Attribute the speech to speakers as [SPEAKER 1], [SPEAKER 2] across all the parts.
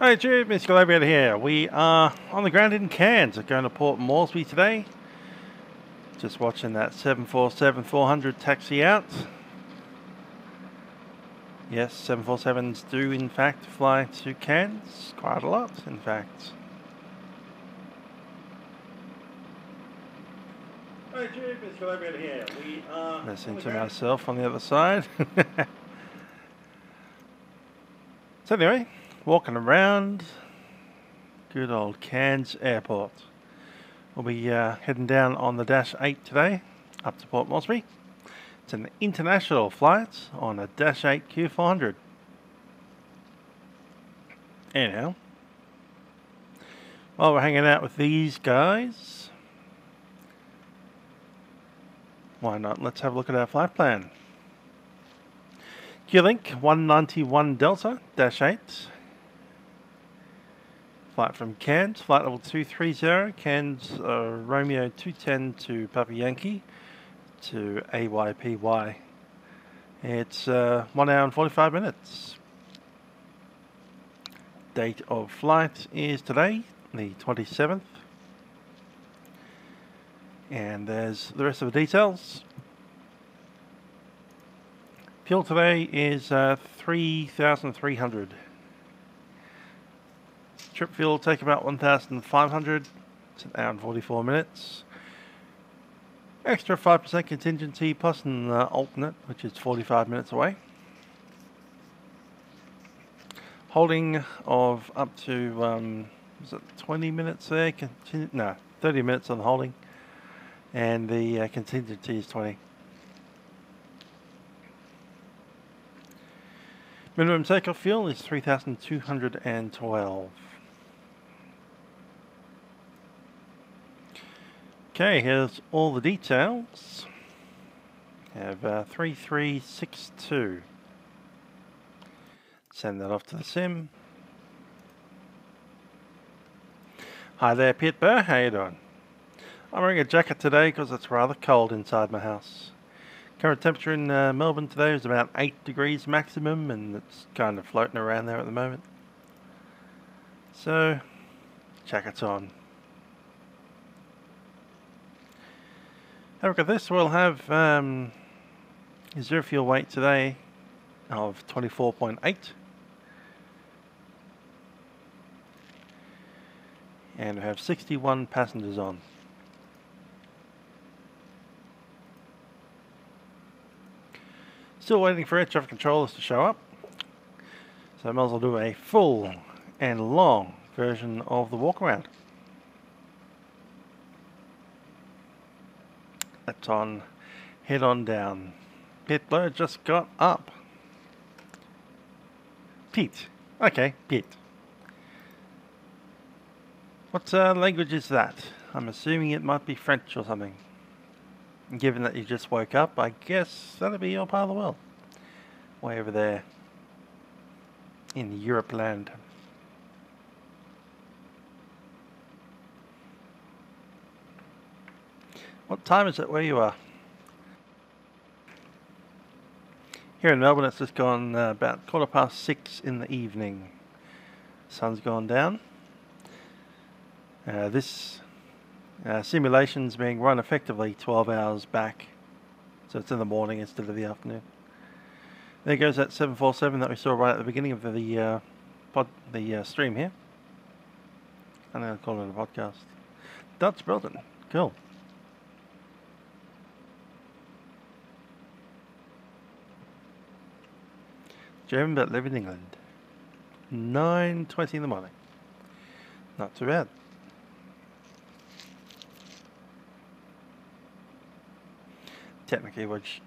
[SPEAKER 1] Hey Jude, Mr. Collaborator here. We are on the ground in Cairns. We're going to Port Moresby today. Just watching that 747-400 taxi out. Yes, 747s do in fact fly to Cairns. Quite a lot, in fact. Hey Jude, Mr. Collaborator here. We are listening to myself on the other side. So anyway, walking around good old Cairns Airport. We'll be heading down on the Dash 8 today, up to Port Moresby. It's an international flight on a Dash 8 Q400. Anyhow, while we're hanging out with these guys, why not? Let's have a look at our flight plan. Q-Link 191 Delta, Dash 8. Flight from Cairns, flight level 230, Cairns Romeo 210 to Papa Yankee to AYPY. It's 1 hour and 45 minutes. Date of flight is today, the 27th. And there's the rest of the details. Fuel today is 3,300. Trip fuel will take about 1,500. It's an hour and 44 minutes. Extra 5% contingency plus an alternate, which is 45 minutes away. Holding of up to, is it 20 minutes there? No, 30 minutes on the holding. And the contingency is 20. Minimum takeoff fuel is 3,212. Okay, here's all the details. We have 3362. Send that off to the sim. Hi there, Pit Bear. How you doing? I'm wearing a jacket today because it's rather cold inside my house. Current temperature in Melbourne today is about 8 degrees maximum, and it's kind of floating around there at the moment. So, jacket's on. Have a look at this. We'll have zero fuel weight today of 24.8. And we have 61 passengers on. Still waiting for air traffic controllers to show up. So I might as well do a full and long version of the walk around. That's on. Head on down. Pit Blur just got up. Pete. Okay, Pete. What language is that? I'm assuming it might be French or something. Given that you just woke up, I guess that'll be your part of the world. Way over there in Europe land. What time is it where you are? Here in Melbourne it's just gone about 6:15 in the evening. Sun's gone down. This simulation's being run effectively 12 hours back, so it's in the morning instead of the afternoon. There goes that 747 that we saw right at the beginning of the stream here. I'm going to call it a podcast. Dutch Belton, cool. German but live in England. 9:20 in the morning. Not too bad. Technically, which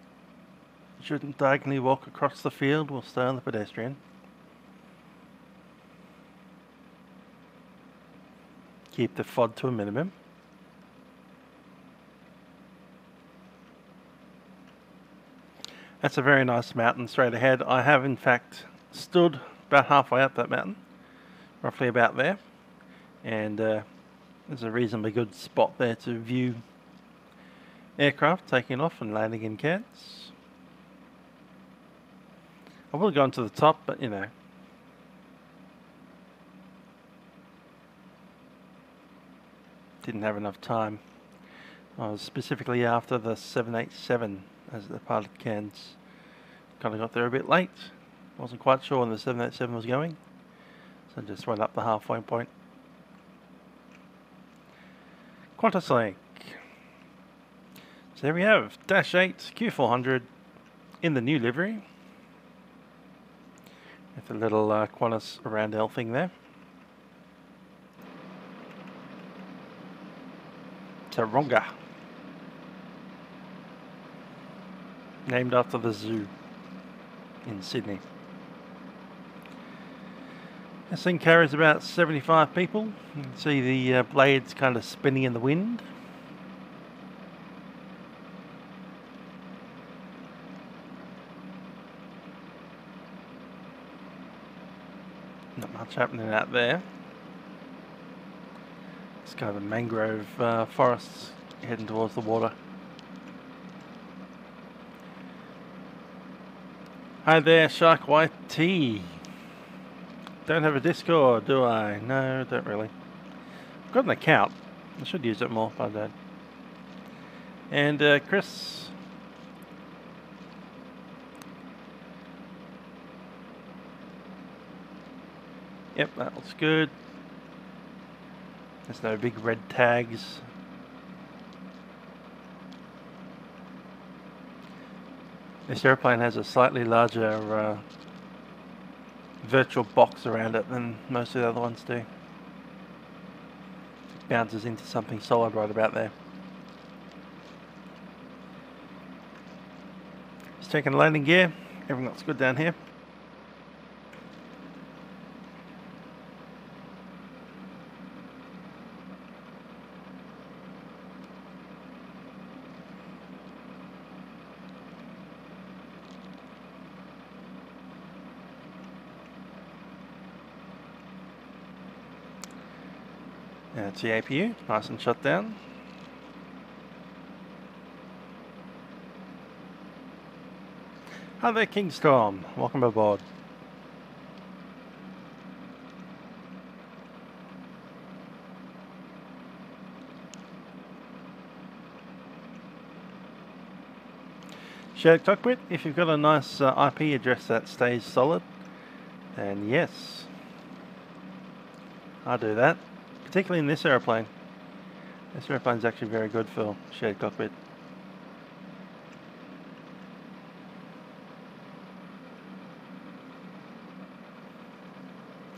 [SPEAKER 1] shouldn't diagonally walk across the field, we'll stay on the pedestrian. Keep the FOD to a minimum. That's a very nice mountain straight ahead. I have in fact stood about halfway up that mountain, roughly about there, and there's a reasonably good spot there to view aircraft taking off and landing in Cairns. I would have gone to the top, but you know, didn't have enough time. I was specifically after the 787 as the part of Cairns. Kind of got there a bit late. Wasn't quite sure when the 787 was going, so I just went up the halfway point. Qantaslink. So there we have Dash 8 Q400 in the new livery. With the little Qantas around L thing there. Taronga. Named after the zoo in Sydney. This thing carries about 75 people. You can see the blades kind of spinning in the wind. Not much happening out there. It's kind of a mangrove forest heading towards the water. Hi there, Shark YT. Don't have a Discord, do I? No, don't really. I've got an account. I should use it more, but I don't. And Chris. Yep, that looks good. There's no big red tags. This airplane has a slightly larger virtual box around it than most of the other ones do. It bounces into something solid right about there. Just checking landing gear. Everything looks good down here. That's the APU, nice and shut down. Hi there, Kingstorm. Welcome aboard. Shared cockpit, if you've got a nice IP address that stays solid, then yes, I do that. Particularly in this aeroplane. This aeroplane is actually very good for shared cockpit.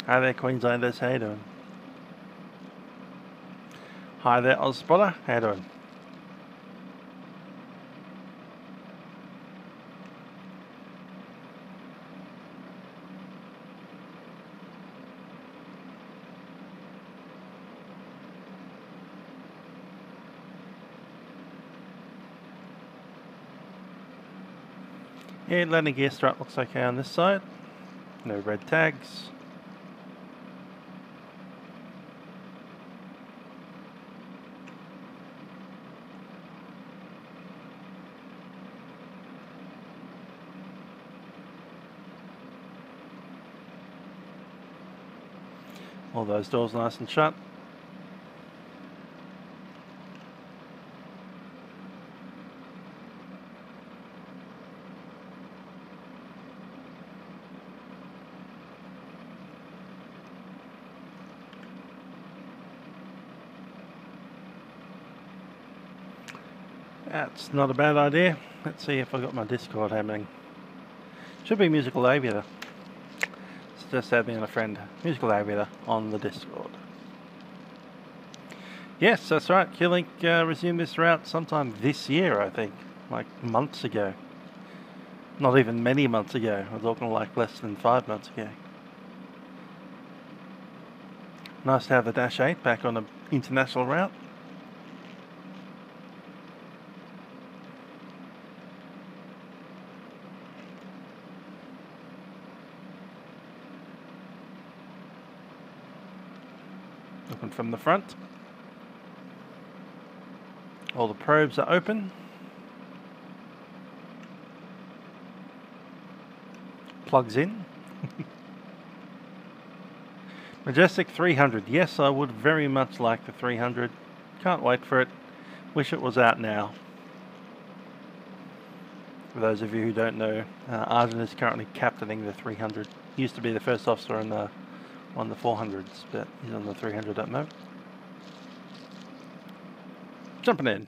[SPEAKER 1] Hi there, Queenslanders. How you doing? Hi there, Ozspotter. How you doing? Yeah, landing gear strut looks okay on this side. No red tags. All those doors nice and shut. That's not a bad idea. Let's see if I got my Discord happening. Should be Musical Aviator. It's just add me and a friend. Musical Aviator on the Discord. Yes, that's right. Q-Link resumed this route sometime this year, I think. Like months ago. Not even many months ago. We're talking like less than 5 months ago. Nice to have the Dash 8 back on an international route. Looking from the front. All the probes are open. Plugs in. Majestic 300. Yes, I would very much like the 300. Can't wait for it. Wish it was out now. For those of you who don't know, Arjun is currently captaining the 300. He used to be the first officer on the 400s, but he's on the 300 at the moment. Jumping in.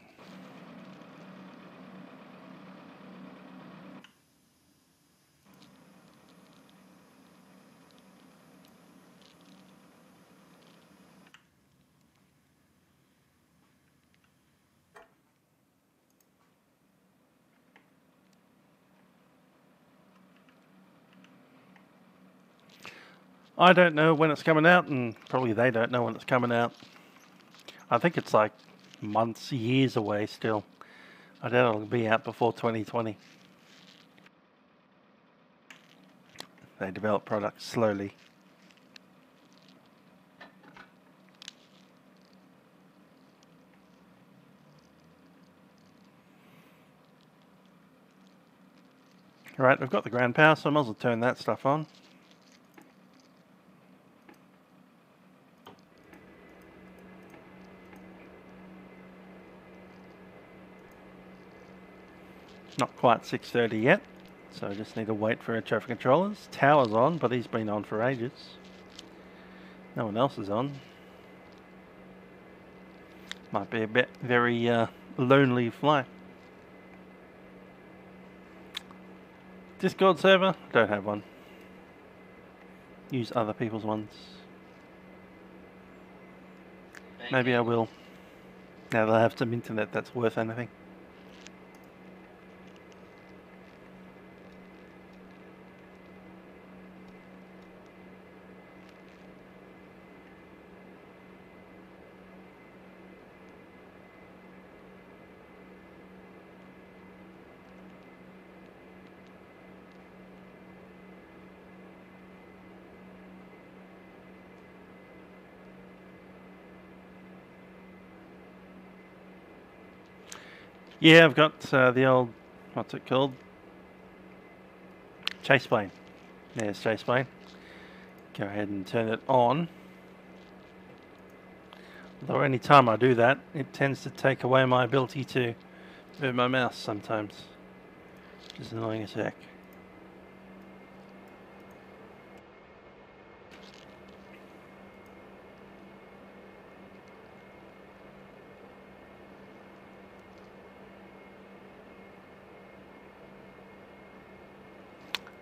[SPEAKER 1] I don't know when it's coming out, and probably they don't know when it's coming out. I think it's like months, years away still. I doubt it'll be out before 2020. They develop products slowly. Right, we've got the ground power, so I might as well turn that stuff on. Not quite 6:30 yet, so I just need to wait for our traffic controllers. Tower's on, but he's been on for ages. No one else is on. Might be a bit very lonely flight. Discord server? Don't have one. Use other people's ones. Maybe I will. Now that I have some internet that's worth anything. Yeah, I've got the old, what's it called? Chase plane. There's chase plane. Go ahead and turn it on. Although any time I do that, it tends to take away my ability to move my mouse sometimes. Which is annoying as heck.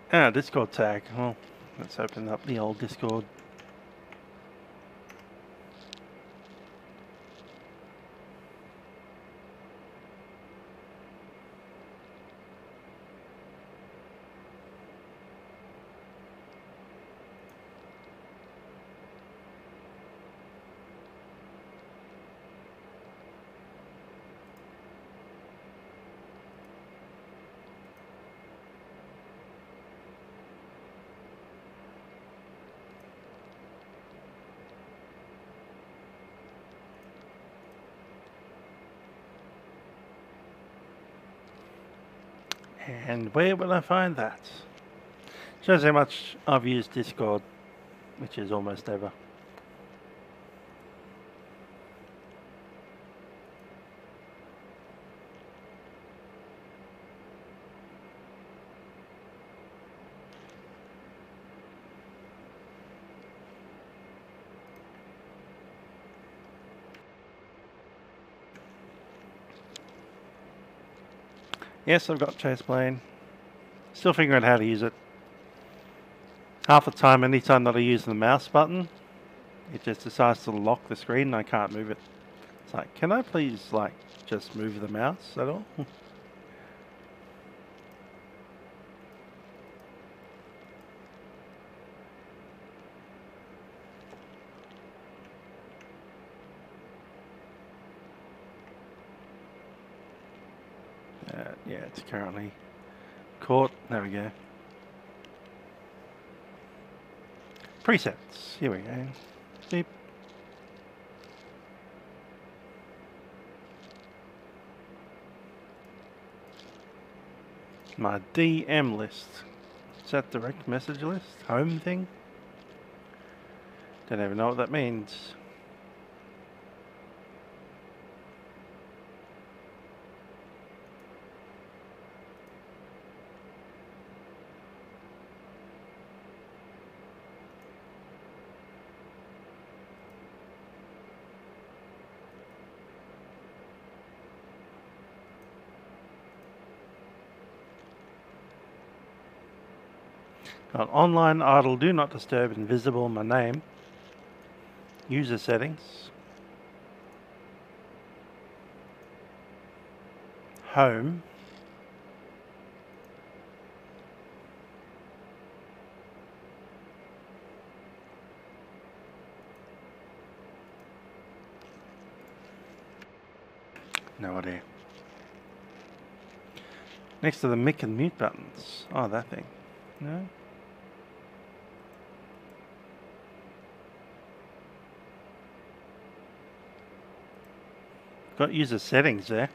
[SPEAKER 1] Ah, Discord tag. Well, let's open up the old Discord. And where will I find that? Shows how much I've used Discord, which is almost ever. Yes, I've got chase plane. Still figuring out how to use it. Half the time, anytime that I use the mouse button, it just decides to lock the screen and I can't move it. It's like, can I please, like, just move the mouse at all? Yeah, it's currently caught. There we go. Presets. Here we go. Beep. My DM list. Is that direct message list? Home thing? Don't even know what that means. Got online, idle, do not disturb, invisible, my name. User settings. Home. No idea. Next to the mic and mute buttons. Oh, that thing. No? Got user settings there.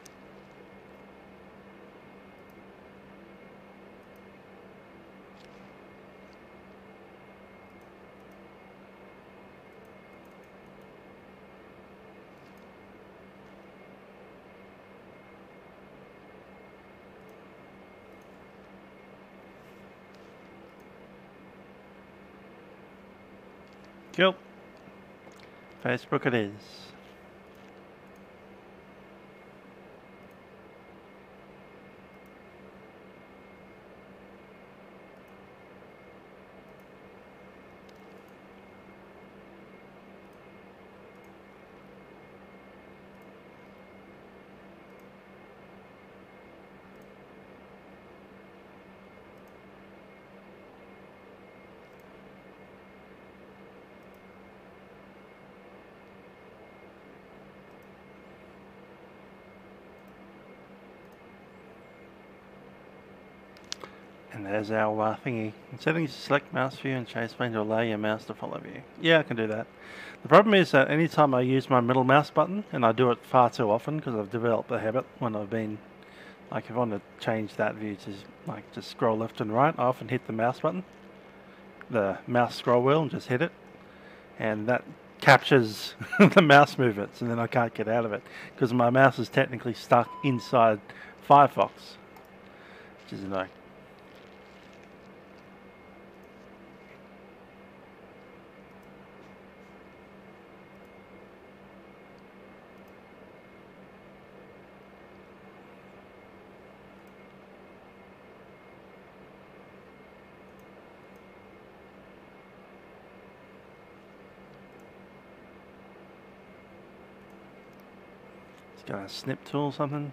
[SPEAKER 1] Cool. Facebook it is. And there's our thingy. In settings, select mouse view and change plane to allow your mouse to follow you. Yeah, I can do that. The problem is that anytime I use my middle mouse button, and I do it far too often because I've developed the habit when I've been, like if I want to change that view to like just scroll left and right, I often hit the mouse button, the mouse scroll wheel, and just hit it. And that captures the mouse movements, and then I can't get out of it because my mouse is technically stuck inside Firefox, which is annoying. Got a snip tool or something.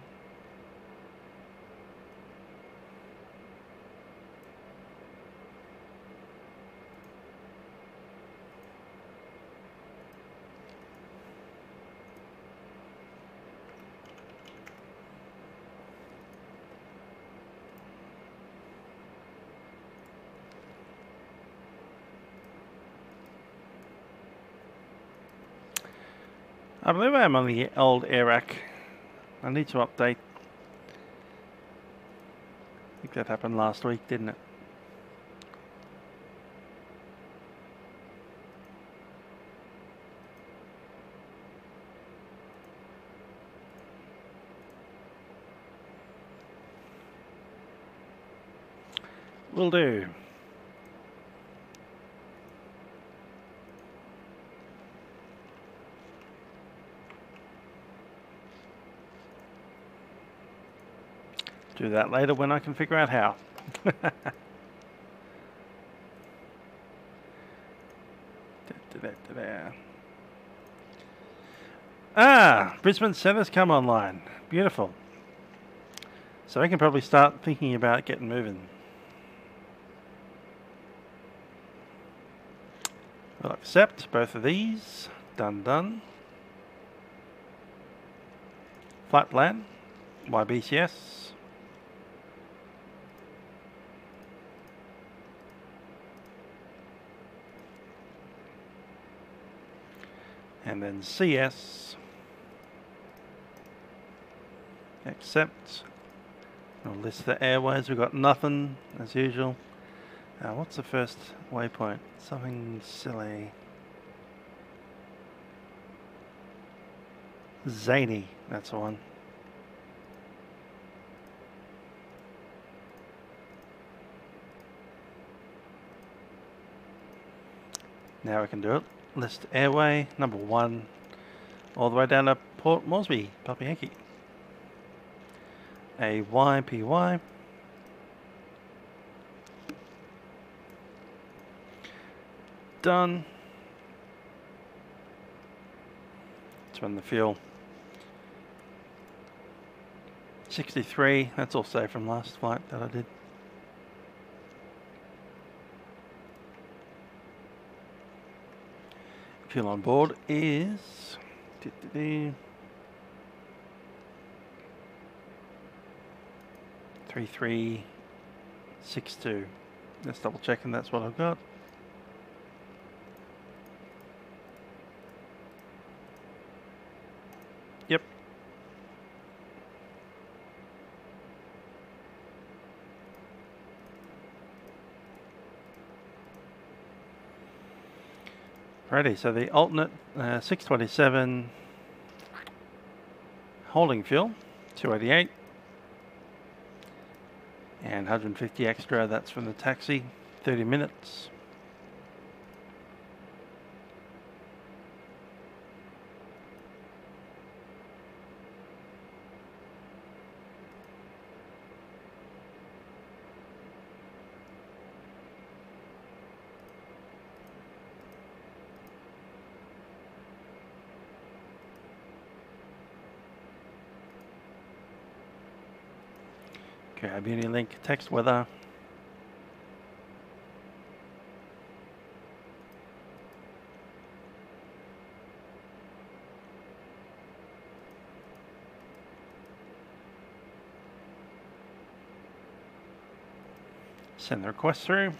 [SPEAKER 1] I believe I am on the old air rack. I need to update. I think that happened last week, didn't it? Will do. Do that later when I can figure out how. Brisbane Centre's come online. Beautiful. So I can probably start thinking about getting moving. We'll accept both of these. Done, done. Flat plan. YBCS. And then CS. Accept. We'll list the airways. We've got nothing as usual. What's the first waypoint? Something silly. Zany. That's the one. Now we can do it. List airway number 1 all the way down to Port Moresby, Papa Yankee. AYPY. done. Let's run the fuel. 63, that's all saved from last flight that I did. Fuel on board is 3362. Let's double check and that's what I've got. Yep. Ready, so the alternate 627 holding fuel, 288, and 150 extra, that's from the taxi, 30 minutes. Okay, Beauty Link, text weather. Send the request through.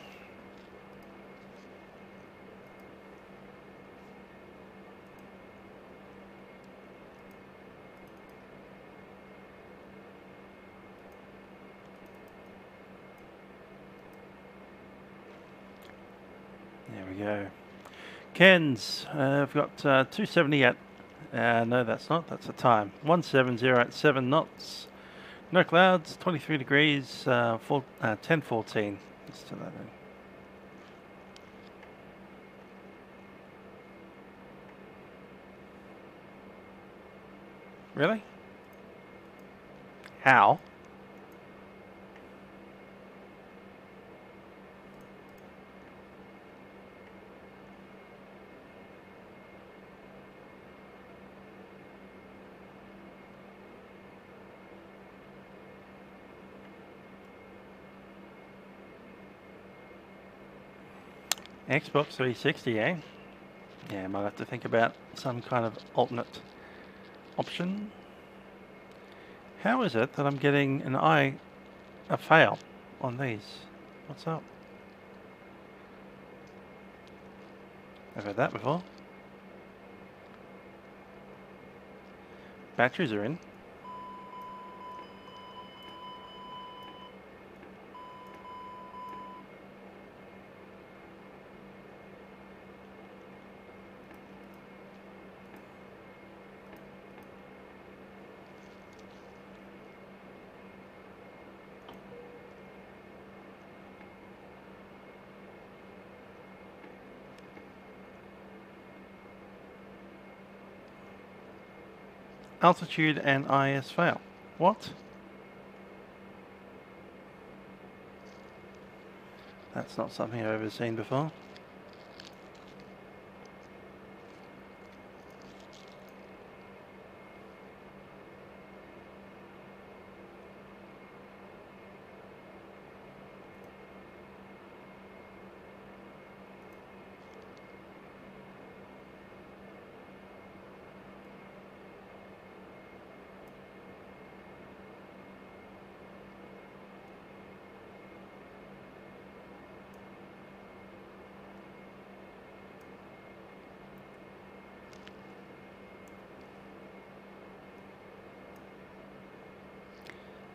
[SPEAKER 1] There we go. Cairns, I've got 270 at, no that's not, that's the time. 170 at 7 knots. No clouds, 23 degrees, 10:14. Let's do that in. Really? How? Xbox 360, eh? Yeah, might have to think about some kind of alternate option. How is it that I'm getting a fail on these? What's up? I've had that before. Batteries are in. Altitude and IS fail. What? That's not something I've ever seen before.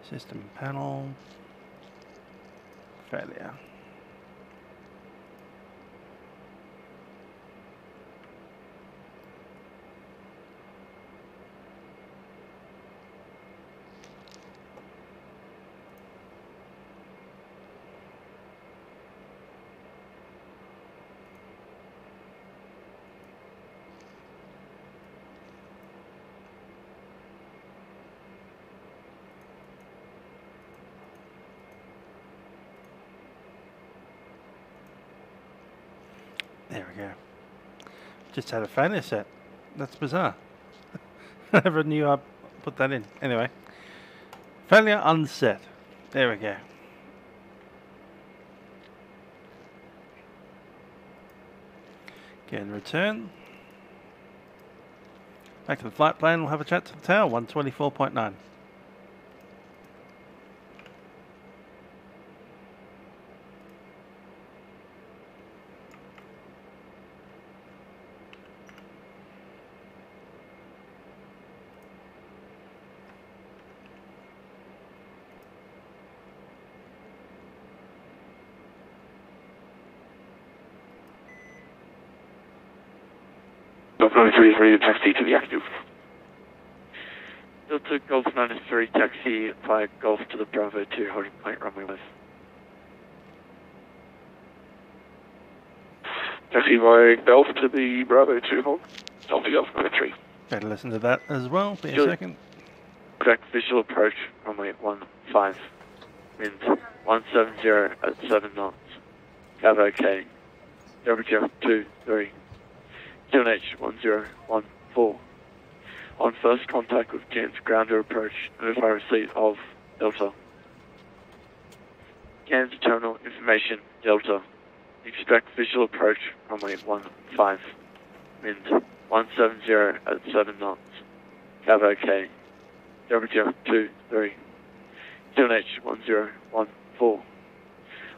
[SPEAKER 1] System panel, failure. There we go. Just had a failure set. That's bizarre. I never knew I put that in. Anyway. Failure unset. There we go. Again, return. Back to the flight plan, we'll have a chat to the tower, 124.9.
[SPEAKER 2] Delta 93 is ready to taxi to the active. Delta Golf 93 taxi via Golf to the Bravo 2 holding point runway left. Taxi via Golf to the Bravo 2 hold. Delta Golf 93.
[SPEAKER 1] Better listen to that as well, be a second.
[SPEAKER 2] Correct visual approach, runway 15. Wind 170 at 7 knots. Cab OK. Temperature 23. QNH 1014. On first contact with Cairns grounder approach, notify receipt of Delta. Cairns terminal information, Delta. Expect visual approach, runway 15. Wind 170 at 7 knots. Cab OK. Temperature 23. QNH 1014.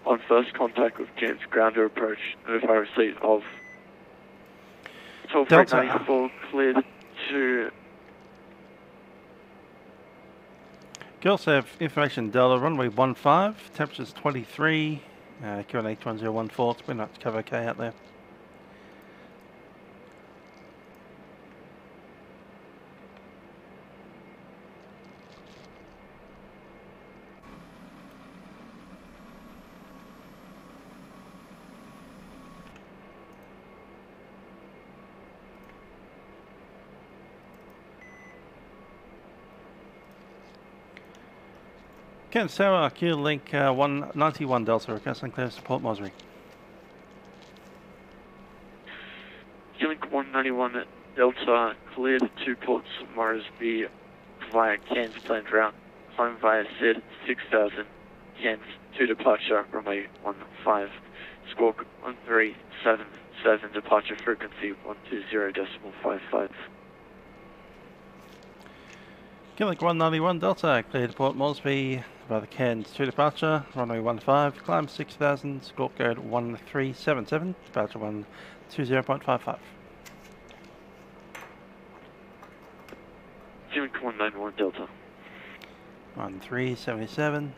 [SPEAKER 2] On first contact with Cairns grounder approach, notify receipt of
[SPEAKER 1] Delta
[SPEAKER 2] 94 cleared to.
[SPEAKER 1] Girls have information Delta, runway 15, temperature's 23, QNH 1014, it's been nice to cover OK out there. Cairns Tower, Q-Link 191 Delta, requesting clearance to Port Moresby.
[SPEAKER 2] Q-Link 191 Delta, cleared to Port Moresby via Cairns planned route, climb via SID 6000, Cairns to departure, runway 15, squawk 1377, departure frequency 120.55.
[SPEAKER 1] Q-Link 191 Delta, cleared to Port Moresby by the Cairns to departure, runway 15, climb 6000, squawk code 1377, departure 120.55.
[SPEAKER 2] Q-Link 191 Delta.
[SPEAKER 1] 1377.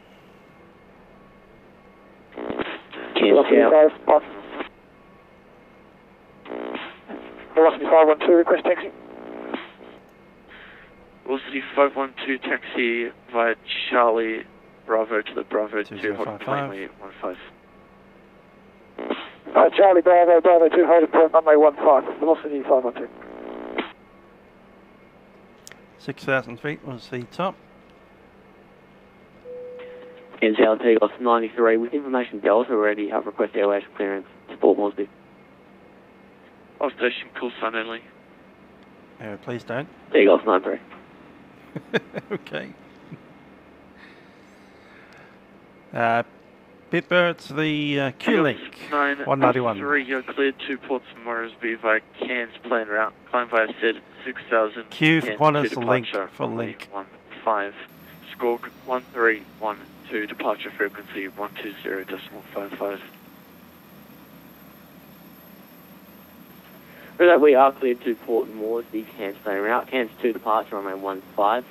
[SPEAKER 3] Velocity 512, request taxi.
[SPEAKER 2] Velocity 512 taxi via Charlie Bravo to the Bravo 2 holding point 15.
[SPEAKER 3] Charlie Bravo, Bravo 2 holding point runway 15, velocity 512.
[SPEAKER 1] 6,000 feet was the top.
[SPEAKER 4] Cairns Tower Tigos 93 with information Delta already have request airways clearance to Port Moresby.
[SPEAKER 2] Off station, call sign only.
[SPEAKER 1] Please don't.
[SPEAKER 4] Tigos 93.
[SPEAKER 1] Okay. Pittsburgh, it's the Q-Link 191.
[SPEAKER 2] You're cleared to Port Moresby via Cairns planned route. Climb via SID 6000.
[SPEAKER 1] Qantaslink for link.
[SPEAKER 2] 15. Squawk 1312. Departure frequency 120.55.
[SPEAKER 4] For that, we are cleared to Port Moresby, Cairns planned route. Cairns to departure runway 15.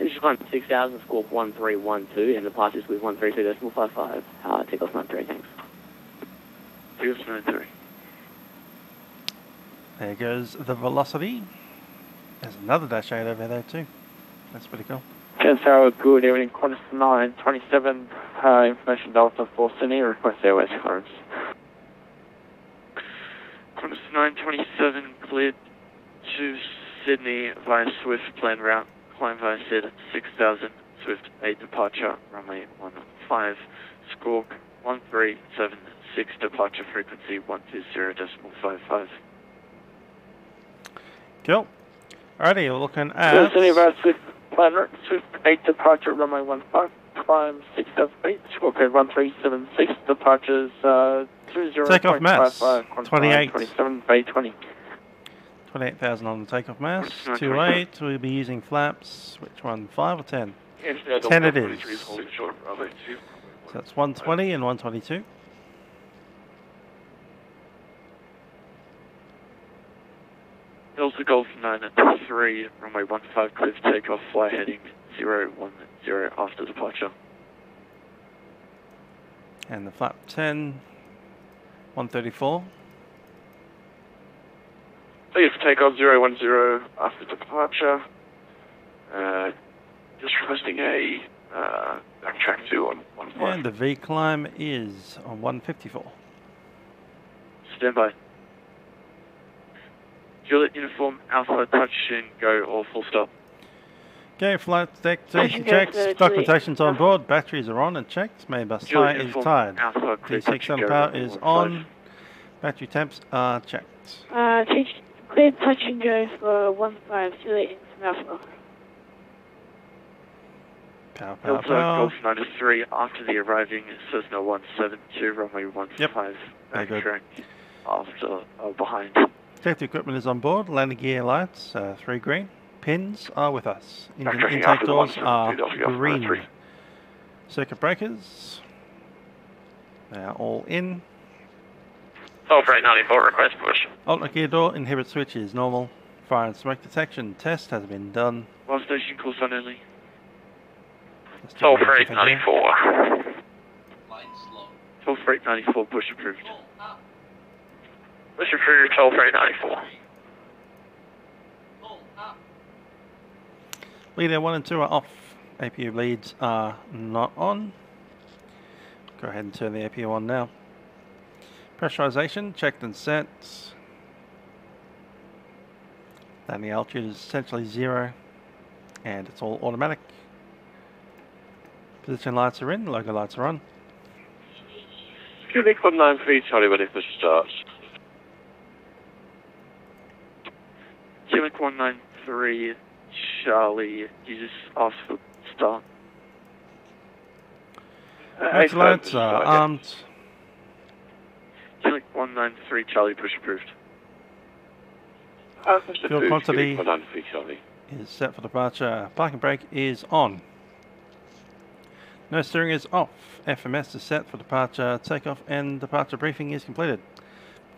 [SPEAKER 4] And just climb 6000, squawk 1312, and departures with 132.55. Tigos 93, thanks.
[SPEAKER 2] Tigos 93.
[SPEAKER 1] There goes the velocity. There's another dash 8 over there too. That's pretty cool.
[SPEAKER 3] Cairns Tower, good evening, Qantas 927, information Delta for Sydney, request airways clearance.
[SPEAKER 2] Qantas 927 cleared to Sydney via Swift planned route. Climb via SID 6000, Swift 8 departure, runway 15, squawk 1377, departure frequency 120.55.
[SPEAKER 1] Cool. Alrighty, we're looking at...
[SPEAKER 3] Vicinity of our Swift Planet, Swift 8 departure, runway 15, climb 678, score code 1376, departures 20.55,
[SPEAKER 1] Takeoff mass,
[SPEAKER 3] 28. 27, Bay 20.
[SPEAKER 1] 28,000 on the takeoff mass. 28, we'll be using flaps. Which one, 5 or 10? 10 it is. So that's 120 and 122.
[SPEAKER 2] Delta Golf 9 at 3, runway 15, clear for takeoff, fly heading 010 after departure.
[SPEAKER 1] And the flap 10, 134.
[SPEAKER 2] Clear for takeoff 010 after departure. Just requesting a backtrack to on 15.
[SPEAKER 1] And the V climb is on 154.
[SPEAKER 2] Stand by. Juliet uniform, Alpha, touch and go or full stop.
[SPEAKER 1] Okay, flight deck station checks, documentation's on board, batteries are on and checked, main bus tire is tied. D6 on power is on, battery temps are checked.
[SPEAKER 5] Clear touch and go for 15, Juliet Alpha.
[SPEAKER 1] Power,
[SPEAKER 2] Delta Golf 93 after the arriving Cessna 172, runway 15, backtrack after, behind.
[SPEAKER 1] Safety equipment is on board, landing gear lights, 3 green. Pins are with us. Engine intake doors are green. Circuit breakers, they are all in.
[SPEAKER 3] Sulfur 894, request push.
[SPEAKER 1] Alternate gear door, inhibit switch is normal. Fire and smoke detection test has been done.
[SPEAKER 2] One station call sign only.
[SPEAKER 3] Sulfur 894.
[SPEAKER 2] Sulfur 894, push approved.
[SPEAKER 3] Push approved, Sulfur 894.
[SPEAKER 1] Lead air 1 and 2 are off. APU leads are not on. Go ahead and turn the APU on now. Pressurization checked and set. Landing altitude is essentially 0 and it's all automatic. Position lights are in, logo lights are on.
[SPEAKER 2] Cubic 193, Charlie, ready for start. Cubic 193, Charlie, you just asked for start.
[SPEAKER 1] Lights are armed.
[SPEAKER 2] Cubic 193, Charlie, push approved.
[SPEAKER 1] Fuel quantity is set for departure. Parking brake is on. No steering is off. FMS is set for departure, takeoff and departure briefing is completed.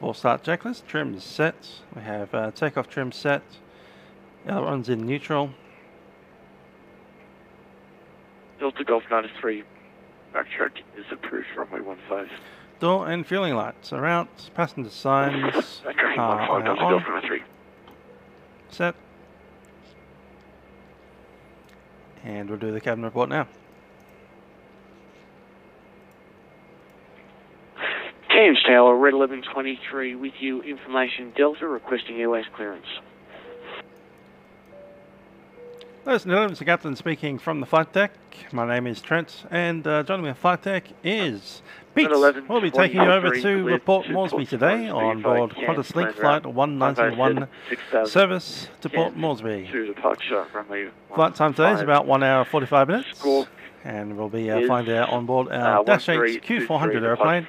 [SPEAKER 1] Before start checklist, trim is set. We have takeoff trim set. Ailerons in neutral.
[SPEAKER 2] Delta Golf 93, backtrack is approved, runway 15.
[SPEAKER 1] Door and fueling lights are out. Passenger signs
[SPEAKER 2] Backtracking
[SPEAKER 1] are
[SPEAKER 2] 15, Delta Golf
[SPEAKER 1] on.
[SPEAKER 2] 93.
[SPEAKER 1] Set. And we'll do the cabin report now.
[SPEAKER 3] Cairns Tower, Red 1123 with you, information Delta, requesting airways clearance.
[SPEAKER 1] Ladies and gentlemen, it's the captain speaking from the flight deck. My name is Trent, and joining me on flight deck is Pete. We'll be taking you over to Port Moresby today on board Qantaslink flight 191 service to Port Moresby. Flight time today is about 1 hour 45 minutes. And we'll be flying there on board our Dash 8 Q400 aeroplane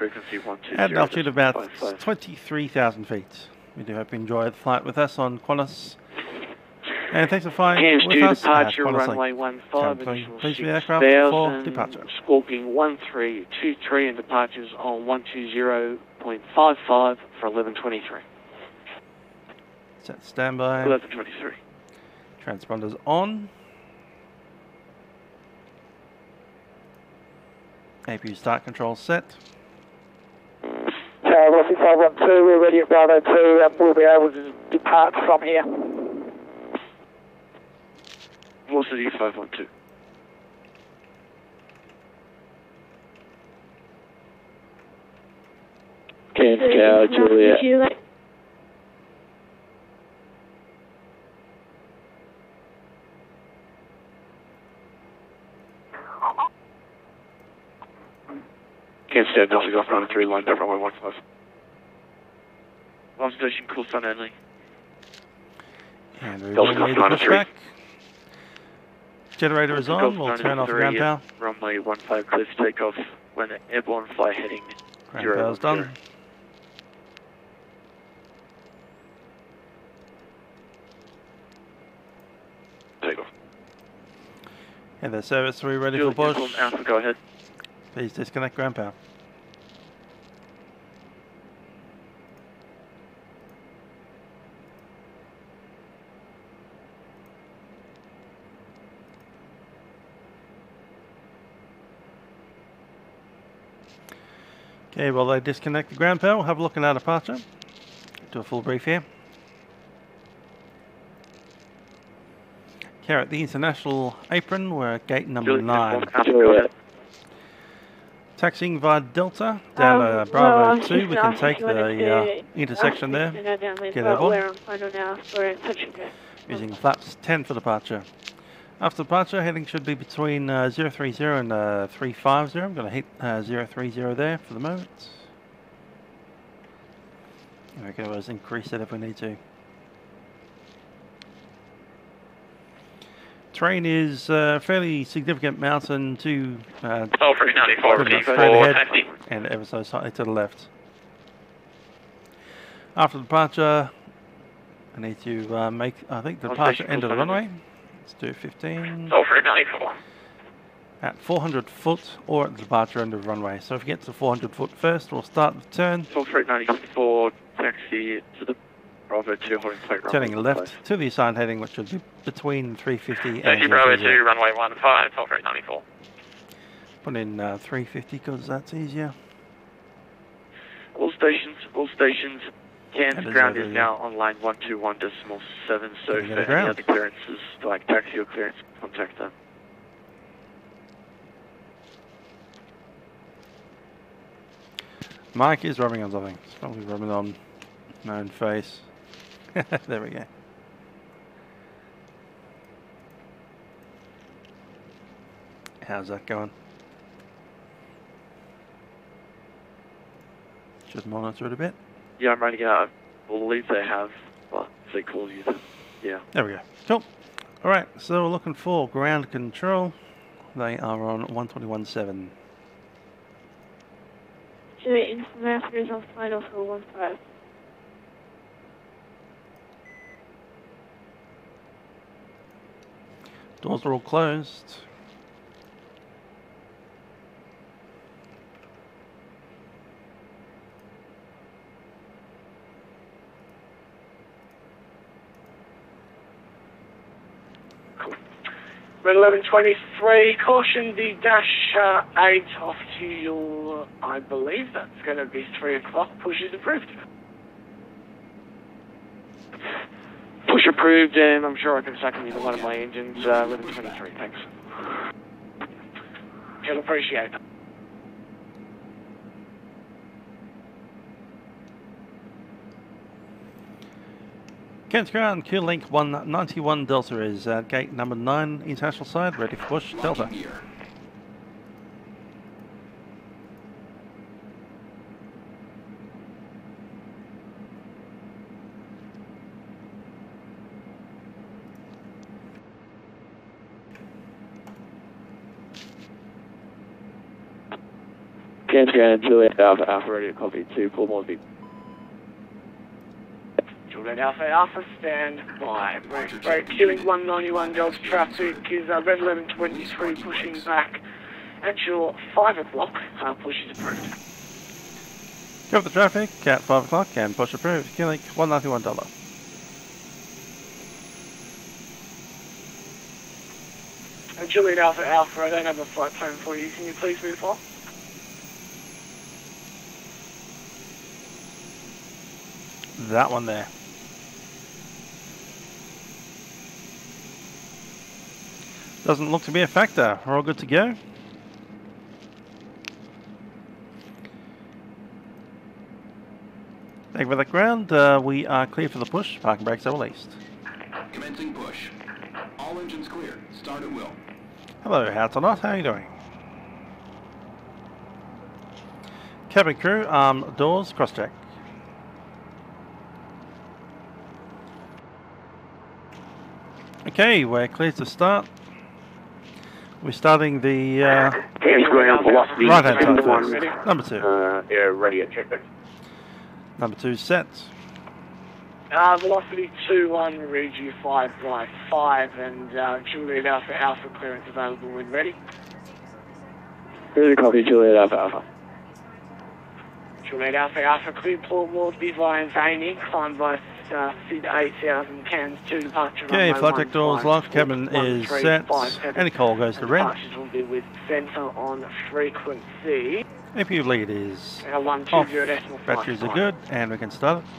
[SPEAKER 1] at an altitude of about 23,000 feet. We do hope you enjoy the flight with us on Qantas. And thanks for flying
[SPEAKER 3] Cairns
[SPEAKER 1] with
[SPEAKER 3] to
[SPEAKER 1] us
[SPEAKER 3] departure,
[SPEAKER 1] at
[SPEAKER 3] runway
[SPEAKER 1] Qantaslink.
[SPEAKER 3] 15,
[SPEAKER 1] Please be
[SPEAKER 3] additional
[SPEAKER 1] aircraft for
[SPEAKER 3] 6,000,
[SPEAKER 1] departure.
[SPEAKER 3] squawking 1323 and departures on 120.55 for 1123.
[SPEAKER 1] Set standby.
[SPEAKER 2] 1123.
[SPEAKER 1] Transponders on. APU start control set.
[SPEAKER 3] Tower 6512, we're ready at Bravo 2 and we'll be able to depart from here.
[SPEAKER 2] Velocity 512.
[SPEAKER 3] Cairns Tower, Juliet. Cairns
[SPEAKER 2] Stand nothing off running 3 line, runway 15. One station, cool sun only.
[SPEAKER 1] And we will need the pushback. Generator is on, we'll turn off ground power.
[SPEAKER 2] Runway 15 clear for takeoff when airborne fly heading
[SPEAKER 1] ground power's done.
[SPEAKER 2] Takeoff.
[SPEAKER 1] And the service 3 ready for push.
[SPEAKER 2] Alpha, go ahead.
[SPEAKER 1] Please disconnect ground power. Okay, well they disconnect the ground power, we'll have a look at our departure. Do a full brief here. Here at the international apron, we're at gate number 9. Taxiing via Delta down to Bravo 2, we can take the intersection there, get airborne, using flaps 10 for departure. After departure, heading should be between 030 and 350. I'm going to hit 030 there for the moment. And we can always increase it if we need to. Terrain is fairly significant mountain to straight ahead and ever so slightly to the left. After departure, I need to make, I think, the departure end of the runway. Let's do 15. At 400 foot or at the departure end of the runway. So if we get to 400 foot first, we'll start the turn.
[SPEAKER 2] 94, taxi to the Bravo 2, holding plate runway.
[SPEAKER 1] Turning left to the assigned heading, which should be between 350 and
[SPEAKER 6] Bravo 2, runway 15, Sulphur 94.
[SPEAKER 1] Put in 350 because that's easier.
[SPEAKER 2] All stations. Cairns ground is now on line 121.7, so for any other clearances, like taxi or clearance, contact them.
[SPEAKER 1] Mike is rubbing on something. It's probably rubbing on my own face. There we go. How's that going? Should monitor it a bit.
[SPEAKER 2] Yeah, I'm running out. I believe they have, but if they call you, then yeah.
[SPEAKER 1] There we go. Cool. Alright, so we're looking for ground control. They are on 121.7.
[SPEAKER 5] Chile International is on final for 15.
[SPEAKER 1] Doors are all closed.
[SPEAKER 3] Red 1123, caution the dash 8 off to, I believe that's going to be 3 o'clock. Push is approved. Push approved, and I'm sure I can suck in either one of my engines. 1123, thanks. You'll appreciate it.
[SPEAKER 1] Cairns ground, Q-Link 191 Delta is at gate number 9, international side, ready for push, Delta.
[SPEAKER 4] Cairns ground, Juliet Alpha ready to copy 2, call Moresby.
[SPEAKER 3] Juliet Alpha, stand by. Break, Q-Link 191 Delta traffic is Red 1123 pushing back at your 5 o'clock. Push is approved.
[SPEAKER 1] Go for the traffic at 5 o'clock and push approved. Q-Link 191 Delta.
[SPEAKER 3] Juliet Alpha, I don't have a flight plan for you. Can you please move on?
[SPEAKER 1] That one there. Doesn't look to be a factor. We're all good to go. Thank you for that ground. We are clear for the push. Parking brakes are released.
[SPEAKER 7] Commencing push. All engines clear. Start at will.
[SPEAKER 1] Hello, How's or not? How are you doing? Cabin crew, doors, cross-check. Okay, we're clear to start. We're starting the right-hand side first. Number 2.
[SPEAKER 8] Yeah, ready at check.
[SPEAKER 1] Number 2 set.
[SPEAKER 3] Velocity 21, Regi 5 by 5, and Juliet Alpha clearance available when ready.
[SPEAKER 4] Really copy, Juliet Alpha.
[SPEAKER 3] Juliet Alpha clear Port Moresby via Zany, climb by Sid 8000, Cairns 2, departure
[SPEAKER 1] Okay,
[SPEAKER 3] runway
[SPEAKER 1] flight deck doors, life cabin is set. Any call goes to red.
[SPEAKER 3] Departures will be with centre on frequency.
[SPEAKER 1] APU lead is off,
[SPEAKER 3] 120.5.
[SPEAKER 1] batteries are good, and we can start it.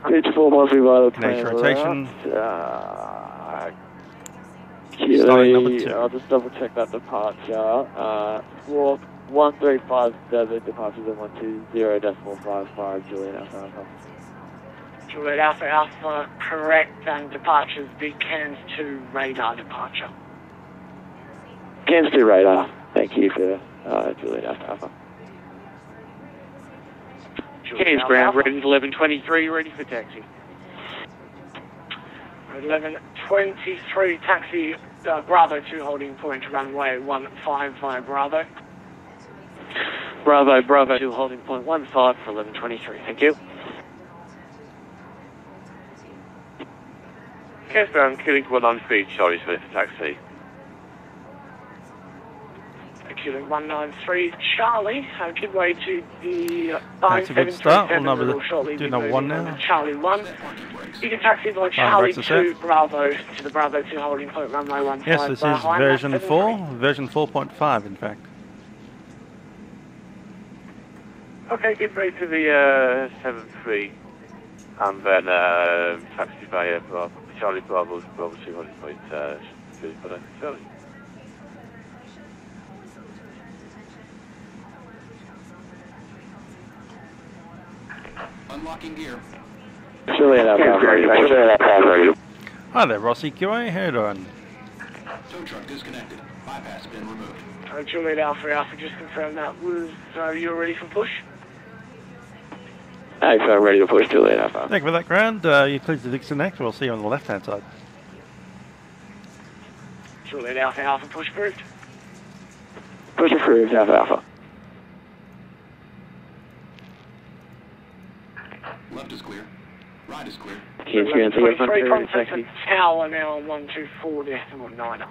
[SPEAKER 4] Pitch 4 Moresby by the
[SPEAKER 1] Next rotation.
[SPEAKER 4] Starting
[SPEAKER 1] number 2.
[SPEAKER 4] I'll just double check that departure. Squawk 1357, departures at 120.55, Juliet Alpha.
[SPEAKER 3] Juliet Alpha, correct, and departures big Cairns 2 radar departure.
[SPEAKER 4] Cairns 2 radar, thank you for Juliet Alpha.
[SPEAKER 2] Cairns ground, ready 1123, ready for taxi.
[SPEAKER 3] 1123, taxi Bravo 2 holding point, runway 15 via Bravo.
[SPEAKER 2] Bravo 2 holding point 15 for 1123, thank you. Cairns ground, killing 1 on speed, Charlie's ready for taxi.
[SPEAKER 3] Killing 193, Charlie, give way to the
[SPEAKER 1] That's a good start. We'll number do number 1 now.
[SPEAKER 3] Charlie 1. You can taxi by Charlie 2, Bravo to the Bravo 2 holding point, runway 15.
[SPEAKER 1] Yes, this is version 4, version 4.5 in fact.
[SPEAKER 2] Okay, get ready to the 73, and then taxi by Charlie Bravo 2 holding point, Charlie.
[SPEAKER 7] Unlocking gear.
[SPEAKER 4] Juliet Alpha.
[SPEAKER 1] Hi there, Rossi QA, how you doing?
[SPEAKER 7] Tow truck disconnected. Bypass been removed.
[SPEAKER 3] Juliet Alpha, just confirm that was, you're ready for push?
[SPEAKER 4] Thanks, I'm ready to push Juliet Alpha.
[SPEAKER 1] Thank you for that, ground. You please to disconnect. We'll see you on the left-hand side.
[SPEAKER 3] Juliet Alpha, push approved.
[SPEAKER 4] Push approved, Alpha.
[SPEAKER 7] Left is clear. Right is clear.
[SPEAKER 4] Cairns ground,
[SPEAKER 3] 23, contact the tower now on 124.9.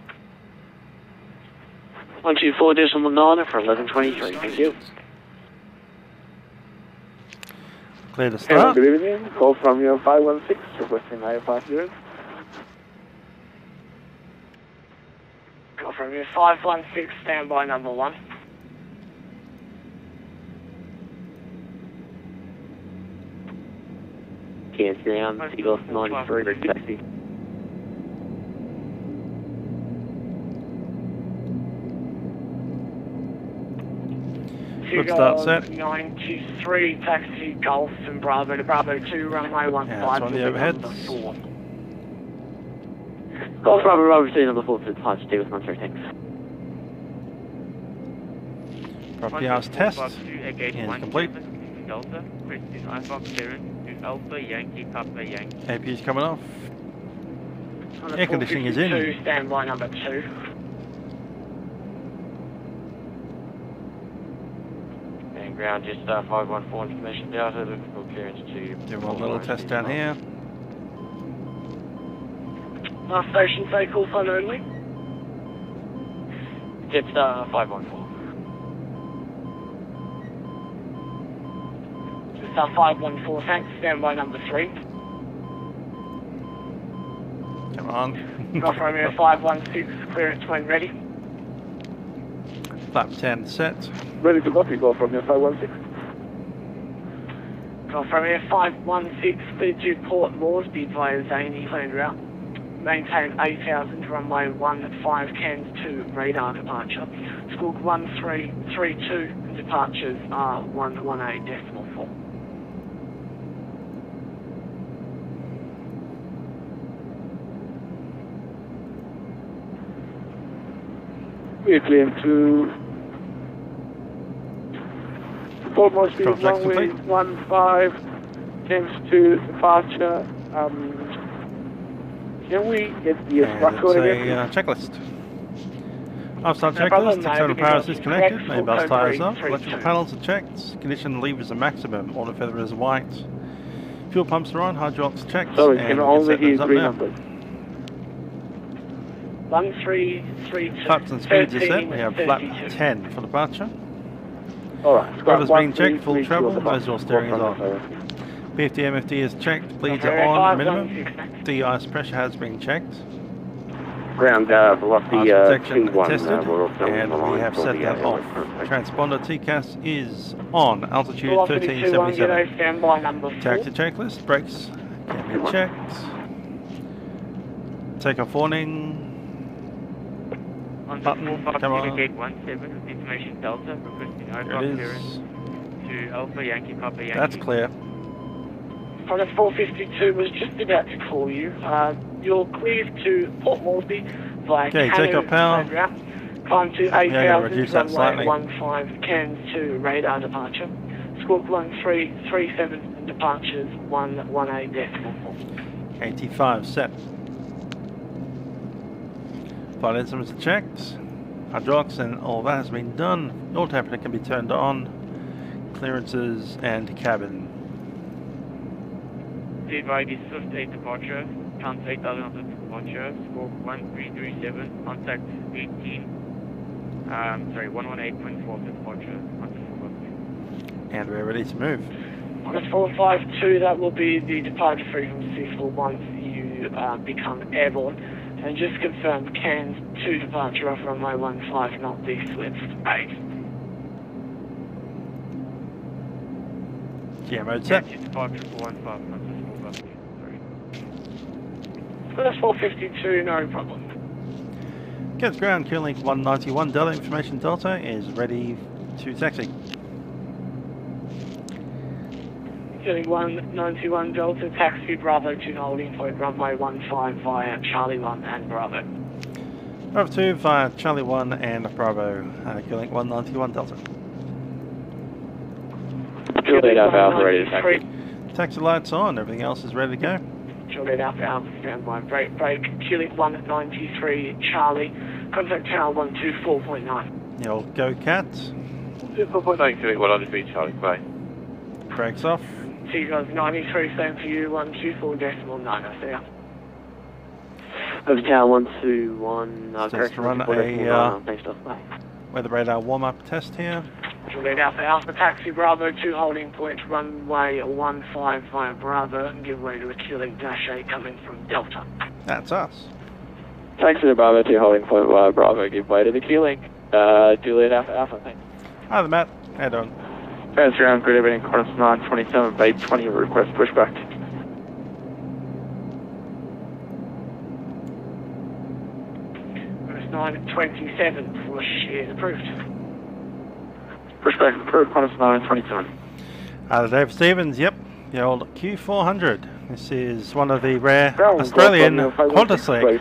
[SPEAKER 2] 124.9 for 1123, thank you.
[SPEAKER 1] Clear to start.
[SPEAKER 4] Good evening. Call from your 516, requesting higher passengers.
[SPEAKER 3] Call from your 516, standby number 1.
[SPEAKER 4] Cairns ground, Seagull 93, taxi.
[SPEAKER 1] Good start set.
[SPEAKER 3] 93, taxi Golf and Bravo to Bravo 2, runway 15.
[SPEAKER 1] Yeah, that's on the overheads.
[SPEAKER 4] Golf Bravo 2, number 4 to departure, T with 13, thanks.
[SPEAKER 1] Property house test is complete.
[SPEAKER 6] Delta, Christian Alpha clearance to Alpha Yankee Papa Yankee.
[SPEAKER 1] APU's coming off. Air conditioning is in.
[SPEAKER 3] Standby number 2.
[SPEAKER 2] And ground just 514 information data, looking for clearance to...
[SPEAKER 1] Do one little test down here.
[SPEAKER 3] Last station, say call phone only.
[SPEAKER 2] It's 514.
[SPEAKER 3] Just 514, thanks. Standby number 3.
[SPEAKER 1] Come on.
[SPEAKER 3] Golf Romeo 516, clearance when ready.
[SPEAKER 1] Flap 10 set.
[SPEAKER 4] Ready to copy, Golf Romeo 516.
[SPEAKER 3] Golf Romeo 516, clear to Port Moresby via Zany land route. Maintain 8000, runway 15, Cairns 2, radar departure. Squawk 1332, departures are 118.4. We're clear to Port Moresby,
[SPEAKER 1] Contact
[SPEAKER 3] runway
[SPEAKER 1] complete.
[SPEAKER 3] 15, Cairns to departure. Can we get the
[SPEAKER 1] And
[SPEAKER 3] record
[SPEAKER 1] it's
[SPEAKER 3] again?
[SPEAKER 1] a checklist. Upstart
[SPEAKER 3] No problem,
[SPEAKER 1] checklist,
[SPEAKER 3] mate.
[SPEAKER 1] external
[SPEAKER 3] Because
[SPEAKER 1] power
[SPEAKER 3] it's
[SPEAKER 1] is disconnected,
[SPEAKER 3] correct,
[SPEAKER 1] main
[SPEAKER 3] full
[SPEAKER 1] bus
[SPEAKER 3] code
[SPEAKER 1] tyres up,
[SPEAKER 3] 332.
[SPEAKER 1] electrical panels are checked, condition levers are maximum, auto feather is white, fuel pumps are on, hydraulics checked,
[SPEAKER 3] Sorry,
[SPEAKER 1] and
[SPEAKER 3] can
[SPEAKER 1] we
[SPEAKER 3] only
[SPEAKER 1] set
[SPEAKER 3] hear
[SPEAKER 1] those up
[SPEAKER 3] three
[SPEAKER 1] now.
[SPEAKER 3] numbers. 1332.
[SPEAKER 1] Flaps and speeds are set,
[SPEAKER 3] 13,
[SPEAKER 1] we have flap
[SPEAKER 3] 32.
[SPEAKER 1] 10 for departure.
[SPEAKER 3] Alright,
[SPEAKER 1] Rudder's being checked, full treble, visual steering is on.
[SPEAKER 3] on.
[SPEAKER 1] PFD MFD is checked, bleeds are
[SPEAKER 3] Okay,
[SPEAKER 1] on,
[SPEAKER 3] 516.
[SPEAKER 1] minimum, de-ice pressure has been checked.
[SPEAKER 3] Ground velocity
[SPEAKER 1] Ice protection
[SPEAKER 3] T1.
[SPEAKER 1] tested, and we have set that off. Transponder TCAS is on, altitude
[SPEAKER 3] Velocity 21, get a
[SPEAKER 1] 1377.
[SPEAKER 3] standby number 4.
[SPEAKER 1] Taxi checklist, brakes can be checked. Takeoff warning.
[SPEAKER 6] On the
[SPEAKER 1] Button,
[SPEAKER 6] 45
[SPEAKER 1] come on.
[SPEAKER 6] Kilo Gate 17, information Delta, requesting
[SPEAKER 1] There
[SPEAKER 6] Orbx
[SPEAKER 1] it
[SPEAKER 6] Cairns
[SPEAKER 1] is.
[SPEAKER 6] to Alpha Yankee Papa Yankee.
[SPEAKER 1] That's clear.
[SPEAKER 3] Pilot 452 was just about to call you. You're cleared to Port Moresby via
[SPEAKER 1] Okay,
[SPEAKER 3] Canoe
[SPEAKER 1] take up power.
[SPEAKER 3] route. Climb to
[SPEAKER 1] gotta
[SPEAKER 3] 8,000,
[SPEAKER 1] reduce that
[SPEAKER 3] runway
[SPEAKER 1] slightly.
[SPEAKER 3] 15, Cairns to radar departure. Squawk 1337 and departures 118.4.
[SPEAKER 1] 85 set. Flight instruments are checked. Hydraulics and all that has been done. All temperature can be turned on. Clearances and cabin.
[SPEAKER 6] Divide is Swift 8 departure, count 8,000 after departure, squawk 1337, contact 118.4 after departure,
[SPEAKER 1] And we're ready to move.
[SPEAKER 3] Pilot 452, that will be the departure frequency for once you become airborne. And just confirm Cairns to departure off runway 15, not the Swift 8.
[SPEAKER 1] GM mode set.
[SPEAKER 6] Yankee departure for 15, not the sorry.
[SPEAKER 3] First 452, no problem.
[SPEAKER 1] Gets ground, Q-Link 191 Delta, information Delta is ready to taxi.
[SPEAKER 3] Getting 191 Delta, taxi Bravo to holding point runway 15 via Charlie 1 and Bravo.
[SPEAKER 1] Bravo 2 via Charlie 1 and Bravo, Q-Link 191 Delta.
[SPEAKER 4] Juliet Alpha ready to taxi.
[SPEAKER 1] Taxi lights on, everything else is ready to go.
[SPEAKER 3] Juliet Alpha, standby, brake, Q-Link 193 Charlie, contact tower 124.9.
[SPEAKER 1] You'll go cat,
[SPEAKER 2] 4.9 Q-Link 193 Charlie Bay.
[SPEAKER 1] brakes off.
[SPEAKER 3] Seagulls 93, same for you, 124.9, I see ya.
[SPEAKER 4] Over tower 121,
[SPEAKER 1] Just
[SPEAKER 4] correction,
[SPEAKER 1] run
[SPEAKER 4] 124.9, thanks stuff, bye.
[SPEAKER 1] Weather radar warm-up test here.
[SPEAKER 3] Juliet Alpha, taxi Bravo to holding point runway 15 via Bravo and give way to a Q-Link -8 coming from Delta.
[SPEAKER 1] That's us.
[SPEAKER 4] Taxi to Bravo 2 holding point Bravo, give way to the Q-Link. Juliet Alpha, thanks.
[SPEAKER 1] Hi there, Matt. How you doing?
[SPEAKER 2] Fans ground, good evening, Qantas 927, Bay 20, request pushback.
[SPEAKER 3] First 927, push is approved.
[SPEAKER 2] Pushback approved, Qantas 927.
[SPEAKER 1] Hi there, Dave Stevens. Yep, the old Q400. This is one of the rare Australian Qantaslink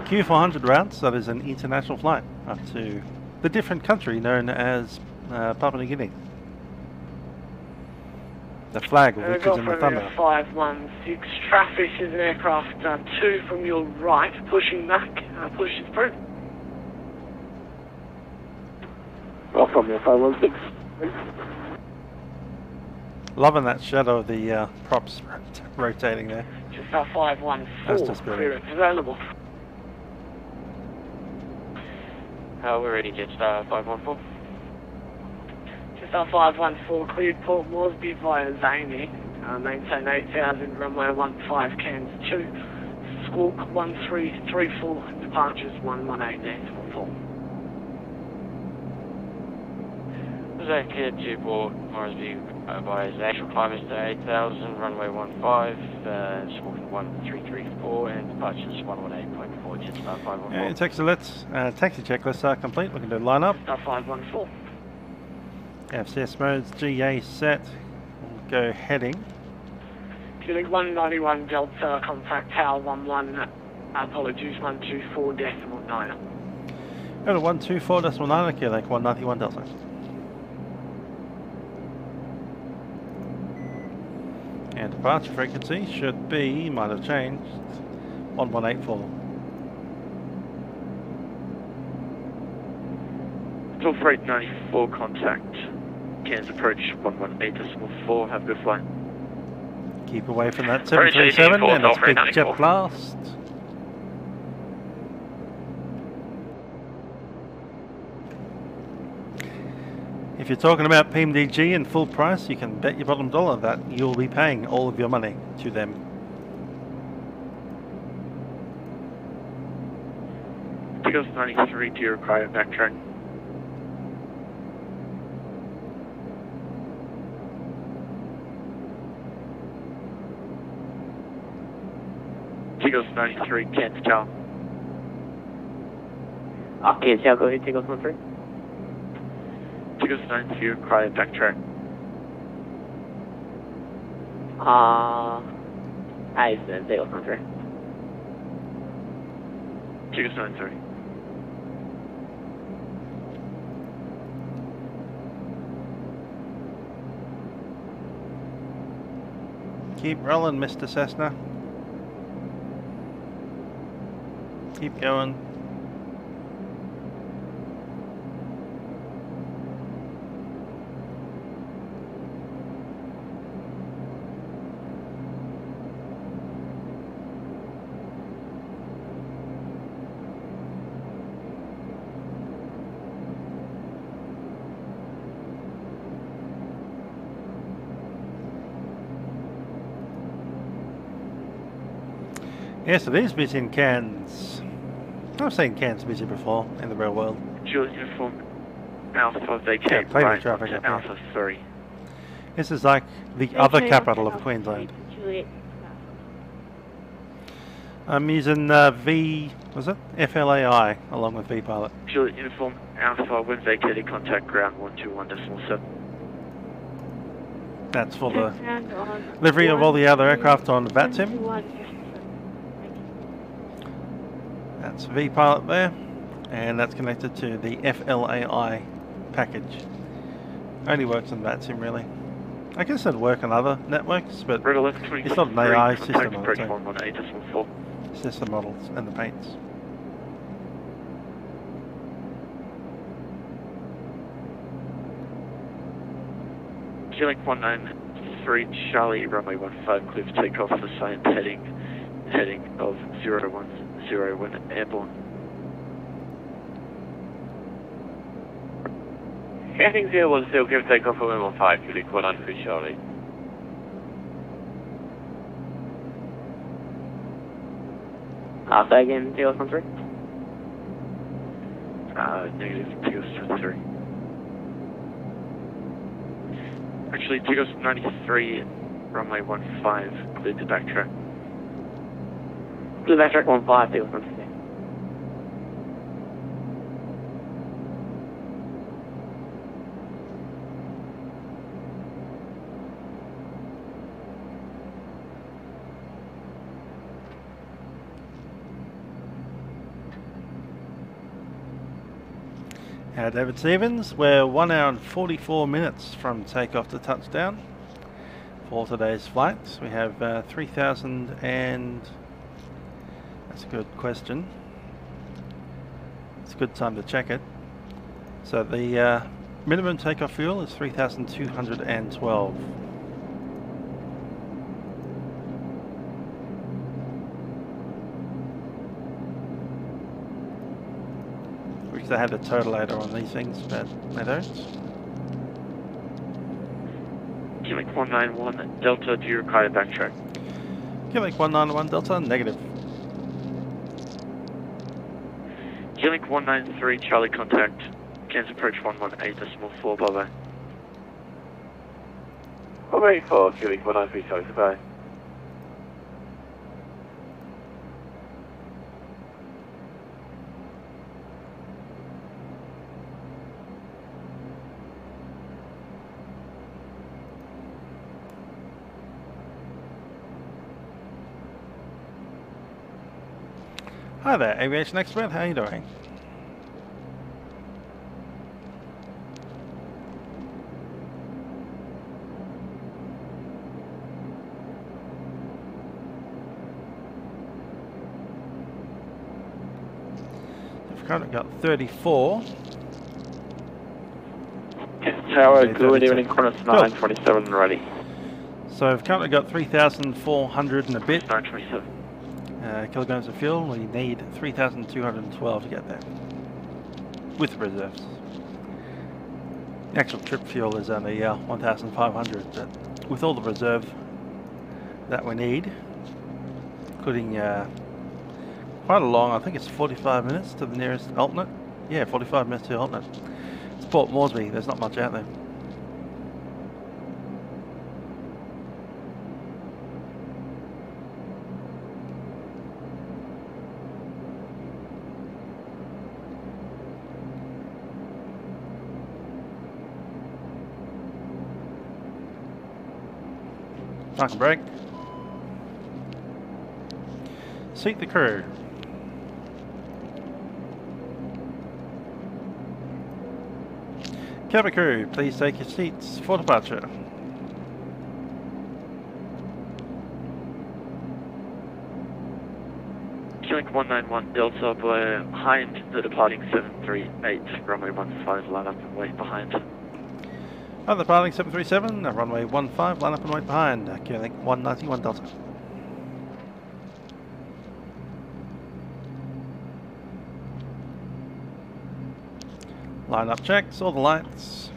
[SPEAKER 1] Q400 routes that is an international flight up to the different country known as Papua New Guinea. The flag of which is in the thunder.
[SPEAKER 3] 516, traffic is an aircraft 2 from your right, pushing back, push is through.
[SPEAKER 2] Welcome, your 516.
[SPEAKER 1] Loving that shadow of the props rotating there.
[SPEAKER 3] Just our 514,
[SPEAKER 1] That's just brilliant.
[SPEAKER 3] clearance available.
[SPEAKER 4] We're ready, Jetstar 514.
[SPEAKER 3] Just our 514, cleared Port Moresby via Zany, maintain 8,000, runway 15, Cairns 2, squawk 1334, departures 118.4.
[SPEAKER 4] Zach to Port Moresby via Zach, climb is to 8,000, runway 15, squawking 1334, and departures 118.4, Jetstar 514.
[SPEAKER 1] Yeah, taxi checklists are complete. We can do line up.
[SPEAKER 3] Just our 514.
[SPEAKER 1] FCS modes, GA set. We'll go heading.
[SPEAKER 3] Q-Link 191 Delta, contact tower 11, apologies 124.9.
[SPEAKER 1] Go to 124.9 Q-Link 191 Delta. And departure frequency should be, might have changed, 1184.
[SPEAKER 2] Toll Freight 94 contact. Cairns approach 118.4, have a good flight.
[SPEAKER 1] Keep away from that
[SPEAKER 6] Approach
[SPEAKER 1] 737
[SPEAKER 6] 18,
[SPEAKER 1] and its big
[SPEAKER 6] 94.
[SPEAKER 1] jet blast. If you're talking about PMDG and full price, you can bet your bottom dollar that you'll be paying all of your money to them.
[SPEAKER 2] Tigos 93, do you require backtrack? Tigos 93, Cairns Tower.
[SPEAKER 3] Cairns Tower, go ahead, Tigos 93.
[SPEAKER 2] Tigos 93, require backtrack.
[SPEAKER 3] I said Tigos 93.
[SPEAKER 2] Tigos 93.
[SPEAKER 1] Keep rolling, Mr. Cessna. Keep going. Yes, it is busy in Cairns. I've seen Cairns busy before in the real world.
[SPEAKER 2] Juliet Uniform Alpha vacate
[SPEAKER 1] Yeah, plenty of
[SPEAKER 2] right
[SPEAKER 1] traffic
[SPEAKER 2] to
[SPEAKER 1] up here.
[SPEAKER 2] Alpha 3.
[SPEAKER 1] This is like the other capital of Queensland. I'm using FLAI along with vPilot.
[SPEAKER 2] Juliet Uniform Alpha, when vacated, contact ground 121.7.
[SPEAKER 1] That's for the livery of all the other aircraft on Vatsim. That's vPilot there, and that's connected to the FLAI package. Only works on Vatsim really. I guess it'd work on other networks, but
[SPEAKER 2] Red 11,
[SPEAKER 1] it's not an AI system on
[SPEAKER 2] approach
[SPEAKER 1] its own.
[SPEAKER 2] 118.4.
[SPEAKER 1] It's just the models and the paints.
[SPEAKER 2] G-Link 193, Charlie, runway 15, clear for takeoff, the same heading of 010 when airborne.
[SPEAKER 6] Heading 010, clear for takeoff for 115, Q-Link 193, Charlie.
[SPEAKER 3] Say again, Tigos 93.
[SPEAKER 2] Negative, Tigos 23. Actually, Tigos 93, runway 15, cleared to backtrack.
[SPEAKER 3] Clear backtrack 15, Tigos 93.
[SPEAKER 1] David Stevens, we're 1 hour and 44 minutes from takeoff to touchdown for today's flights. We have 3,000 and... that's a good question. It's a good time to check it. So the minimum takeoff fuel is 3,212. They had a totalator on these things, but they don't.
[SPEAKER 2] Q-Link 191, Delta, do you require backtrack?
[SPEAKER 1] Q-Link 191 Delta, negative.
[SPEAKER 2] Q-Link 193, Charlie, contact. Cairns approach 118.4, bye-bye.
[SPEAKER 6] 184, Q-Link 193, Charlie, goodbye.
[SPEAKER 1] Hi there, Aviation Expert, how are you doing? currently got 34.
[SPEAKER 2] Tower,
[SPEAKER 1] Yeah,
[SPEAKER 2] good
[SPEAKER 1] 32.
[SPEAKER 2] evening, Qantas 927 ready.
[SPEAKER 1] So I've currently got 3,400 and a bit
[SPEAKER 2] 927.
[SPEAKER 1] kilograms of fuel. We need 3,212 to get there, with reserves. The actual trip fuel is only 1,500, but with all the reserve that we need, including quite a long, I think it's 45 minutes to the nearest alternate. Yeah, 45 minutes to the alternate. It's Port Moresby, there's not much out there. Park and brake. Seat the crew. Cabin crew, please take your seats for departure.
[SPEAKER 2] Q400 191 Delta, behind the departing 738, runway 15, line up and wait behind.
[SPEAKER 1] Other departing 737, runway 15, line up and wait behind. Q-Link 191 Delta. Line up checks, all the lights.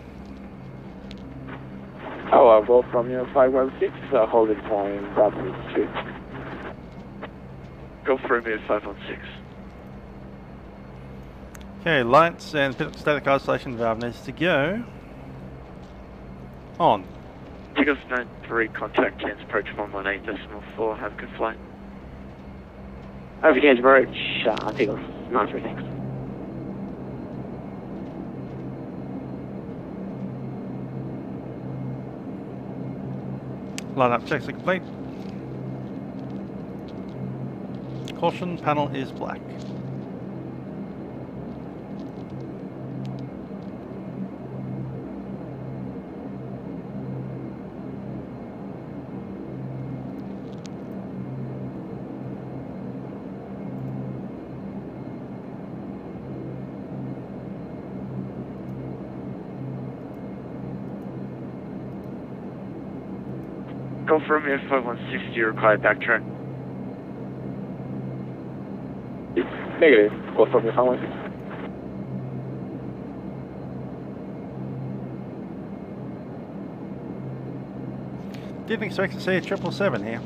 [SPEAKER 6] Oh, well, from your 516, hold it time, Vatsim Street.
[SPEAKER 2] Go for me at 516.
[SPEAKER 1] Okay, lights and static isolation valve needs to go on.
[SPEAKER 2] Tigers 93, contact Cairns approach 118.4, have a good flight.
[SPEAKER 3] Over Cairns approach, Tigers 93, thanks.
[SPEAKER 1] Line up checks are complete. Caution panel is black.
[SPEAKER 2] Confirm if 5160 required backtrack.
[SPEAKER 6] Negative, go from your 516.
[SPEAKER 1] Didn't expect to see a 777 here.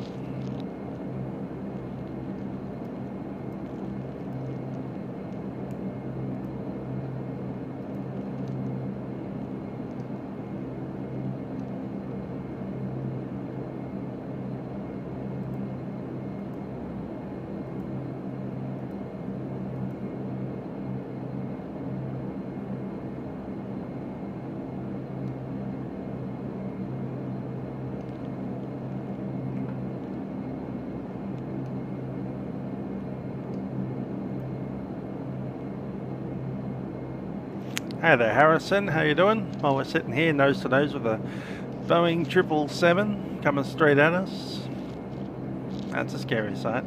[SPEAKER 1] Hey there, Harrison. How you doing? Well, we're sitting here nose to nose with a Boeing 777 coming straight at us. That's a scary sight.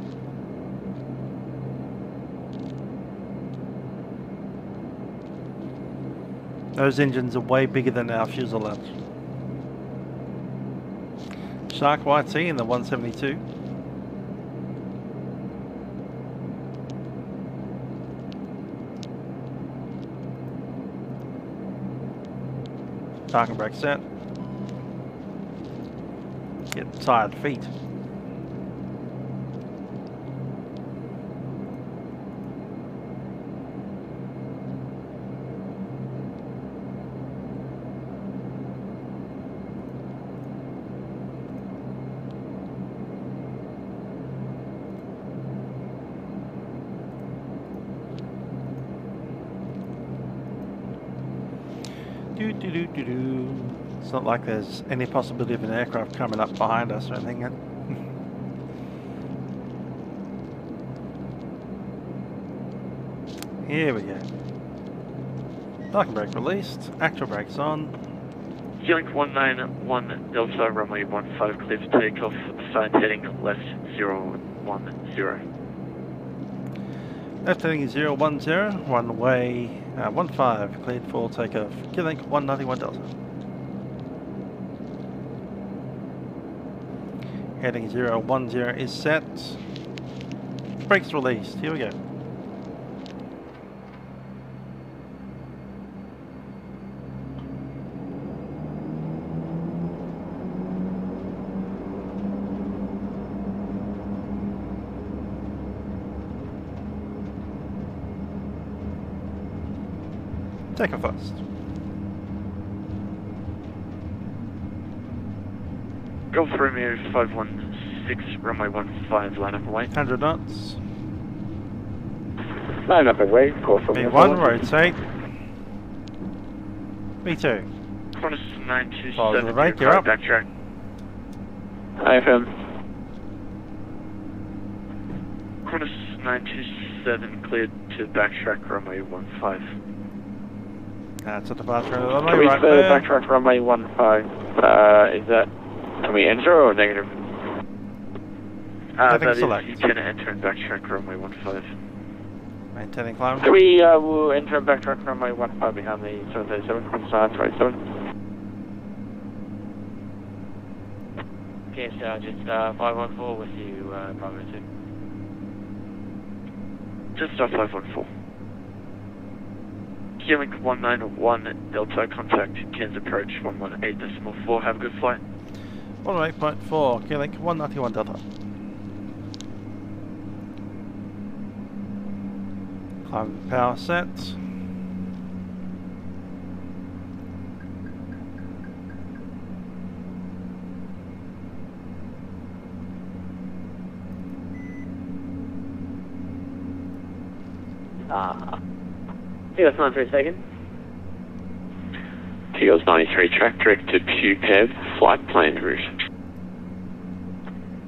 [SPEAKER 1] Those engines are way bigger than our fuselage. Shark White Sea in the 172. Park and brake set. Get tired feet. It's not like there's any possibility of an aircraft coming up behind us or anything. Here we go. Parking brake released. Actual brakes on.
[SPEAKER 2] Q-Link 191 Delta, runway 15, clear for takeoff. Start heading left 010.
[SPEAKER 1] Left heading 010, runway 15, cleared for takeoff. Q-Link 191 Delta. Heading 010 is set. Brakes released. Here we go. Take off first.
[SPEAKER 2] Golf Romeo 516, runway 15, line up away.
[SPEAKER 1] 100 knots.
[SPEAKER 8] Line up away, call from
[SPEAKER 1] B1, rotate. B2.
[SPEAKER 2] Qantas
[SPEAKER 1] Follow
[SPEAKER 2] 927,
[SPEAKER 1] the right, you're up.
[SPEAKER 2] backtrack.
[SPEAKER 8] IFM.
[SPEAKER 2] Qantas 927, cleared to backtrack, runway 15.
[SPEAKER 1] That's a departure on the runway
[SPEAKER 8] Can we
[SPEAKER 1] right
[SPEAKER 8] further
[SPEAKER 1] there.
[SPEAKER 8] backtrack runway 15? Is that, can we enter or negative?
[SPEAKER 1] Heading
[SPEAKER 2] That is,
[SPEAKER 1] select.
[SPEAKER 2] you can enter and backtrack, runway 15.
[SPEAKER 1] Maintaining climb.
[SPEAKER 8] Can we will enter and backtrack runway 15 behind the 737 from start 37?
[SPEAKER 4] Okay, so just 514 with you, Bravo 2.
[SPEAKER 2] Just off 514. Q-Link 191 Delta, contact Cairns approach 118.4. Have a good flight.
[SPEAKER 1] 108.4, Q-Link 191 Delta. Climb power set.
[SPEAKER 3] TOS 93 second.
[SPEAKER 8] TOS 93, track direct to PUPEV, flight plan route.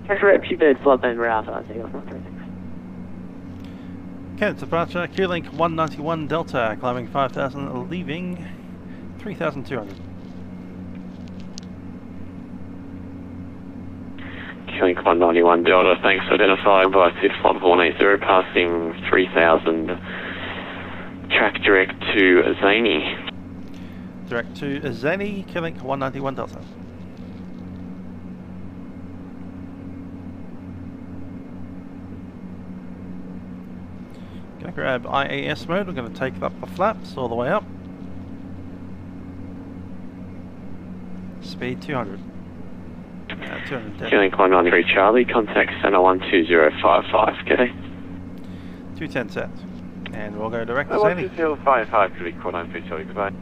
[SPEAKER 3] Track direct Cupid, flight plan route, TOS 93.
[SPEAKER 1] Cairns departure, Q-Link 191 Delta, climbing 5,000, leaving 3,200.
[SPEAKER 8] Q-Link 191 Delta, thanks, identified by Swift Flight 180, passing 3,000, track direct to Zany.
[SPEAKER 1] Direct to Zany, Q-Link 191 Delta. Gonna grab IAS mode, we're going to take up the flaps all the way up. Speed 200. 210.
[SPEAKER 8] Q-Link 193 Charlie, contact center 12055, okay?
[SPEAKER 1] 210 set. And we'll go direct to
[SPEAKER 8] I
[SPEAKER 1] Zany.
[SPEAKER 8] 12055 to record 93 Charlie, goodbye.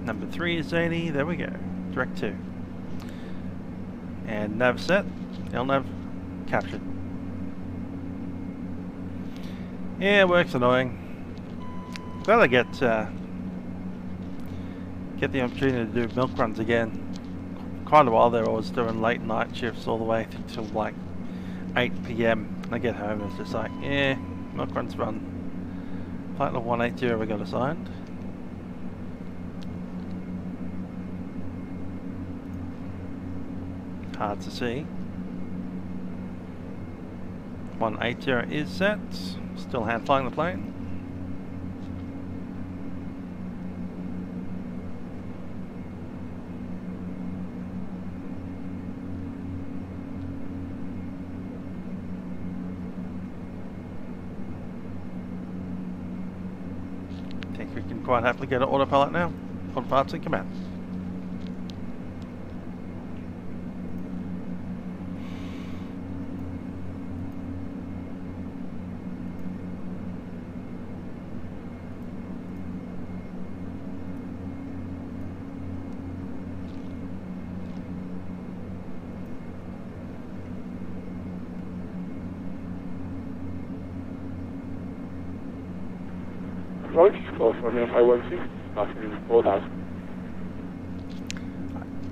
[SPEAKER 1] Number 3 is Zany, there we go. Direct 2. And nav set, LNAV captured. Yeah, work's annoying. Glad I get the opportunity to do milk runs again. Quite a while there I was doing late night shifts all the way till like 8 PM. I get home and it's just like, yeah, milk runs run. Flight level 180 we got assigned. Hard to see. 180 is set. Still hand flying the plane. Think we can quite happily get an autopilot now. On parts in command.
[SPEAKER 8] Call from your 516, passing 4,000.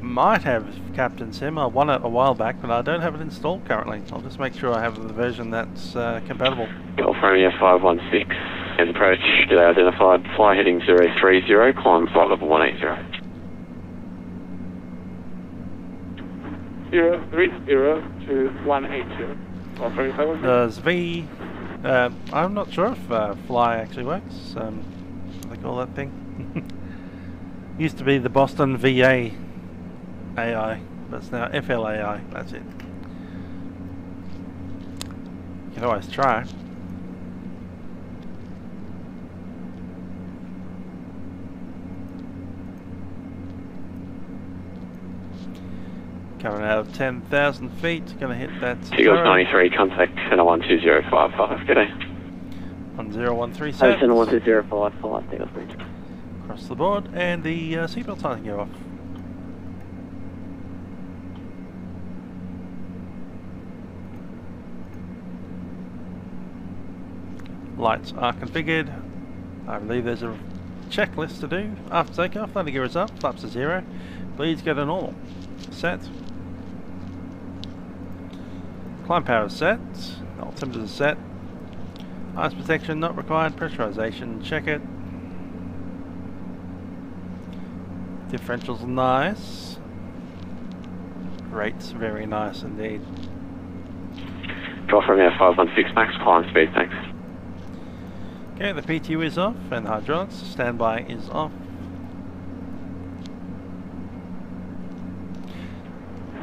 [SPEAKER 1] Might have Captain Sim. I won it a while back, but I don't have it installed currently. I'll just make sure I have the version that's compatible.
[SPEAKER 8] Call from your 516, and approach, identified, fly heading 030, climb flight level 180.
[SPEAKER 3] 030 to 180.
[SPEAKER 1] There's V. I'm not sure if FLAI actually works. What do they call that thing? Used to be the Boston VA AI, but it's now FLAI AI. That's it. You can always try. Coming out of 10,000 feet, going to hit that.
[SPEAKER 8] Eagles 93, contact Center 12055. G'day.
[SPEAKER 1] On 0137.
[SPEAKER 9] Center 12055, Eagles 93.
[SPEAKER 1] Across the board, and the seatbelt sign go off. Lights are configured. I believe there's a checklist to do after takeoff. Landing gear is up, flaps to 0. Bleeds go to normal. Set. Climb power is set. Altimeter is set. Ice protection not required. Pressurization, check it. Differentials nice. Rates very nice indeed.
[SPEAKER 8] Draw from Air 516 max, climb speed, thanks.
[SPEAKER 1] Okay, the PTU is off and the hydraulics. Standby is off.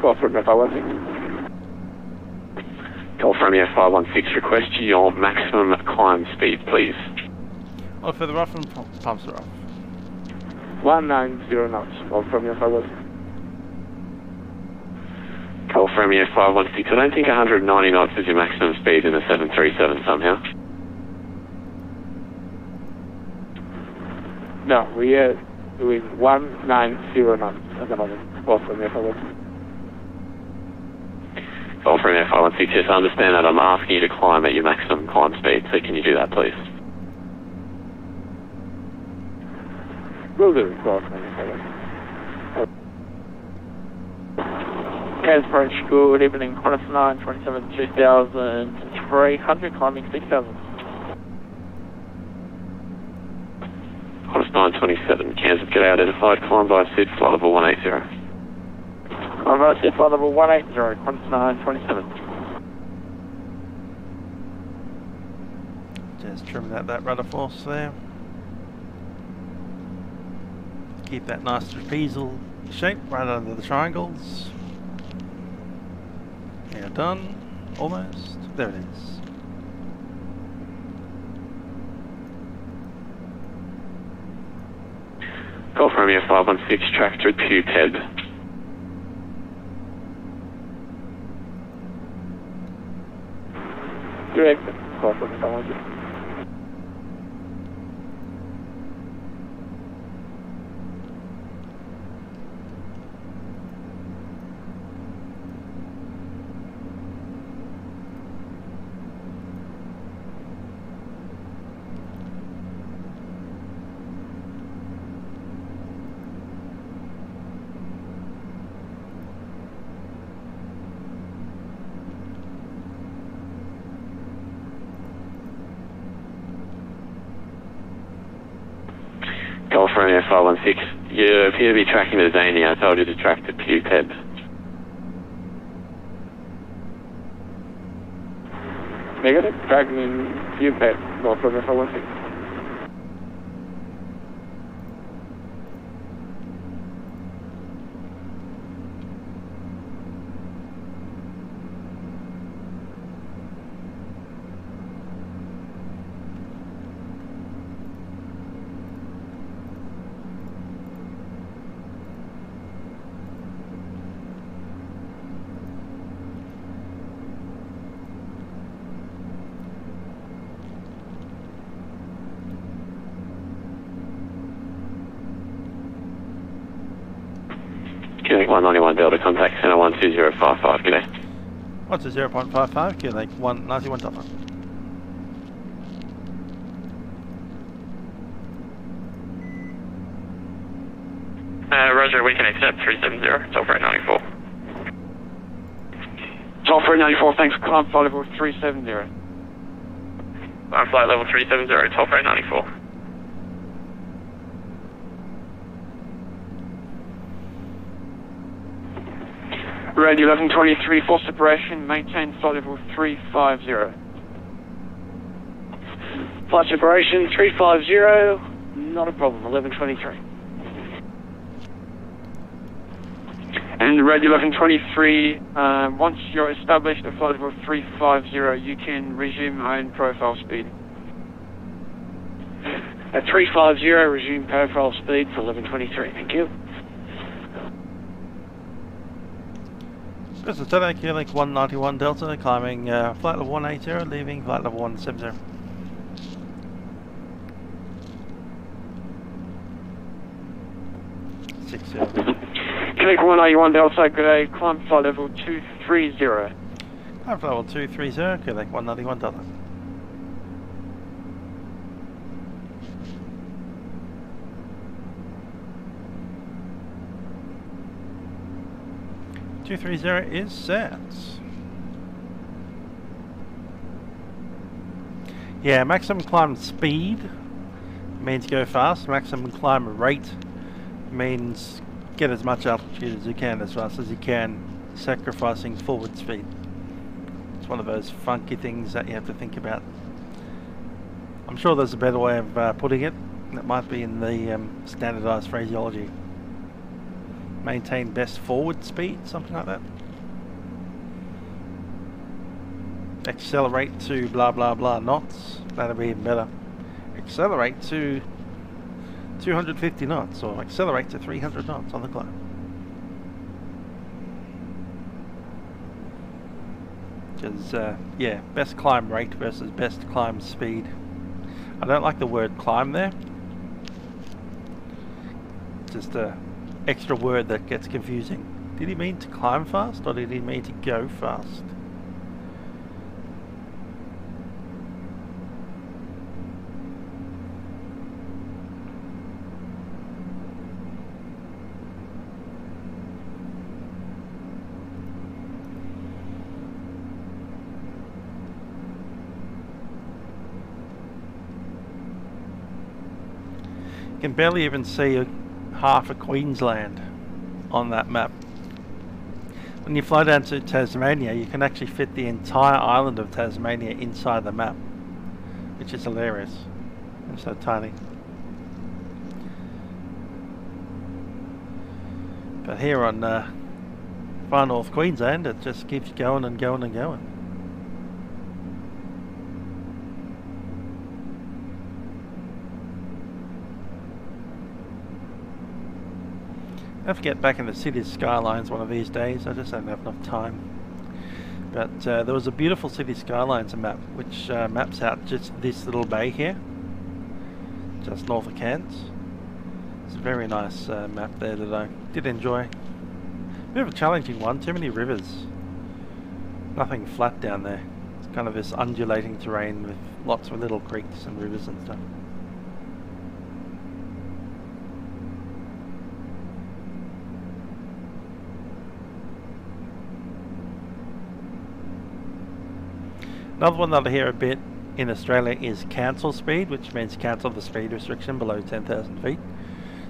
[SPEAKER 2] Call from Air 516.
[SPEAKER 8] Call from Air 516, request your maximum climb speed, please.
[SPEAKER 1] Oh, for the rough and pumps are off.
[SPEAKER 2] 190 knots. Call from Air 516.
[SPEAKER 8] Call from Air 516. I don't think 190 knots is your maximum speed in the 737 somehow.
[SPEAKER 2] No, we are doing 190 knots at the moment. Call from Air 516.
[SPEAKER 8] Call from Air 516, yes, I understand that. I'm asking you to climb at your maximum climb speed, so can you do that, please?
[SPEAKER 2] Will do, call from Air 516. Cairns approach, good evening, Qantas 927 2300, climbing 6000.
[SPEAKER 8] Qantas 927, Cairns, get identified, climb by SID, flight level 180.
[SPEAKER 2] Alright, SID, flight level 180, Qantas 927.
[SPEAKER 1] Just trimming out that rudder force there. Keep that nice trapezial shape right under the triangles. Now done. Almost. There it is.
[SPEAKER 8] Call from Air 516, track to Q400.
[SPEAKER 2] Direct, call from Air 516.
[SPEAKER 8] Call from Air 516. You appear to be tracking to Zany. I told you to track to Q400.
[SPEAKER 2] Negative, tracking in Q400, call from Air 516.
[SPEAKER 8] Quebec 191 Delta, contact Center 12055, g'day.
[SPEAKER 1] 120.55, Quebec 191 Delta.
[SPEAKER 4] Roger, we can accept 370, Toll Freight 94.
[SPEAKER 2] Toll Freight 94, thanks, climb flight level 370.
[SPEAKER 4] I'm flight level 370, Toll Freight 94. Red 1123 for separation, maintain flight level 350.
[SPEAKER 3] Flight separation 350, not a problem, 1123.
[SPEAKER 4] And Red 1123, once you're established at flight level 350, you can resume own profile speed.
[SPEAKER 3] At 350, resume profile speed for 1123, thank you.
[SPEAKER 1] This is Q Link 191 Delta, climbing flight level 180, leaving flight level 170.
[SPEAKER 4] Connect 191 Delta, good day, climb flight level 230.
[SPEAKER 1] Climb flight level 230, Quebec 191 Delta. is set. Yeah, maximum climb speed means go fast. Maximum climb rate means get as much altitude as you can, as fast as you can, sacrificing forward speed. It's one of those funky things that you have to think about. I'm sure there's a better way of putting it. That might be in the standardized phraseology. Maintain best forward speed, something like that. Accelerate to blah blah blah knots, that'll be even better. Accelerate to 250 knots, or accelerate to 300 knots on the climb. Because, yeah, best climb rate versus best climb speed. I don't like the word climb there. Just a extra word that gets confusing. Did he mean to climb fast, or did he mean to go fast? You can barely even see half of Queensland on that map. When you fly down to Tasmania, you can actually fit the entire island of Tasmania inside the map, which is hilarious. It's so tiny. But here on far north Queensland, it just keeps going and going and going. I have to get back in the city's skylines one of these days. I just don't have enough time. But there was a beautiful city skylines map which maps out just this little bay here, just north of Cairns. It's a very nice map there that I did enjoy. Bit of a challenging one, too many rivers. Nothing flat down there. It's kind of this undulating terrain with lots of little creeks and rivers and stuff. Another one that I hear a bit in Australia is cancel speed, which means cancel the speed restriction below 10,000 feet.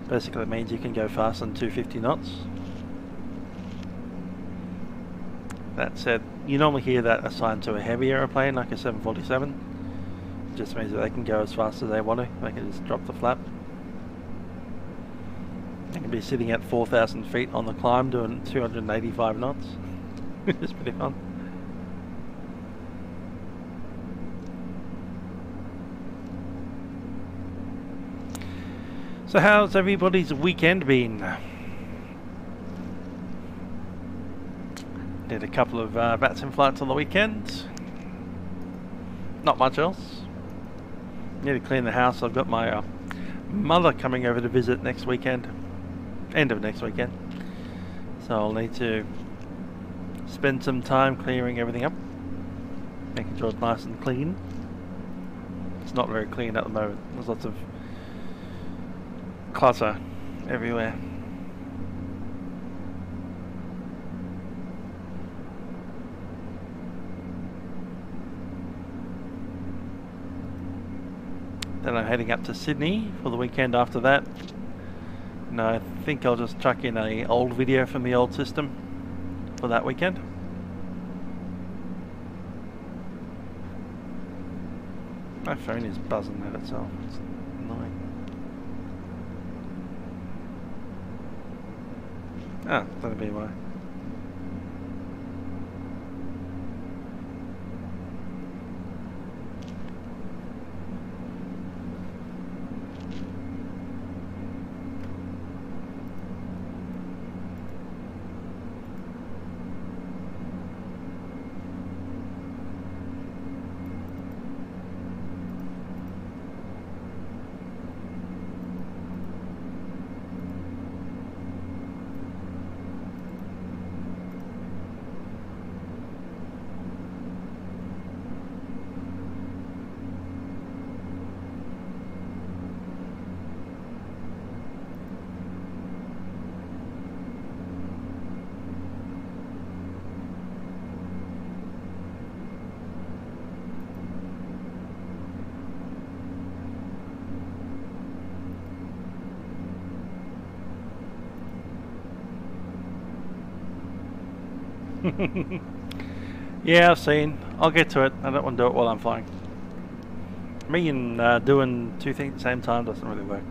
[SPEAKER 1] Basically it means you can go faster than 250 knots. That said, you normally hear that assigned to a heavy aeroplane like a 747. It just means that they can go as fast as they want to. They can just drop the flap. They can be sitting at 4,000 feet on the climb doing 285 knots. It's pretty fun. So how's everybody's weekend been? Did a couple of Vatsim flights on the weekend. Not much else. Need to clean the house. I've got my mother coming over to visit next weekend. End of next weekend. So I'll need to spend some time clearing everything up. Making sure it's nice and clean. It's not very clean at the moment. There's lots of clutter everywhere. Then I'm heading up to Sydney for the weekend after that. And I think I'll just chuck in an old video from the old system. for that weekend. My phone is buzzing at itself. It's annoying. Ah, that'll be why. Yeah, I've seen. I'll get to it. I don't want to do it while I'm flying. Me and doing two things at the same time doesn't really work.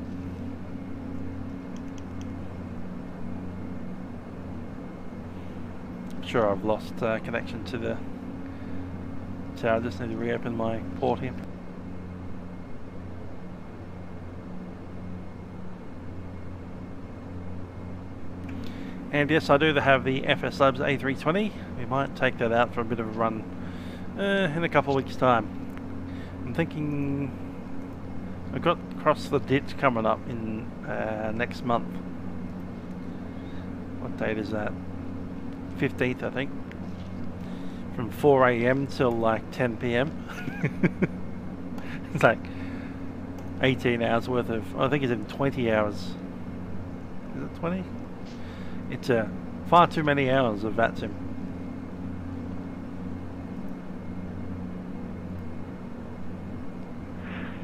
[SPEAKER 1] Sure, I've lost connection to the tower. I just need to reopen my port here. And yes, I do have the FS Labs A320. We might take that out for a bit of a run in a couple of weeks' time. I'm thinking I've got Cross the Ditch coming up in next month. What date is that? 15th, I think. From 4 AM till like 10 PM. It's like 18 hours worth of, I think it's in 20 hours. Is it 20? It's far too many hours of Vatsim.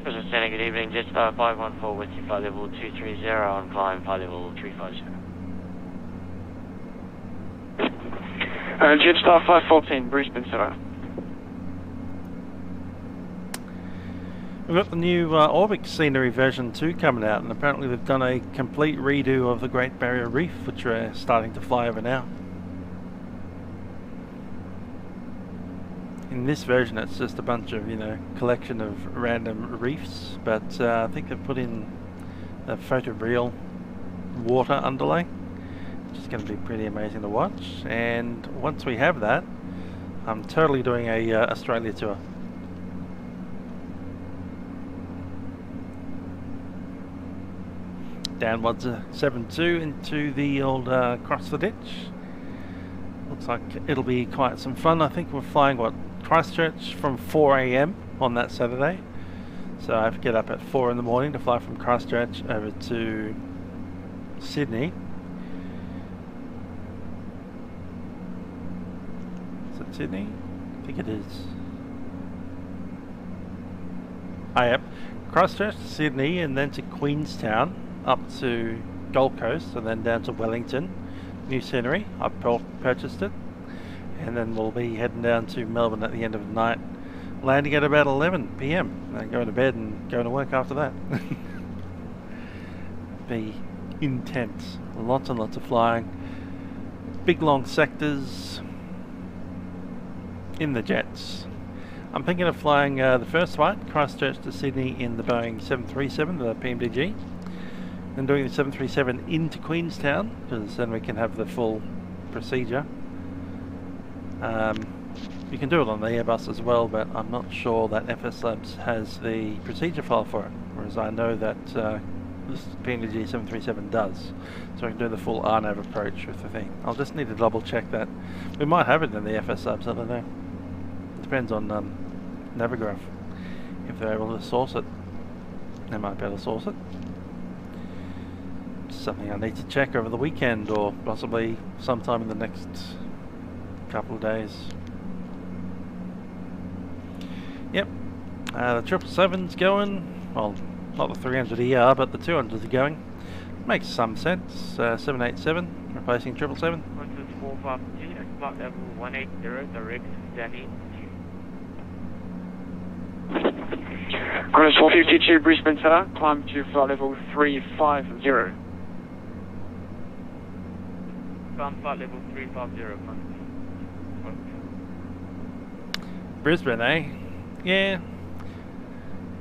[SPEAKER 4] President, good evening. Jetstar 514 with flight level 230 on climb flight level 350.
[SPEAKER 6] Jetstar 514, Brisbane, sir.
[SPEAKER 1] We've got the new Orbx Scenery version 2 coming out, and apparently they've done a complete redo of the Great Barrier Reef, which we're starting to fly over now. In this version it's just a bunch of, you know, collection of random reefs, but I think they've put in a photoreal water underlay, which is going to be pretty amazing to watch. And once we have that, I'm totally doing a Australia tour. Downwards 7.2 into the old Cross the Ditch. Looks like it'll be quite some fun. I think we're flying, what, Christchurch from 4 AM on that Saturday. So I have to get up at 4 in the morning to fly from Christchurch over to Sydney. Is it Sydney? I think it is. Ah, yep. Christchurch to Sydney and then to Queenstown, up to Gold Coast, and then down to Wellington. New scenery, I've purchased it, and then we'll be heading down to Melbourne at the end of the night, landing at about 11 PM, and going to bed and going to work after that. Be intense, lots and lots of flying, big long sectors in the jets. I'm thinking of flying the first flight, Christchurch to Sydney, in the Boeing 737, the PMDG. And doing the 737 into Queenstown, because then we can have the full procedure. You can do it on the Airbus as well, but I'm not sure that FS Labs has the procedure file for it, whereas I know that this PMDG 737 does. So I can do the full RNAV approach with the thing. I'll just need to double check that. We might have it in the FS Labs, I don't know. It depends on Navigraph, if they're able to source it. They might be able to source it. Something I need to check over the weekend, or possibly sometime in the next couple of days. Yep, the 777's going. Well, not the 300ER, but the 200s are going. Makes some sense. 787 replacing 777.
[SPEAKER 6] 12452 at flight level 180, direct Danny.
[SPEAKER 2] Qantas 452 Brisbane Tower, climb to flight level 350.
[SPEAKER 6] Climb flight level 350.
[SPEAKER 1] Brisbane, eh? Yeah.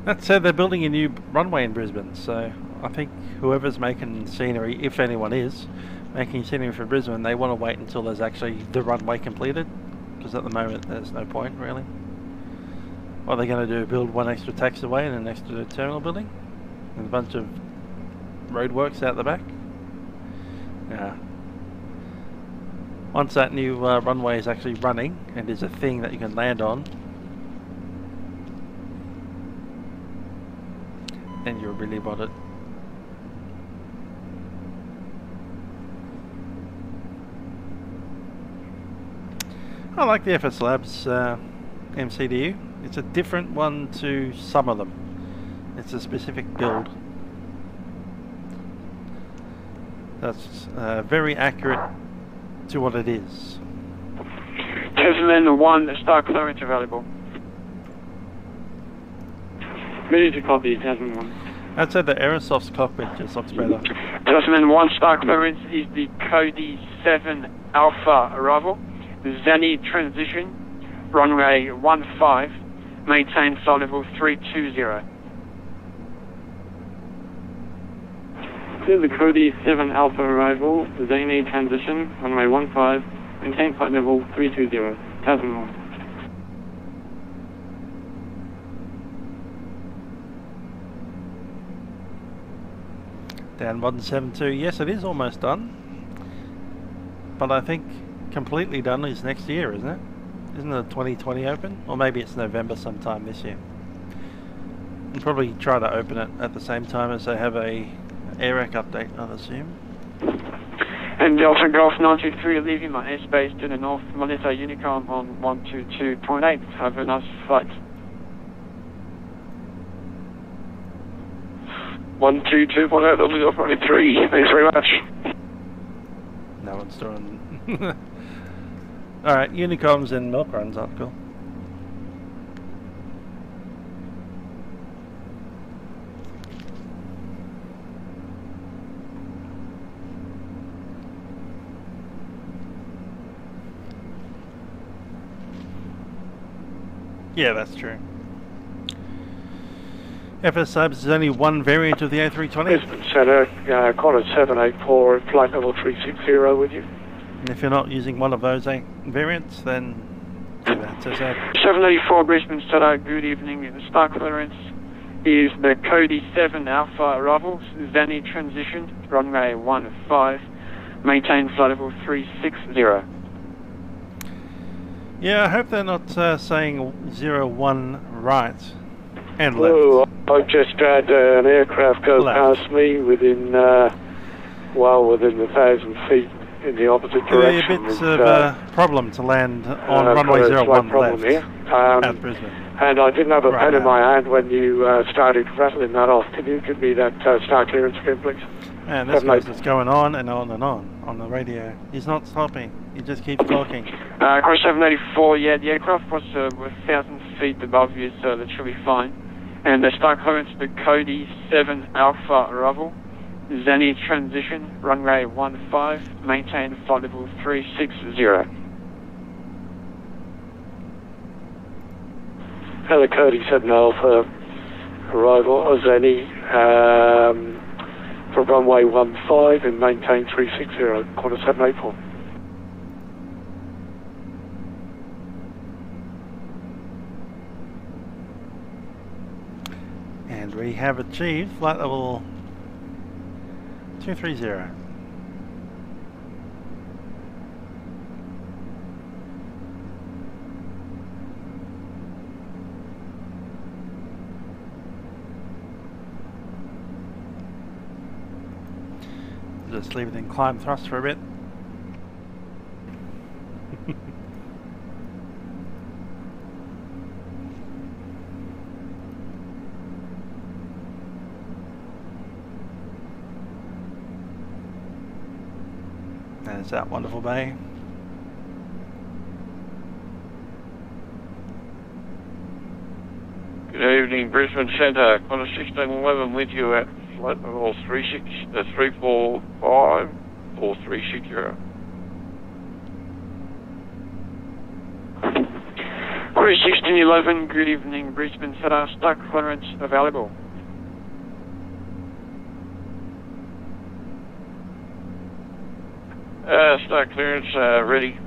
[SPEAKER 1] That said, they're building a new runway in Brisbane, so I think whoever's making scenery, if anyone is, making scenery for Brisbane, they want to wait until there's actually the runway completed, because at the moment there's no point, really. What are they going to do, build one extra taxiway and an extra terminal building? And a bunch of roadworks out the back? Yeah. Once that new runway is actually running, and is a thing that you can land on, then you'll really want it. I like the FS Labs MCDU. It's a different one to some of them. It's a specific build. That's very accurate to what it is.
[SPEAKER 2] Tasman 1, star clearance available. Ready to copy, Tasman 1.
[SPEAKER 1] I'd say the Aerosoft's cockpit just looks better.
[SPEAKER 2] Tasman 1, star clearance is the Cody 7 Alpha arrival. Zany transition, runway 15, maintain flight level 320. To the Cody 7 Alpha arrival, Zany transition, runway 15, maintain flight level 320. Tasman 1.
[SPEAKER 1] Down 172, yes it is almost done. But I think completely done is next year, isn't it? Isn't it 2020 open? Or maybe it's November sometime this year. We'll probably try to open it at the same time as they have a AirRec update, I'd assume.
[SPEAKER 2] And Delta Golf 923 leaving my airspace to the north, Melissa Unicom on 122.8. Have a nice flight. 122.8, that'll be off running 3. Thanks very much.
[SPEAKER 1] No one's doing... Alright, Unicoms and Milkruns aren't cool. Yeah, that's true. FS Subs is only one variant of the A320.
[SPEAKER 2] Brisbane Centre, Qantas 784, flight level 360 with you.
[SPEAKER 1] And if you're not using one of those variants, then do that. So
[SPEAKER 2] 784 Brisbane Centre, good evening. The star clearance is the Cody 7 Alpha arrivals, Zany transition, runway 15, maintain flight level 360.
[SPEAKER 1] Yeah, I hope they're not saying 01 right and left.
[SPEAKER 2] Oh, I've just had an aircraft go past me within, within 1,000 feet in the opposite direction.
[SPEAKER 1] It'll be a bit of a problem to land on runway 01 left
[SPEAKER 2] here.
[SPEAKER 1] at Brisbane.
[SPEAKER 2] And I didn't have a pen in my hand when you started rattling that off. Can you give me that star clearance again, please?
[SPEAKER 1] And this goes just going on and on and on the radio. He's not stopping. He just keeps talking.
[SPEAKER 2] Cross 784, yeah, the aircraft was 1,000 feet above you, so that should be fine. And the star clearance, the Cody 7 Alpha arrival, Zany transition, runway 15, maintain flight level 360. And the Cody 7 Alpha arrival, Zany, from runway 15 and maintain 360, Qantas 784.
[SPEAKER 1] And we have achieved flight level 230. Just leave it in climb thrust for a bit. There's that wonderful bay.
[SPEAKER 10] Good evening, Brisbane Centre. Qantas 1611 with you at flight level 345 or 360. Qantas 1611, good evening, Brisbane Centre. Stock clearance available. Stock clearance ready.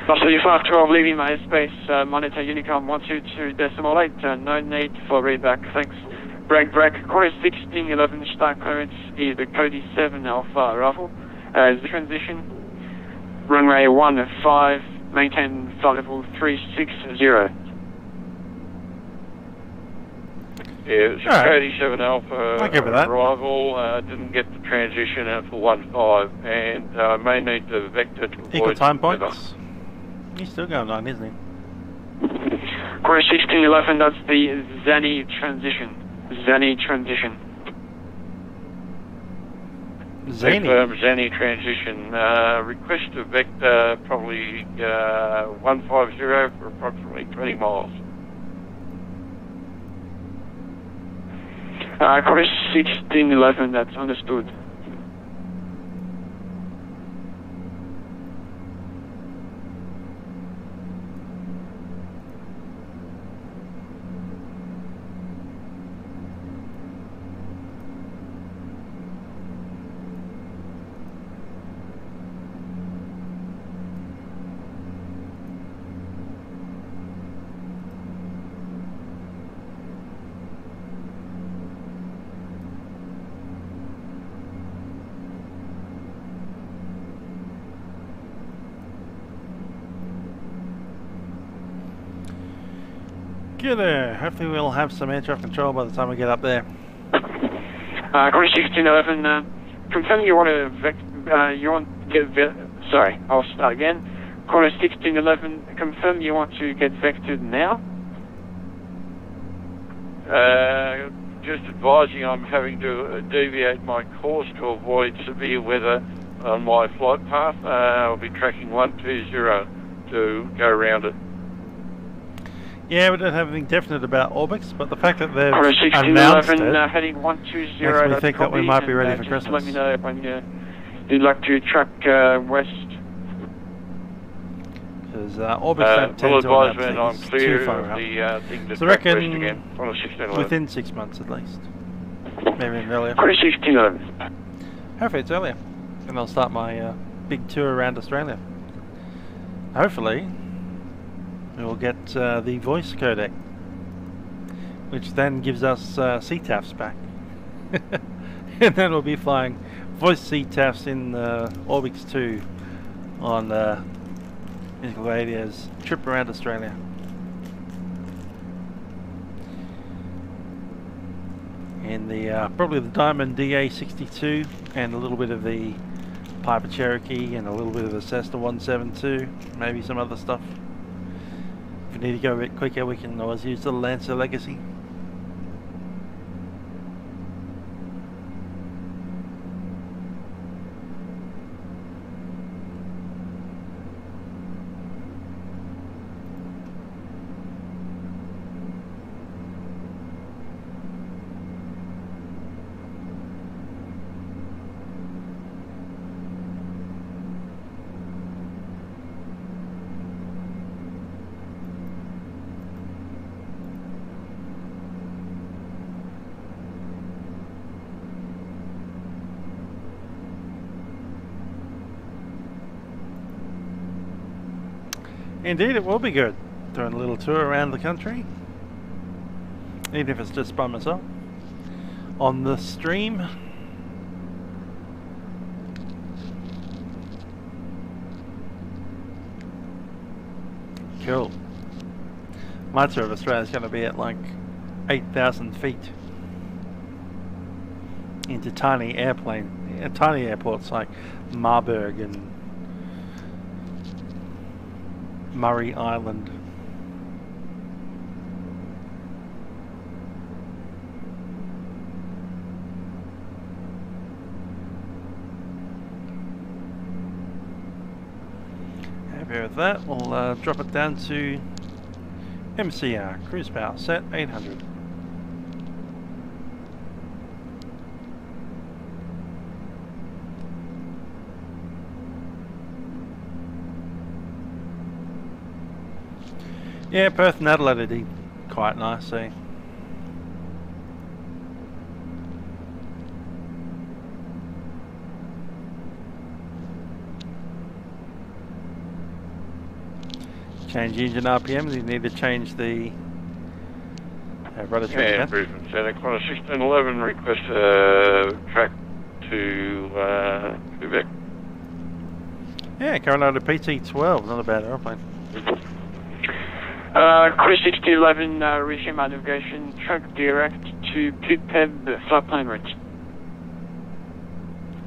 [SPEAKER 10] Bus 3512 leaving my airspace, monitor Unicom 122.8, no need for readback, thanks. Break, Qantas 1611, start clearance is the Cody 7 Alpha Rifle. The transition, runway 15, maintain flight level 360. Yeah, it's a Cody 7 Alpha arrival, didn't get the transition out for 15, and may need the vector to avoid
[SPEAKER 1] equal time points. He's still going on, isn't he?
[SPEAKER 10] Qantas 1611, that's the Zani transition. Zani transition. Zani transition. Request a vector probably 150 for approximately 20 miles. Qantas 1611, that's understood.
[SPEAKER 1] Get there. Hopefully we'll have some air traffic control by the time we get up there.
[SPEAKER 10] Qantas 1611, confirm you want to sorry, I'll start again. Qantas 1611, confirm you want to get vectored now. Just advising I'm having to deviate my course to avoid severe weather on my flight path. I'll be tracking 120 to go around it.
[SPEAKER 1] Yeah, we don't have anything definite about Orbx, but the fact that they've
[SPEAKER 10] announced it
[SPEAKER 1] heading
[SPEAKER 10] 120,
[SPEAKER 1] makes me think that we might be ready for
[SPEAKER 10] just
[SPEAKER 1] Christmas.
[SPEAKER 10] Let me know when you'd like to track west.
[SPEAKER 1] Because Orbx don't tend to announce things too far out. So I reckon within 6 months at least. Maybe even earlier.
[SPEAKER 10] 1611.
[SPEAKER 1] Hopefully it's earlier. And I'll start my big tour around Australia. Hopefully we'll get the voice codec, which then gives us CTAFs back. And then we'll be flying voice CTAFs in Orbx 2 on Musical Radio's trip around Australia. In the probably the Diamond DA62 and a little bit of the Piper Cherokee and a little bit of the Cessna 172, maybe some other stuff. If we need to go a bit quicker, we can always use the Lancer Legacy. Indeed, it will be good. Doing a little tour around the country, even if it's just by myself on the stream. Cool. My tour of Australia is going to be at like 8,000 feet into tiny tiny airports like Marburg and Murray Island. happy with that. We'll drop it down to MCR, cruise power, set 800. Yeah, Perth and Adelaide did quite nice, eh? Change the engine RPM, you need to change the rudder track.
[SPEAKER 10] Yeah, improvement. So they got a 1611 request track to Quebec.
[SPEAKER 1] Yeah, Coronado PT-12, not a bad aeroplane.
[SPEAKER 10] Chris 1611, resume our navigation, track direct to Pipeb flight plan route.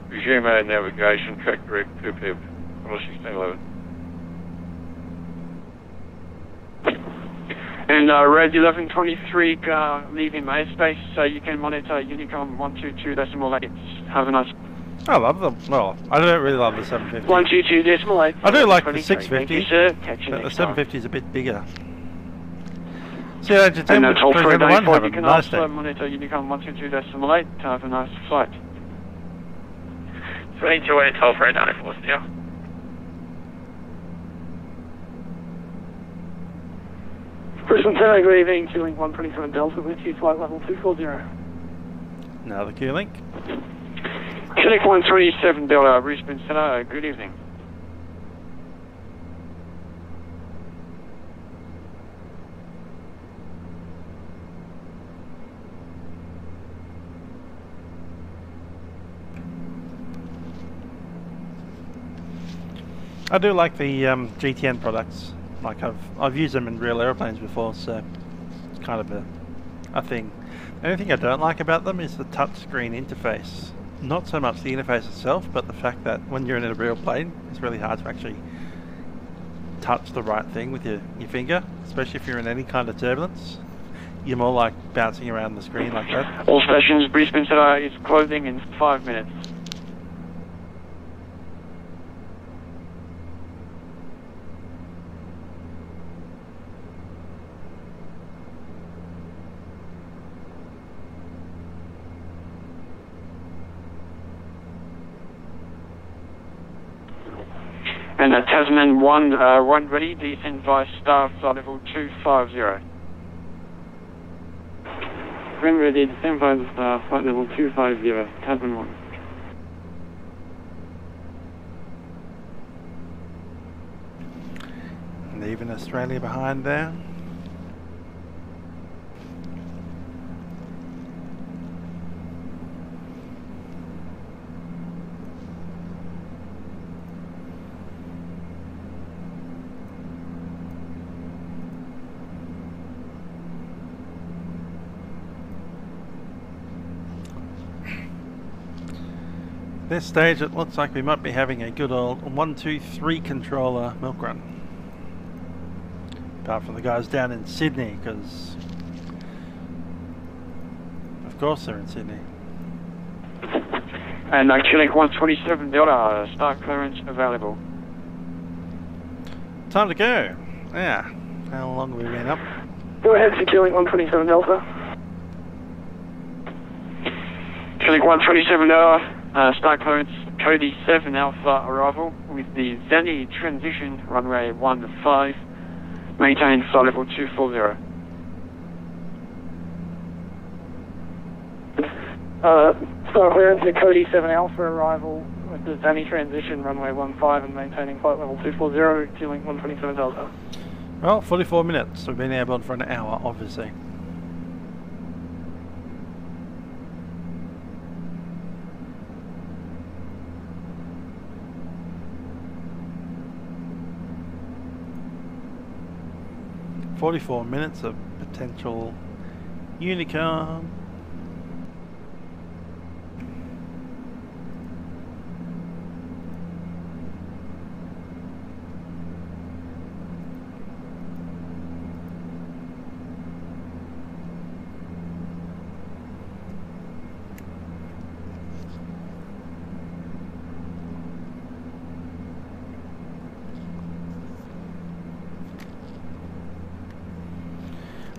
[SPEAKER 10] Resume our navigation, track direct to Pipeb, Chris 1611. And Red 1123 leaving Majestic, so you can monitor Unicom 122.8. Have a nice.
[SPEAKER 1] I love them. Well, I don't really love the 750.
[SPEAKER 3] 122.8.
[SPEAKER 1] I do like the 650,
[SPEAKER 3] Thank you, sir.
[SPEAKER 1] but the 750 is a bit bigger. See you later, Tim.
[SPEAKER 10] And that's all for today.
[SPEAKER 1] Have a
[SPEAKER 10] You can
[SPEAKER 1] nice
[SPEAKER 10] also
[SPEAKER 1] day.
[SPEAKER 10] monitor Unicom 122.8. Have a nice flight.
[SPEAKER 6] 22.8, toll for 94, yeah.
[SPEAKER 3] Brisbane 10, good evening, Q-Link 127 Delta with you, flight level 240.
[SPEAKER 1] Now the Q-Link.
[SPEAKER 10] Q-Link 127 Delta, Brisbane Center, good evening.
[SPEAKER 1] I do like the GTN products. Like I've used them in real airplanes before, so it's kind of a thing. The only thing I don't like about them is the touchscreen interface. Not so much the interface itself, but the fact that when you're in a real plane, it's really hard to actually touch the right thing with your finger, especially if you're in any kind of turbulence. You're more like bouncing around the screen like that.
[SPEAKER 10] All stations, Brisbane Center is closing in 5 minutes. And Tasman 1 ready, descend via star flight level 250. When ready, descend via the star flight level 250, Tasman 1.
[SPEAKER 1] Leaving Australia behind there. At this stage it looks like we might be having a good old 1-2-3 controller Milkrun. Apart from the guys down in Sydney, because of course they're in Sydney.
[SPEAKER 10] And Q-Link 127 Delta, start clearance available.
[SPEAKER 1] Time to go. Yeah. How long have we been up?
[SPEAKER 3] Go ahead, Q-Link 127 Delta.
[SPEAKER 10] Q-Link 127 Delta. Start clearance Cody 7 Alpha arrival with the Zani transition runway 15, maintain flight level 240.
[SPEAKER 3] Start clearance to Cody 7 Alpha arrival with the Zani transition runway 15 and maintaining flight level 240, Q-Link 127 Delta.
[SPEAKER 1] Well, 44 minutes. We've been airborne for an hour, obviously. .44 minutes of potential Unicom.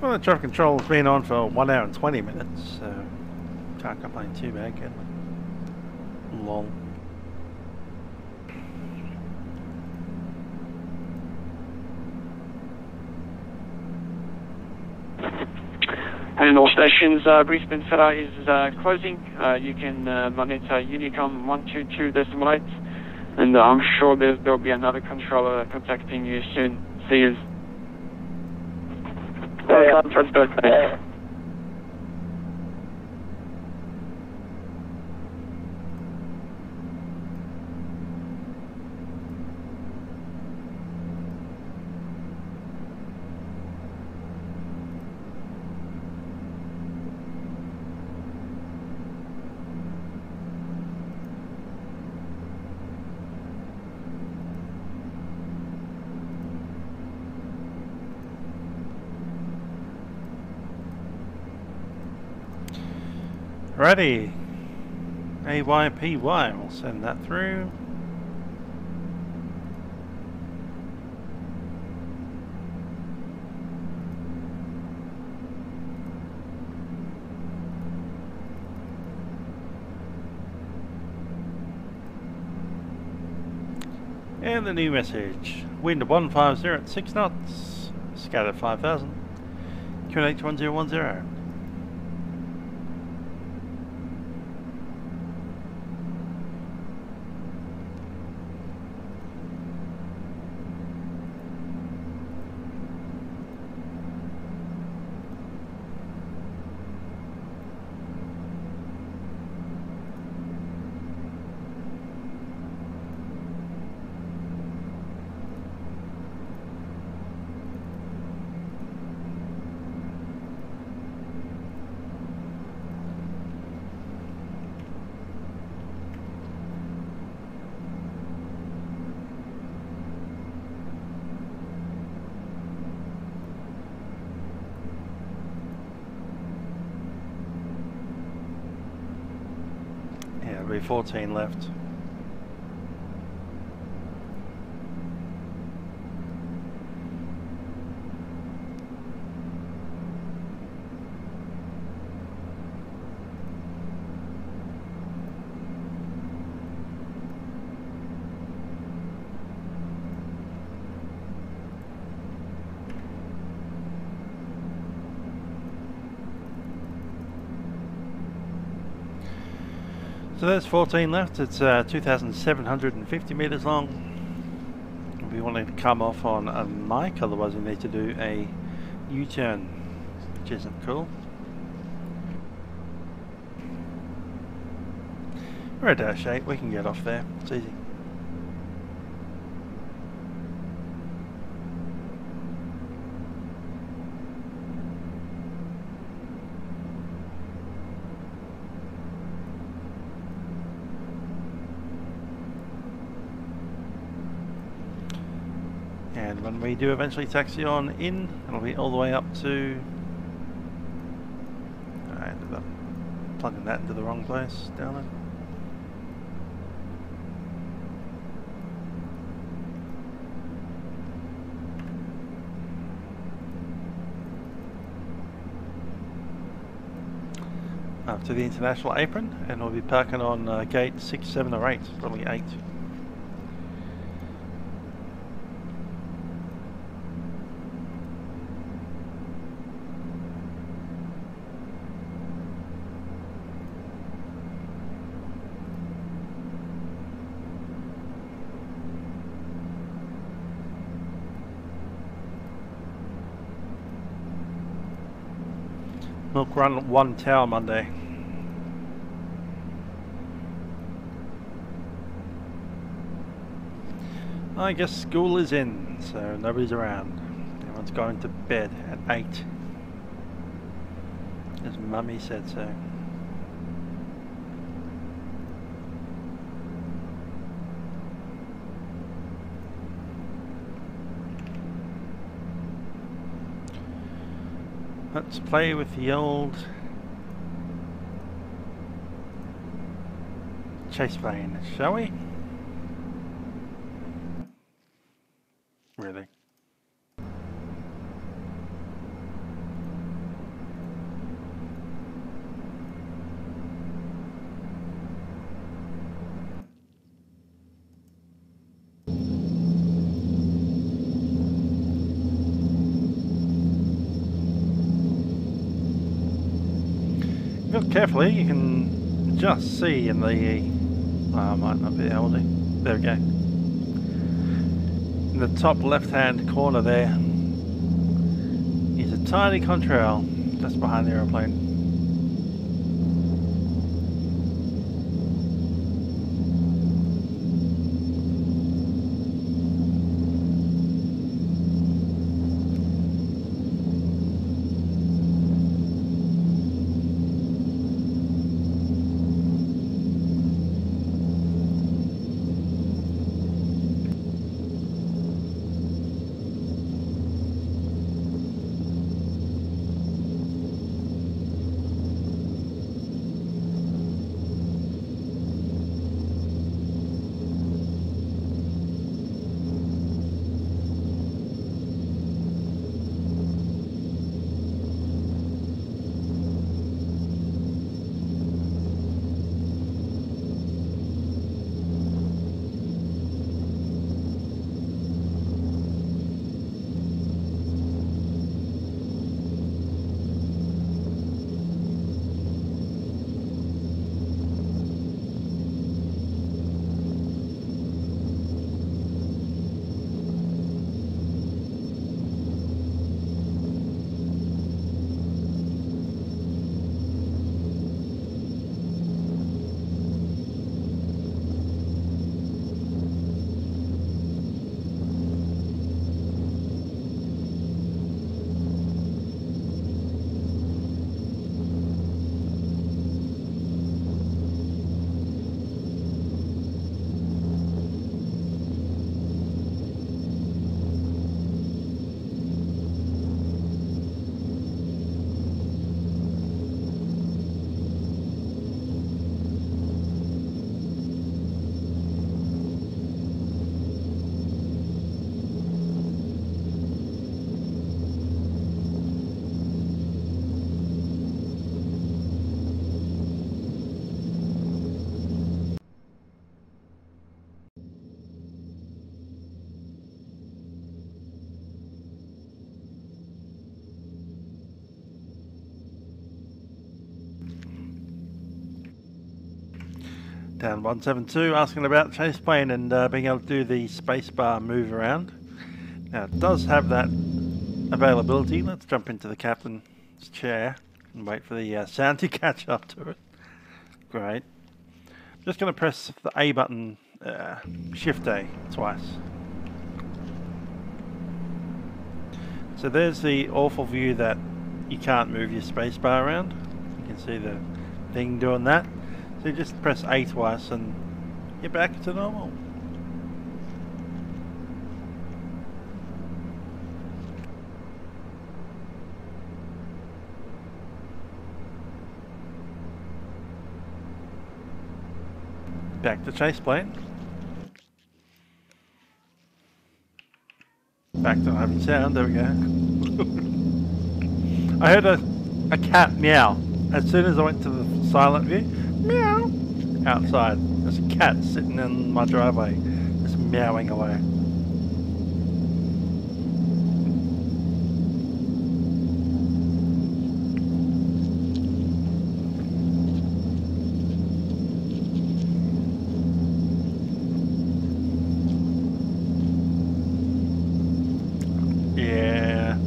[SPEAKER 1] Well, the traffic control has been on for 1 hour and 20 minutes, so can't complain too bad, can we? Lol.
[SPEAKER 10] And all stations, Brisbane FLAI is closing. You can monitor Unicom 122.8, and I'm sure there'll be another controller contacting you soon. See you.
[SPEAKER 1] Ready. AYPY, we'll send that through. And the new message. Wind 150 at 6 knots. Scatter 5000. QNH 1010. There'll be 14 left. So there's 14 left. It's 2,750 meters long. If you want to come off on a mic, otherwise you need to do a U-turn, which isn't cool. We're at dash 8, we can get off there, it's easy. And when we do eventually taxi on in, it'll be all the way up to... I ended up plugging that into the wrong place down there. Up to the international apron, and we'll be parking on gate 6, 7 or 8, probably 8. Milkrun 1 Tower Monday. I guess school is in, so nobody's around. Everyone's going to bed at 8. As Mummy said so. Let's play with the old chase plane, shall we? Really? look carefully, you can just see in the... I might not be able to. There we go. In the top left-hand corner there is a tiny contrail just behind the aeroplane. Down 172, asking about chase plane and being able to do the spacebar move around. Now it does have that availability. Let's jump into the captain's chair and wait for the sound to catch up to it. Great. Just going to press the A button, Shift A twice. So there's the awful view that you can't move your spacebar around. You can see the thing doing that. So you just press A twice and you're back to normal. Back to chase plane. Back to having sound, there we go. I heard a cat meow as soon as I went to the silent view. Meow! Outside. There's a cat sitting in my driveway, just meowing away. Yeah.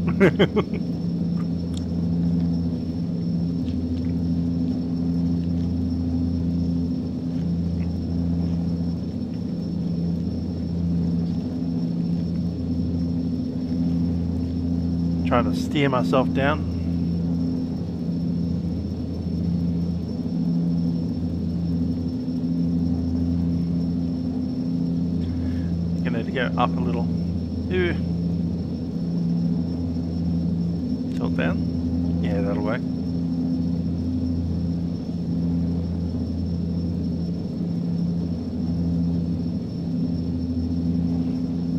[SPEAKER 1] Trying to steer myself down. Gonna need to go up a little. Ooh. Tilt down. Yeah, that'll work.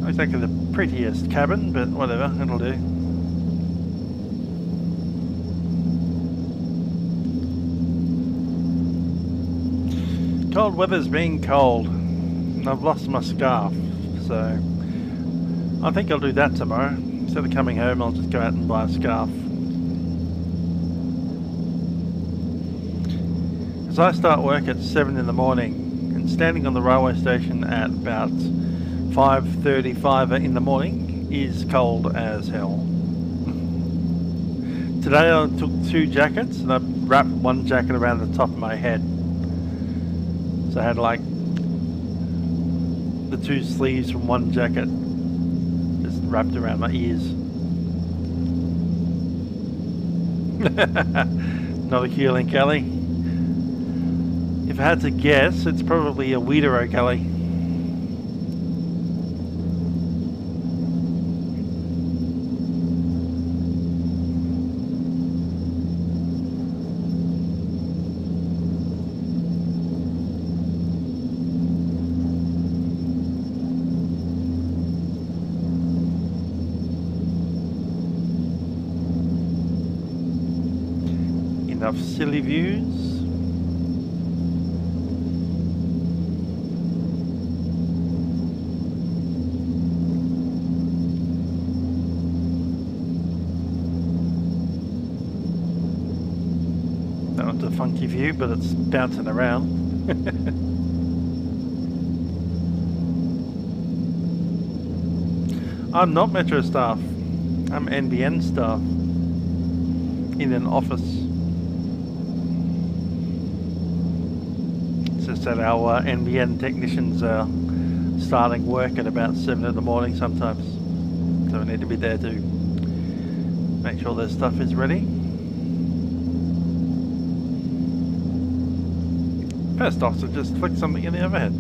[SPEAKER 1] Not exactly the prettiest cabin, but whatever, it'll do. Cold weather's being cold, and I've lost my scarf, so I think I'll do that tomorrow. Instead of coming home, I'll just go out and buy a scarf. Because I start work at 7 in the morning, and standing on the railway station at about 5:35 in the morning is cold as hell. Today I took 2 jackets and I wrapped one jacket around the top of my head. So I had like the 2 sleeves from one jacket just wrapped around my ears. Not a Q-Link alley. If I had to guess, it's probably a Wiedero alley. Enough silly views. That one's a funky view, but it's bouncing around. I'm not Metro staff. I'm NBN staff in an office. Just that our NBN technicians are starting work at about 7 in the morning sometimes, so we need to be there to make sure their stuff is ready. First officer just flicked something in the overhead.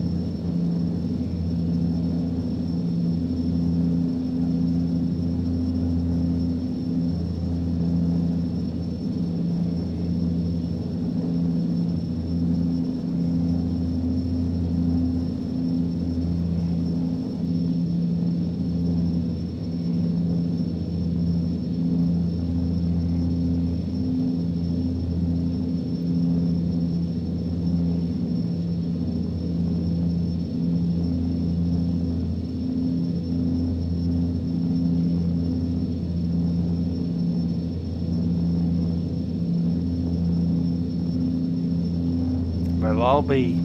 [SPEAKER 1] Well, I'll be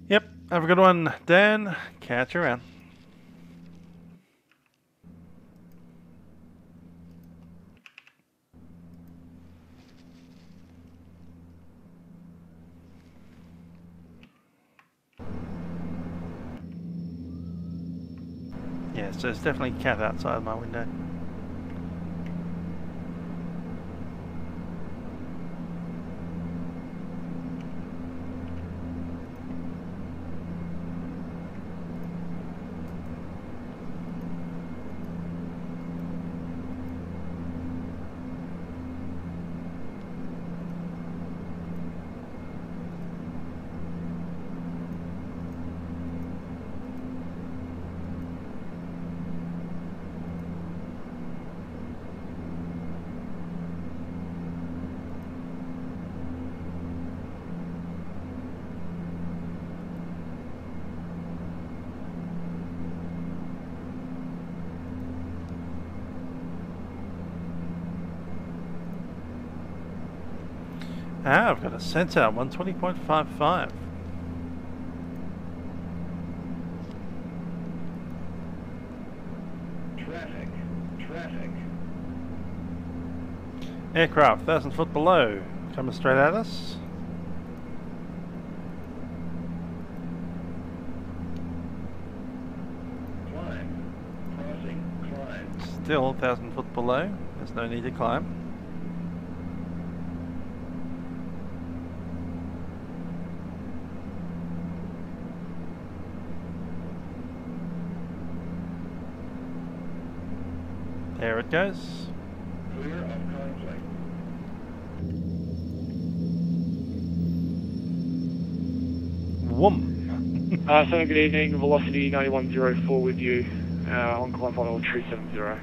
[SPEAKER 1] Yep, have a good one, Dan. Catch you around. Yes, there's definitely a cat outside my window. Ah, I've got a sensor, 120.55.
[SPEAKER 7] Traffic.
[SPEAKER 1] Aircraft, 1,000 foot below, coming straight at us.
[SPEAKER 7] Climb.
[SPEAKER 1] Still 1,000 foot below, there's no need to climb. There it goes.
[SPEAKER 7] Clear of conflict.
[SPEAKER 1] Whoom.
[SPEAKER 6] So good evening, Velocity 9104 with you. On climb flight level 370.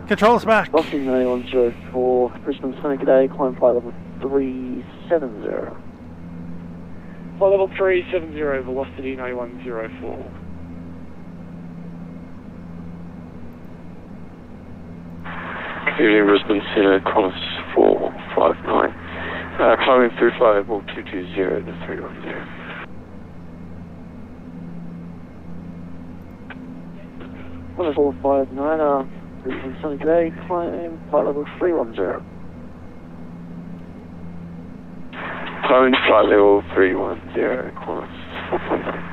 [SPEAKER 1] Controls back.
[SPEAKER 9] Vatsim 9104, Brisbane Sunny, g'day, climb flight level 370.
[SPEAKER 6] Flight level 370, velocity 9104.
[SPEAKER 8] Evening, Brisbane Center, Qantas 459. Climbing through flight level 220 to 310.
[SPEAKER 9] Qantas 459, Brisbane Sunny, g'day, climb flight level 310.
[SPEAKER 8] Climbing flight level 310, Qantas 459.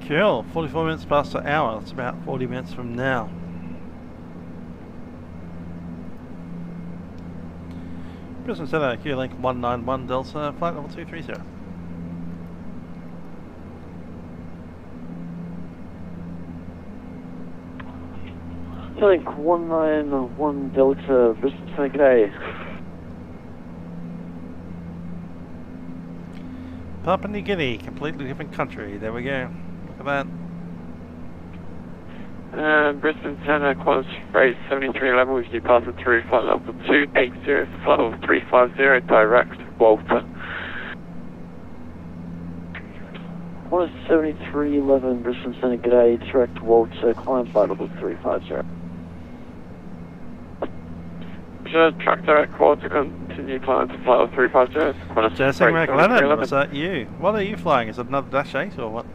[SPEAKER 1] Cool, 44 minutes past the hour, it's about 40 minutes from now. Brisbane Centre, Q-Link 191 Delta, flight level 230.
[SPEAKER 9] Q-Link 191 Delta, Brisbane Sunny, g'day.
[SPEAKER 1] Papua New Guinea, completely different country, there we go. Look at that.
[SPEAKER 10] Brisbane Center, Qantas 73 level, with you passing through flight level 280, flight level 350, direct, Walter.
[SPEAKER 9] Qantas 7311, Brisbane Center, g'day, direct Walter, climb flight level 350.
[SPEAKER 10] Should track direct Walter, continue climb to flight level 350.
[SPEAKER 1] Jesse McLennan, was that you? What are you flying? Is it another Dash 8 or what?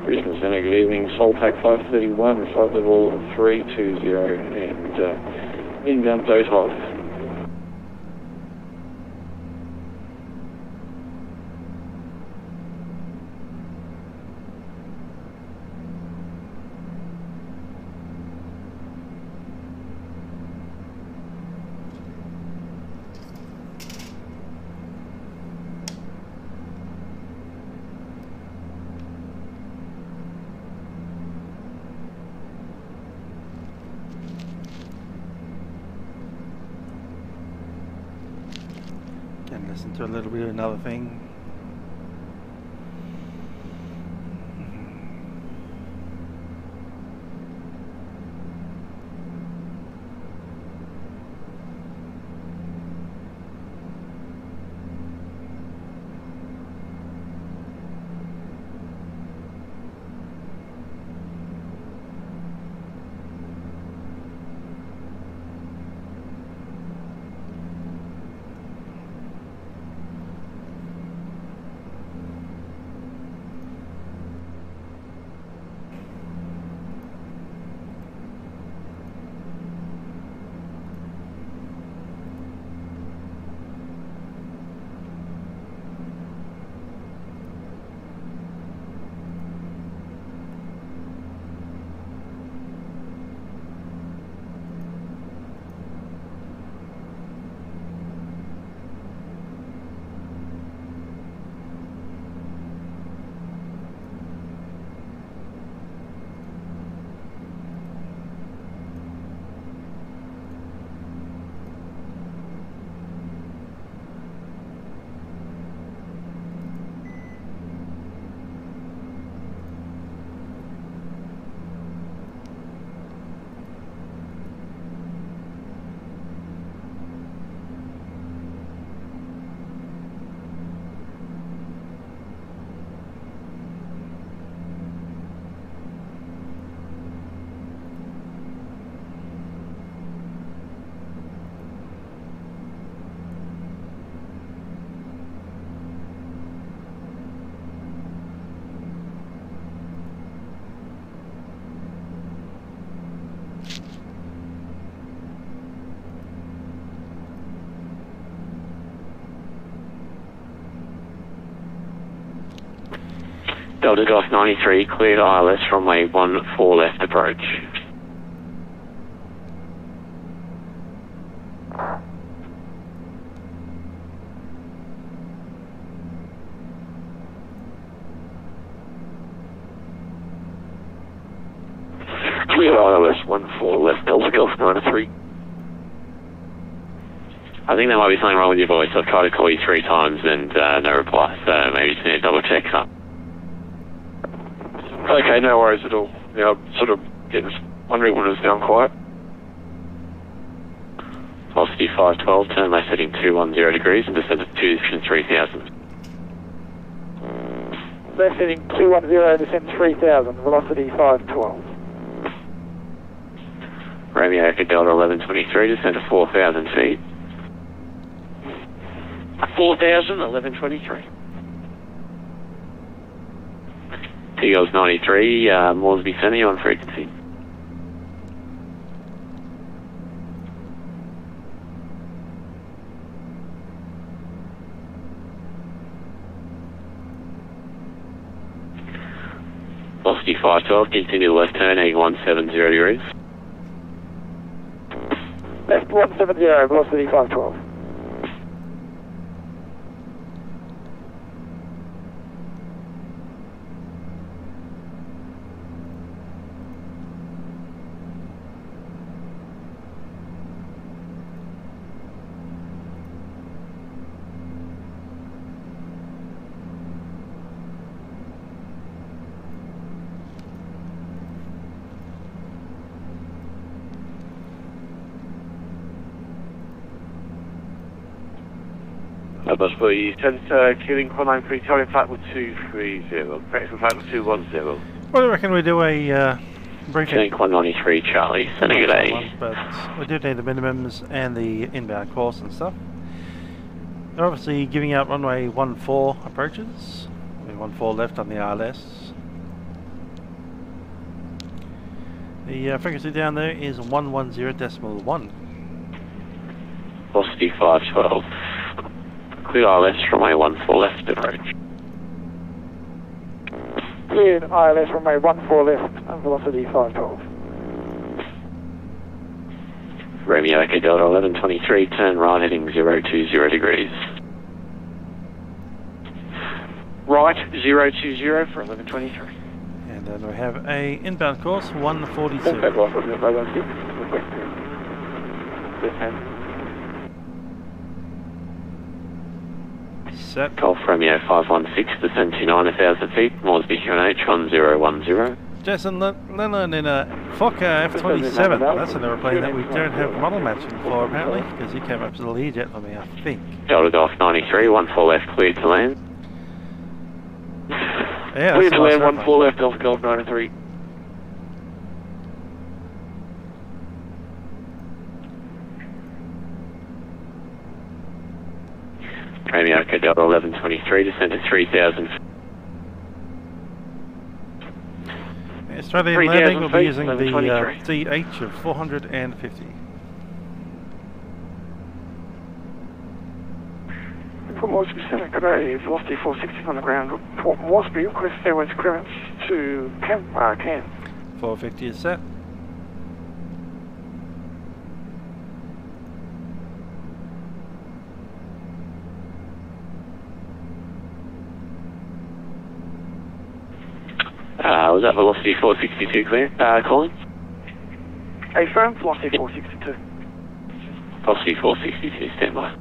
[SPEAKER 8] Brisbane Center, good evening. Solpac 531, flight level 320, and inbound Dotov.
[SPEAKER 1] And listen to a little bit of another thing.
[SPEAKER 8] Delta Golf 93, cleared ILS runway 14 left approach. 14 left, Delta Golf 93. I think there might be something wrong with your voice. I've tried to call you 3 times and no reply, so maybe just need to double check up.
[SPEAKER 10] Okay, no worries at all. Yeah, I'm sort of wondering when it's down quiet.
[SPEAKER 8] Velocity 512, turn left heading 210 degrees and descend to 3000.
[SPEAKER 9] Left heading 210, descend 3000, velocity 512.
[SPEAKER 8] Romeo Echo Delta 1123, descend to 4000 feet.
[SPEAKER 10] 4,000, 1123.
[SPEAKER 8] Eagles 93, Moresby Centre, you on frequency. Velocity 512, continue left turn, heading 170 degrees.
[SPEAKER 9] Left 170, velocity 512.
[SPEAKER 6] Bus please, killing 193, telling flight with 230, correction flight with 210.
[SPEAKER 1] What do you reckon we do a briefing?
[SPEAKER 8] Tank 193, Charlie, Centre, good day.
[SPEAKER 1] But we do need the minimums and the inbound course and stuff. They're obviously giving out runway 14 approaches. 14 left on the ILS. The frequency down there is 110.1.
[SPEAKER 8] Velocity 512. Clear ILS from A14 left approach.
[SPEAKER 9] Cleared ILS from A14 left and velocity 512.
[SPEAKER 8] Romeo Echo Delta 1123, turn right heading 020 degrees.
[SPEAKER 10] Right, 020 for 1123.
[SPEAKER 1] And then we have a inbound course 142. Set.
[SPEAKER 8] Golf Romeo 516, descend to 9,000 feet, Moresby QNH 1010.
[SPEAKER 1] Jason Lennon in a Fokker F-27. That's an aeroplane that we don't have model matching for apparently, because he came up to the lead jet for me, I think.
[SPEAKER 8] Delta Golf 93, 14 left, cleared to land.
[SPEAKER 1] Yeah,
[SPEAKER 10] cleared to land, 14 left, Delta Golf 93.
[SPEAKER 8] Romeo Echo Delta 1123, descend to 3,000.
[SPEAKER 1] Australian landing will be using the DH of 450.
[SPEAKER 10] From Moresby Centre, good day, velocity 460 on the ground. Report Moresby, request airways clearance to Cairns.
[SPEAKER 1] 450 is set.
[SPEAKER 8] Was that velocity 462 clear? Calling?
[SPEAKER 10] Affirm, velocity 462.
[SPEAKER 8] Velocity 462, stand by.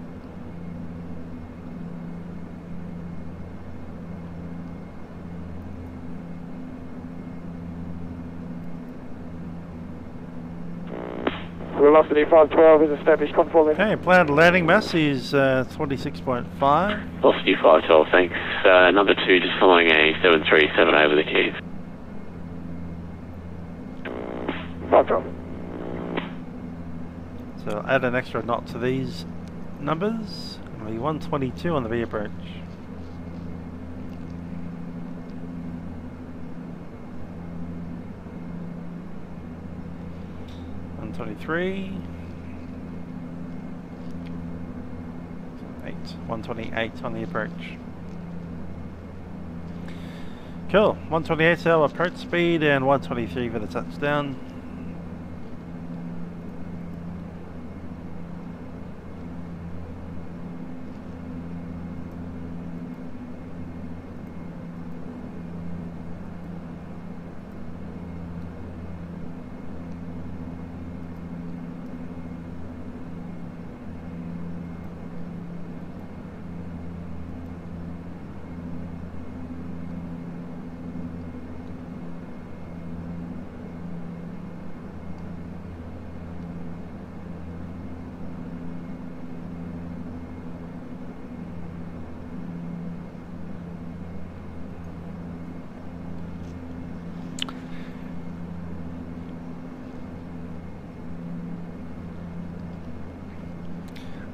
[SPEAKER 9] Velocity 512 is established, control left.
[SPEAKER 1] Okay, planned landing mass is 26.5.
[SPEAKER 8] Velocity 512, thanks. Number 2, just following a 737 over the Keys.
[SPEAKER 9] 512.
[SPEAKER 1] So add an extra knot to these numbers. It'll be 122 on the V approach. One 128 on the approach. Cool, 128 our approach speed and 123 for the touchdown.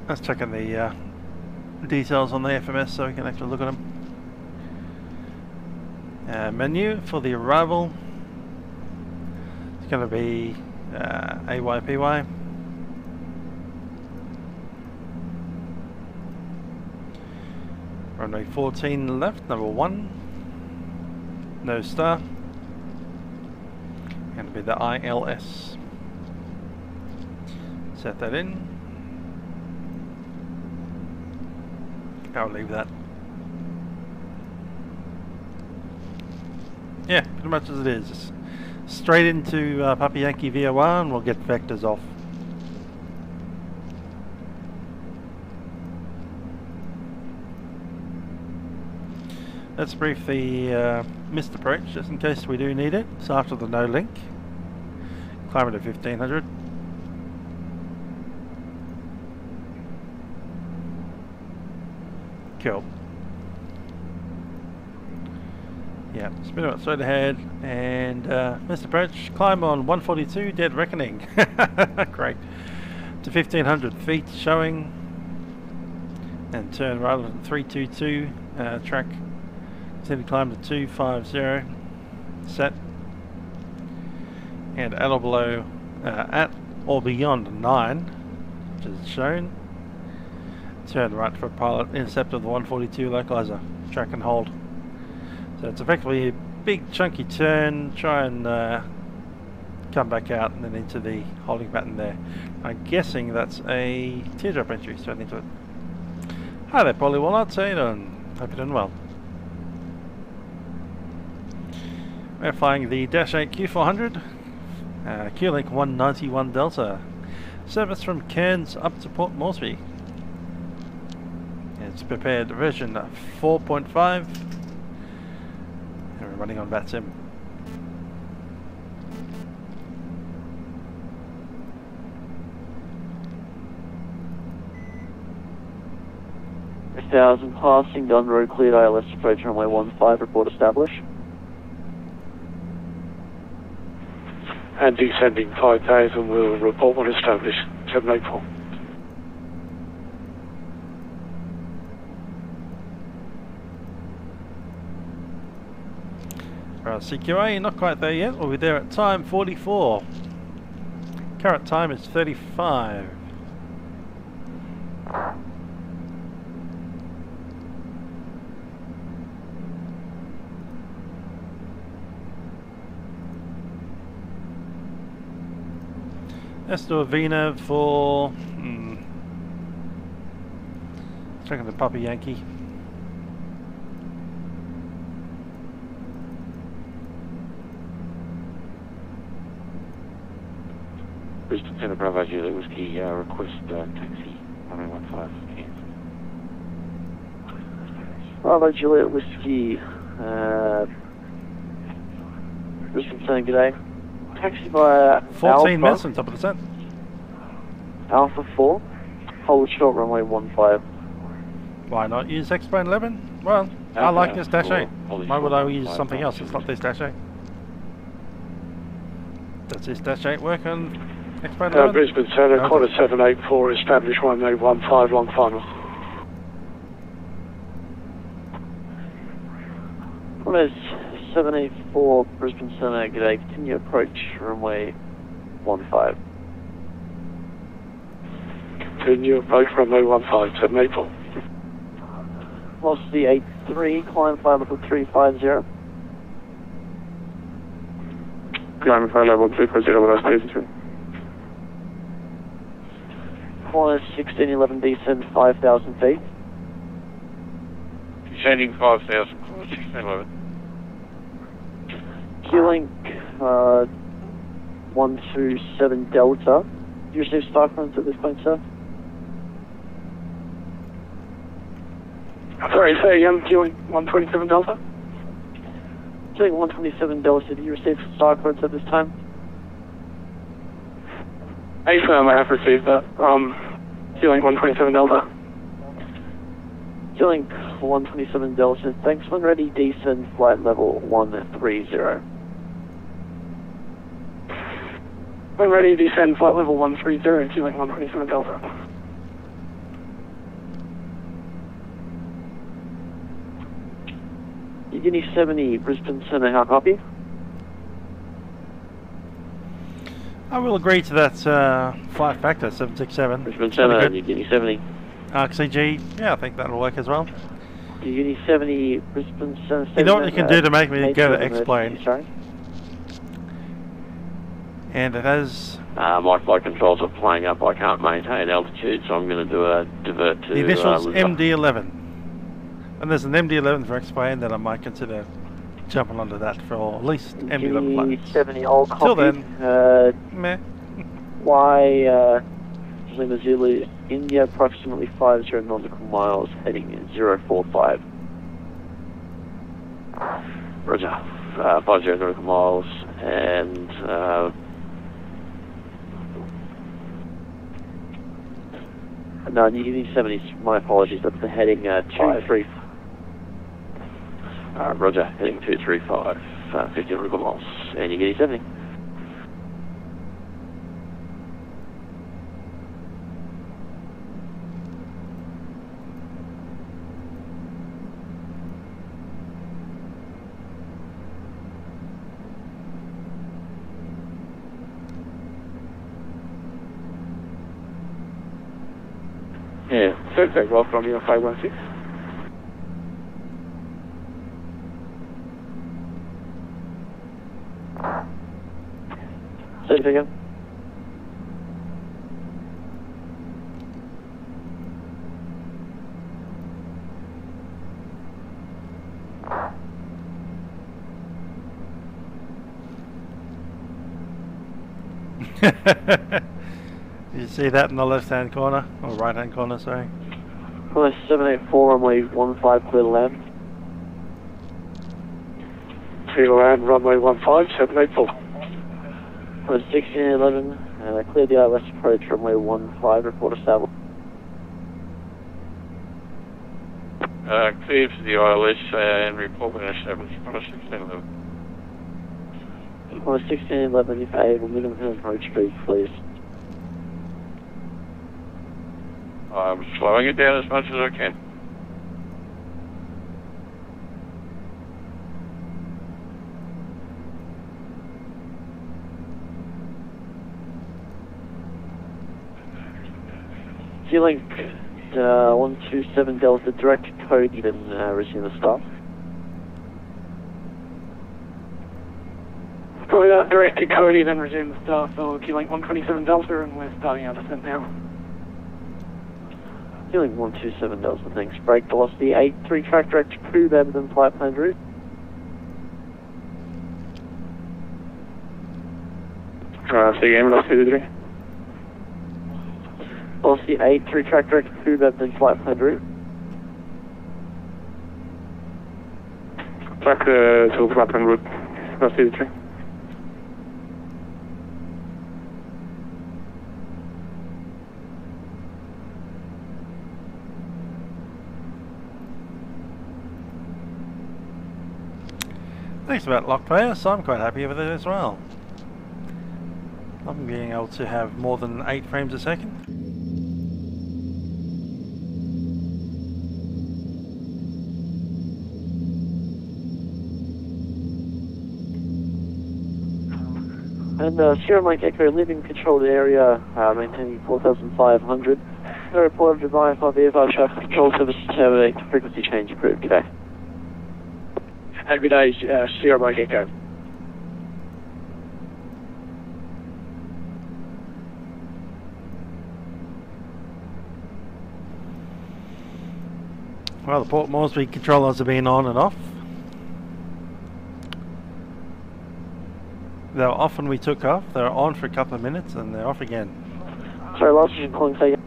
[SPEAKER 1] Let's check on the details on the FMS so we can actually look at them. Menu for the arrival. It's going to be AYPY. Runway 14 left, number 1. No star. Going to be the ILS. Set that in. I'll leave that. Yeah, pretty much as it is. Straight into Papa Yankee VOR and we'll get vectors off. Let's brief the missed approach just in case we do need it. So after the no link, climb it at 1500. Cool. Yeah, spin it straight ahead and missed approach, climb on 142, dead reckoning. Great. To 1500 feet showing and turn right on 322 track. Continue to climb to 250, set, and at or below, at or beyond 9, which is shown. Turn right for pilot, intercept of the 142 localizer, track and hold. So it's effectively a big chunky turn, try and come back out and then into the holding pattern there. I'm guessing that's a teardrop entry straight into it. Hi there Polly Walnuts, how you doing? Hope you're doing well. We're flying the Dash 8 Q400, Q-Link 191 Delta. Service from Cairns up to Port Moresby. It's prepared version 4.5. And we're running on Vatsim.
[SPEAKER 9] Passing down road cleared ILS approach runway 15, report established.
[SPEAKER 11] And descending 5000 will report when established, 784.
[SPEAKER 1] CQA, not quite there yet. We'll be there at time 44. Current time is 35. Let's do a VNAV for checking the Papa Yankee.
[SPEAKER 8] Brisbane Centre Bravo Juliet Whiskey, request taxi 115 Cairns.
[SPEAKER 9] Bravo Juliet Whiskey, Brisbane Centre, g'day. Taxi via
[SPEAKER 1] 14 minutes on top of the set.
[SPEAKER 9] Alpha 4, hold short runway 15.
[SPEAKER 1] Why not use X-Plane 11? Well, I like this Dash 8. Why would I use something else? It's not this Dash 8. Does this Dash 8 work on X-Plane 11?
[SPEAKER 11] Brisbane Centre, no, quarter 784, established 1815, long final.
[SPEAKER 9] Quarter 784, Brisbane Centre, g'day, continue approach runway 15.
[SPEAKER 11] Continue approach runway 15, 784.
[SPEAKER 9] Velocity 83, climb 5 level 350.
[SPEAKER 11] Climb 5 level 350, last 82.
[SPEAKER 9] Corner 1611, descend 5,000 feet.
[SPEAKER 4] Descending 5,000, corner 1611.
[SPEAKER 9] Q-Link 127 Delta. Do you receive star codes at this point, sir?
[SPEAKER 11] Sorry, say again, Q-Link 127 Delta?
[SPEAKER 9] Q-Link 127 Delta, do you receive star codes at this time?
[SPEAKER 11] AFIRM, I have received that. Q-Link 127 Delta.
[SPEAKER 9] Q-Link 127 Delta, thanks, when ready, descend flight level 130.
[SPEAKER 11] When ready, descend flight level 130, Q-Link 127 Delta.
[SPEAKER 9] Uni 70, Brisbane Centre, how copy?
[SPEAKER 1] I will agree to that flight factor, 767.
[SPEAKER 9] Brisbane Centre, Uni 70.
[SPEAKER 1] ArcCG, yeah, I think that'll work as well.
[SPEAKER 9] Uni 70, Brisbane Centre.
[SPEAKER 1] You know what you can do to make me go to X-plane?
[SPEAKER 9] Sorry?
[SPEAKER 1] And it has...
[SPEAKER 8] my flight controls are playing up. I can't maintain altitude, so I'm going to do a divert to...
[SPEAKER 1] The initials MD11. And there's an MD11 for X-plane that I might consider jumping onto that for at least MD11 flights.
[SPEAKER 9] 70, all copy.
[SPEAKER 1] Till then, meh.
[SPEAKER 9] Y, Lima Zulu, India, approximately 50 nautical miles, heading 045.
[SPEAKER 8] Roger. 50 nautical miles, and...
[SPEAKER 9] no, Uni 70, my apologies, that's the heading 235.
[SPEAKER 8] Roger, heading 235, 50 nautical miles, and you get 70.
[SPEAKER 11] Yeah, so take off from your 516.
[SPEAKER 9] Say it again.
[SPEAKER 1] You see that in the left-hand corner, or right-hand corner, sorry.
[SPEAKER 9] Well, 784, runway 15, clear to land.
[SPEAKER 11] Clear to land, runway 15, 784.
[SPEAKER 9] Well, 1611, clear the ILS approach, runway 15, report established.
[SPEAKER 10] Clear to the ILS and report when established on a 1611.
[SPEAKER 9] On 1611, if able, minimum approach speed, please.
[SPEAKER 10] I'm slowing it down as much as I can.
[SPEAKER 9] G-Link 127 Delta, direct code, then resume the start.
[SPEAKER 11] Direct to Cody, then resume the start for Q-Link 127 Delta, and we're starting our descent now.
[SPEAKER 9] Q-Link 127 Delta, thanks. Brake velocity 83, track direct to crew, better than flight plan route.
[SPEAKER 11] Say again, velocity 3.
[SPEAKER 9] Velocity 83, track direct to crew, better than flight plan route.
[SPEAKER 11] Track to flight plan route, velocity 3.
[SPEAKER 1] Thanks for that, Lockplayer, so I'm quite happy with it as well. I'm being able to have more than 8 frames a second.
[SPEAKER 9] And Sierra Mike Echo, leaving controlled area, maintaining 4,500. No report of Dubai for VFR traffic control service terminate, frequency change approved. Good day.
[SPEAKER 11] Good day, Sierra Mike Echo.
[SPEAKER 1] Well, the Port Moresby controllers have been on and off. They were off when we took off, they were on for a couple of minutes and they're off again.
[SPEAKER 9] Sorry, last one calling, say again.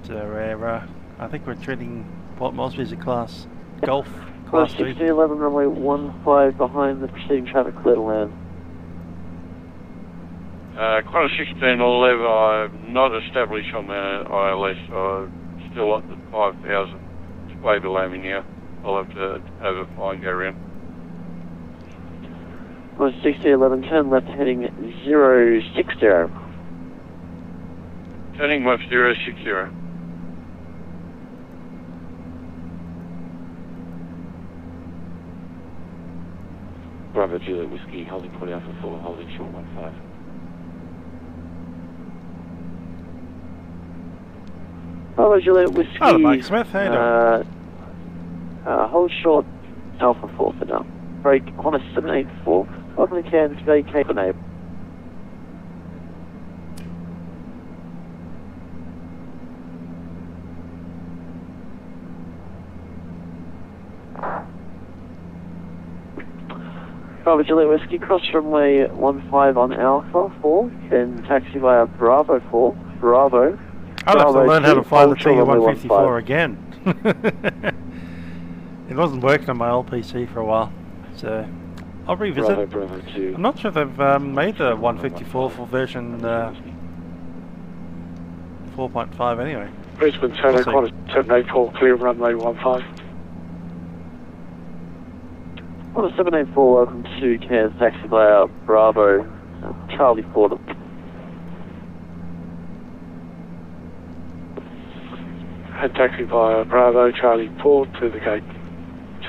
[SPEAKER 1] So we're, I think we're treating Port Moresby as a class Golf, class 2.
[SPEAKER 9] 1611 runway 15 behind the preceding traffic, clear to land.
[SPEAKER 10] Qantas 1611, I'm not established on the ILS, I'm still at the 5,000. It's way below me now. I'll have to have a fine go around.
[SPEAKER 9] 1611, turn left heading 060.
[SPEAKER 10] Turning left 060.
[SPEAKER 8] Bravo Juliet Whiskey, holding 40 Alpha 4, holding short 15.
[SPEAKER 9] Bravo Juliet Whiskey.
[SPEAKER 1] Hello, Mike Smith. How you doing?
[SPEAKER 9] Hold short Alpha 4 for now. Break on a 784. Welcome to Cairns, vacate for neighbour. Bravo Juliet Whiskey, cross runway 15 on Alpha 4, then taxi via Bravo 4, Bravo.
[SPEAKER 1] I'll have to learn how to fly the
[SPEAKER 9] Ultra runway
[SPEAKER 1] 154 again. It wasn't working on my old PC for a while, so I'll revisit.
[SPEAKER 8] Bravo 2.
[SPEAKER 1] I'm not sure they've made the 154 for version 4.5 anyway.
[SPEAKER 11] Brisbane, Turner, Qantas 784, clear runway 15.
[SPEAKER 9] On a 784, welcome to Cairns, taxi via Bravo, Charlie 4.
[SPEAKER 11] And taxi via Bravo, Charlie 4 to the gate.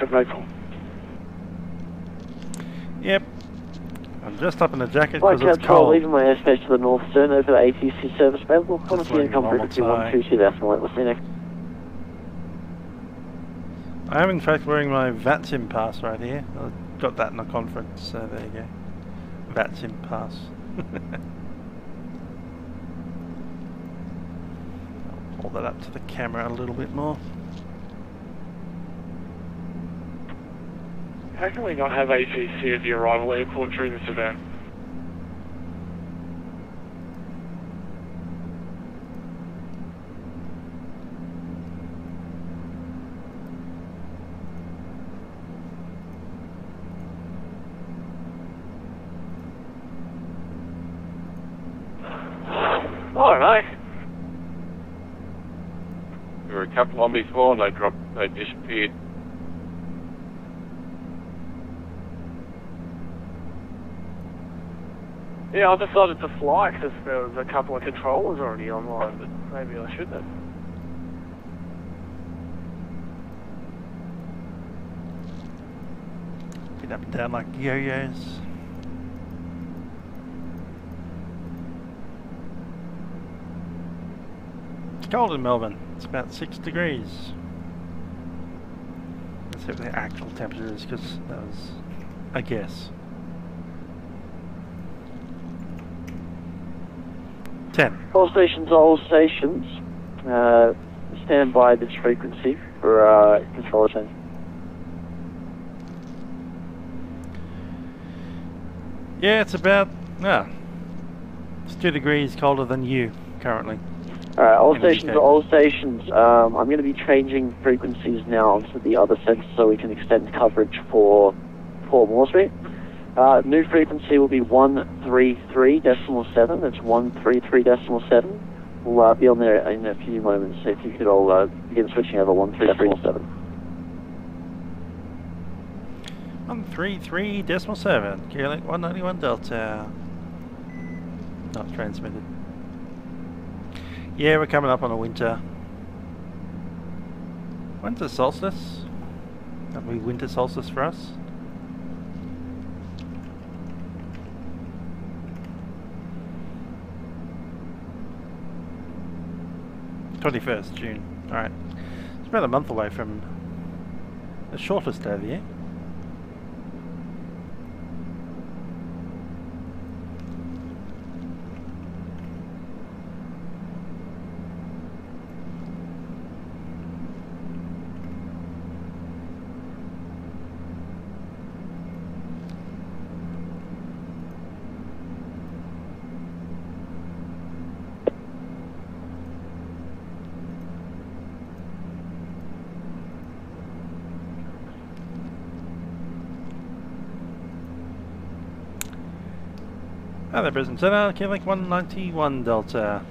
[SPEAKER 11] 784.
[SPEAKER 1] Yep. I'm just up in the jacket
[SPEAKER 9] Flight
[SPEAKER 1] because it's
[SPEAKER 9] control,
[SPEAKER 1] cold.
[SPEAKER 9] leaving my airspace to the north stern over the ATC service available. Qantas
[SPEAKER 1] flying
[SPEAKER 9] income
[SPEAKER 1] normal
[SPEAKER 9] frequency
[SPEAKER 1] tie.
[SPEAKER 9] 122, we'll see you next.
[SPEAKER 1] I am in fact wearing my Vatsim pass right here. I got that in a conference, so there you go. Vatsim pass. I'll hold that up to the camera a little bit more.
[SPEAKER 11] How can we not have ATC at the arrival airport during this event? I don't know.
[SPEAKER 8] We were a couple on before and they disappeared.
[SPEAKER 11] Yeah, I decided to fly because there was a couple of controllers already online, but maybe I shouldn't have.
[SPEAKER 1] Get up and down like yo-yos. It's cold in Melbourne. It's about 6 degrees. Let's see what the actual temperature is, because that was a guess. 10.
[SPEAKER 9] All stations are all stations. Stand by this frequency for controller change.
[SPEAKER 1] Yeah, it's about, it's 2 degrees colder than you currently.
[SPEAKER 9] Alright, all
[SPEAKER 1] In the
[SPEAKER 9] stations
[SPEAKER 1] UK.
[SPEAKER 9] are all stations. I'm going to be changing frequencies now onto the other sensor so we can extend coverage for Moresby. New frequency will be 133.7. That's 133.7. We'll be on there in a few moments. So if you could all begin switching over 133.7.
[SPEAKER 1] 133.7. Qlink 191 Delta. Not transmitted. Yeah, we're coming up on a winter. When's the solstice? That'll be winter solstice for us. June. Alright. It's about a month away from the shortest day of the year. Hi there, Brisbane Centre, Qlink 191 Delta.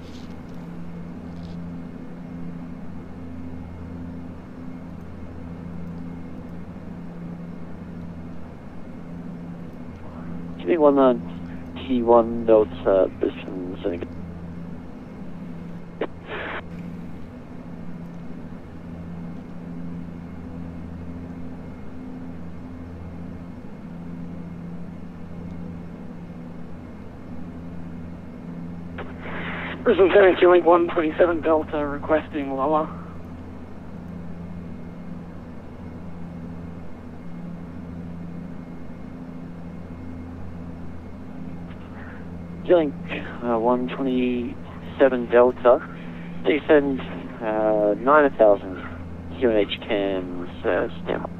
[SPEAKER 9] Qlink 191 Delta, Brisbane Centre.
[SPEAKER 11] Brisbane 7, Q-Link 127 Delta requesting lower.
[SPEAKER 9] Q-Link 127 Delta, descend 9,000 QNH cams down.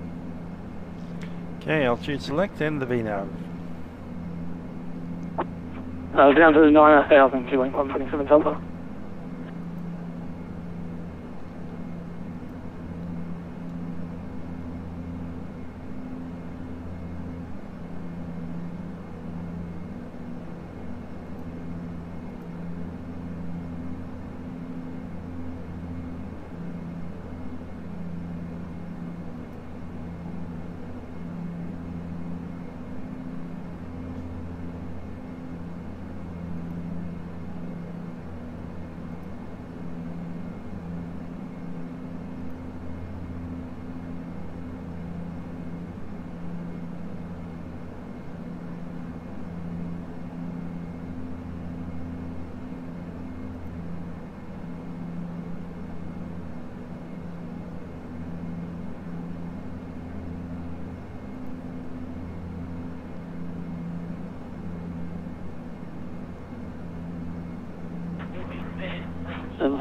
[SPEAKER 1] Okay, altitude select and the VNAV.
[SPEAKER 11] Down to 9,000 Q-Link 127 Delta.
[SPEAKER 9] And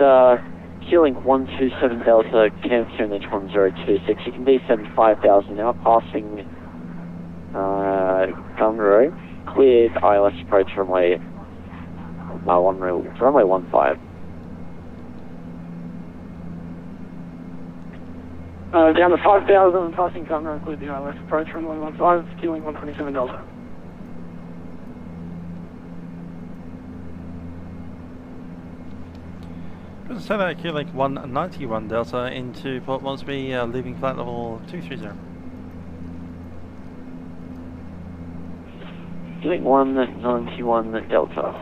[SPEAKER 9] Q-Link 127 Delta, Cam QNH 1026, you can descend 5,000 now, passing Gunro, cleared ILS approach runway 15.
[SPEAKER 11] Down to 5,000, passing Gunro, cleared the ILS approach runway 15, Q-Link 127 Delta.
[SPEAKER 1] Set out Q-Link 191 Delta into Port Moresby, leaving flight level 230.
[SPEAKER 9] Q-Link 191 Delta.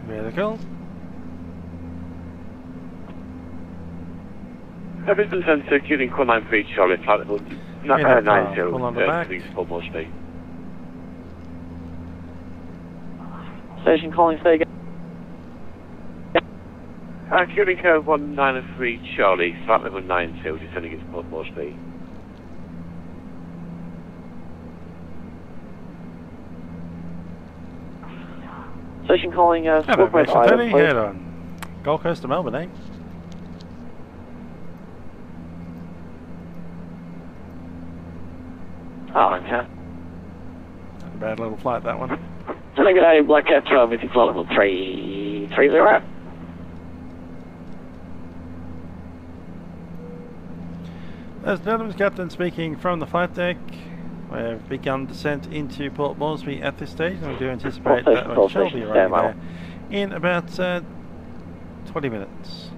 [SPEAKER 1] Vertical.
[SPEAKER 2] Brisbane 7, Q-Link 193 Charlie, flight level 90,
[SPEAKER 1] pull on the back.
[SPEAKER 2] please Port Moresby.
[SPEAKER 9] Station calling, say again.
[SPEAKER 2] Q-Link 193 Charlie, flight level 90, descending into Port Moresby.
[SPEAKER 9] Station calling,
[SPEAKER 1] Hello,
[SPEAKER 9] Squawk
[SPEAKER 1] Tony, head on. Gold Coast to Melbourne, eh?
[SPEAKER 9] Oh, okay.
[SPEAKER 1] Not a bad little flight, that one.
[SPEAKER 9] So I got a Black Cat 12 with flight level 330.
[SPEAKER 1] As gentlemen, Captain speaking from the flight deck. We've begun descent into Port Moresby at this stage, and we do anticipate that we shall be arriving there in about 20 minutes.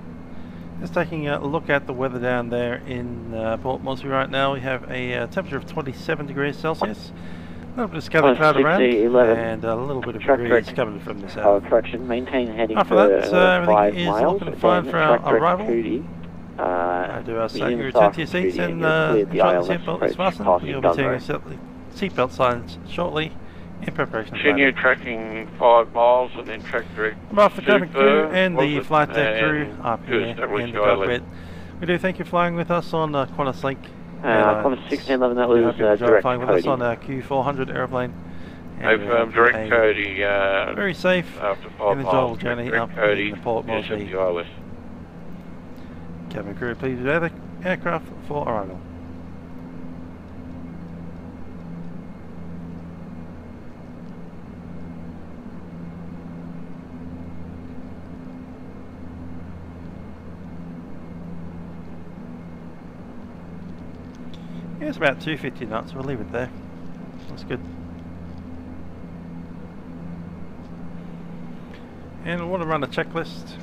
[SPEAKER 1] Just taking a look at the weather down there in Port Moresby right now, we have a temperature of 27 degrees Celsius, a little bit of scattered cloud around, and a little bit of breeze coming from the south.
[SPEAKER 9] Correction, maintain heading
[SPEAKER 1] After that, everything is looking fine for our arrival. Do our set your return to your seats and ensure the seatbelt is fastened. You'll be taking seatbelt signs shortly in preparation for
[SPEAKER 10] Continue tracking 5 miles and then track direct.
[SPEAKER 1] I'm off the cabin crew and the flight deck crew up here in the cockpit. We do thank you for flying with us on Qantaslink.
[SPEAKER 9] Qantas 1611, that was direct
[SPEAKER 1] flying with us on our Q400 airplane.
[SPEAKER 10] Direct Cody.
[SPEAKER 1] Very safe
[SPEAKER 10] after 5
[SPEAKER 1] and enjoyable journey up in the Port Moresby. Cabin crew, please prepare the aircraft for arrival. Yeah, it's about 250 knots, we'll leave it there. That's good. And I want to run a checklist.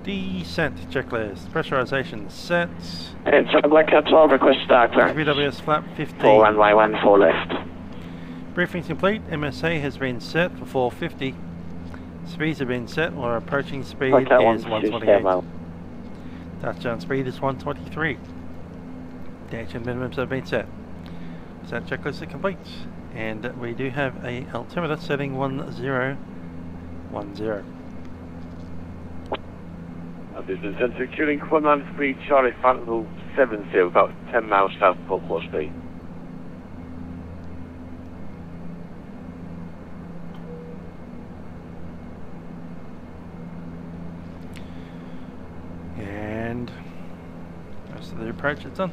[SPEAKER 1] Descent checklist. Pressurization set.
[SPEAKER 9] And so Black Cat 12, request clearance.
[SPEAKER 1] BWS flap 15.
[SPEAKER 9] 4 runway 14 left.
[SPEAKER 1] Briefing's complete. MSA has been set for 450. Speeds have been set. We're approaching speed
[SPEAKER 9] Black Cat
[SPEAKER 1] is
[SPEAKER 9] 128.
[SPEAKER 1] 128. Touchdown speed is 123. Dash and minimums have been set. Descent checklist is complete. And we do have a altimeter setting 1010.
[SPEAKER 2] Business Centre, queuing 193 Charlie Phantom 70, about 10 miles south of Moresby.
[SPEAKER 1] And most of the approach is done.